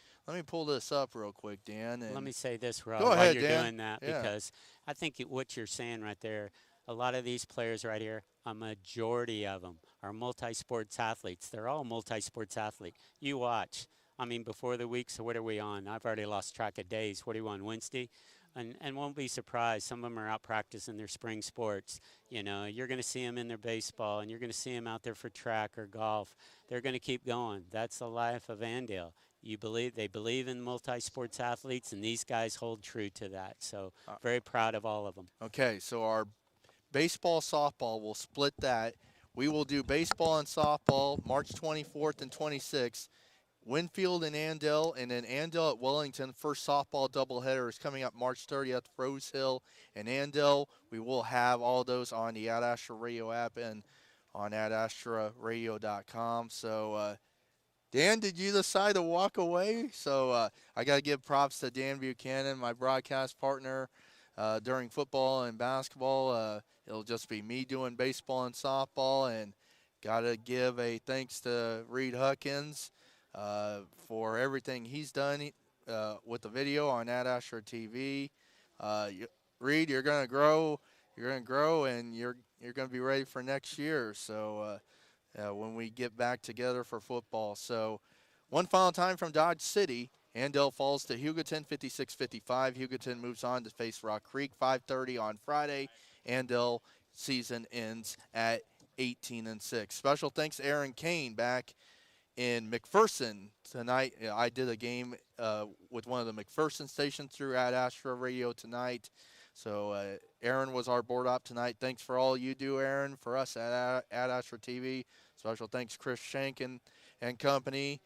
pull this up real quick, Dan. And let me say this, Rob, go while ahead, you're Dan. doing that, Yeah. because I think what you're saying right there, a lot of these players right here, a majority of them are multi-sports athletes. They're all multi-sports athletes. You watch. I mean, before the week, so what are we on? I've already lost track of days. What are you on, Wednesday? And won't be surprised. Some of them are out practicing their spring sports. You're going to see them in their baseball, and you're going to see them out there for track or golf. They're going to keep going. That's the life of Andale. They believe in multi-sports athletes, and these guys hold true to that. So very proud of all of them. Okay, so our baseball, softball, we'll split that. We will do baseball and softball March 24th and 26th. Winfield and Andale, and then Andale at Wellington. First softball doubleheader is coming up March 30th, Rose Hill and Andale. We will have all those on the Ad Astra Radio app and on adastraradio.com. So, Dan, did you decide to walk away? So I got to give props to Dan Buchanan, my broadcast partner during football and basketball. It'll just be me doing baseball and softball, and got to give a thanks to Reid Huckins for everything he's done with the video on Ad Astra TV. Reid, you're going to grow. You're going to grow, and you're going to be ready for next year. So when we get back together for football. So one final time from Dodge City. Andale falls to Hugoton 56-55. Hugoton moves on to face Rock Creek 5:30 on Friday. Andale season ends at 18-6. Special thanks to Aaron Kane back in McPherson tonight. I did a game with one of the McPherson stations through Ad Astra Radio tonight. So Aaron was our board op tonight. Thanks for all you do, Aaron, for us at Ad Astra TV. Special thanks Chris Shank and company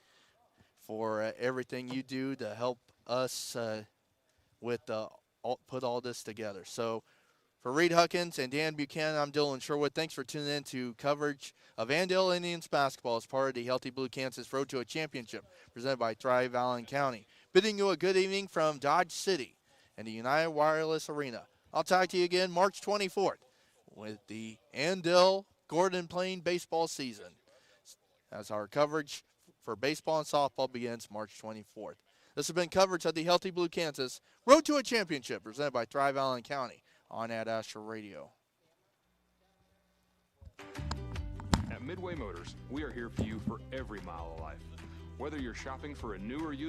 for everything you do to help us with put all this together. So for Reid Huckins and Dan Buchanan, I'm Dylan Sherwood. Thanks for tuning in to coverage of Andale Indians basketball as part of the Healthy Blue Kansas Road to a Championship presented by Thrive Allen County. Bidding you a good evening from Dodge City and the United Wireless Arena. I'll talk to you again March 24th with the Andale Gordon Plain baseball season, as our coverage for baseball and softball begins March 24th. This has been coverage of the Healthy Blue Kansas Road to a Championship presented by Thrive Allen County on Ad Astra Radio. At Midway Motors, we are here for you for every mile of life. Whether you're shopping for a new or used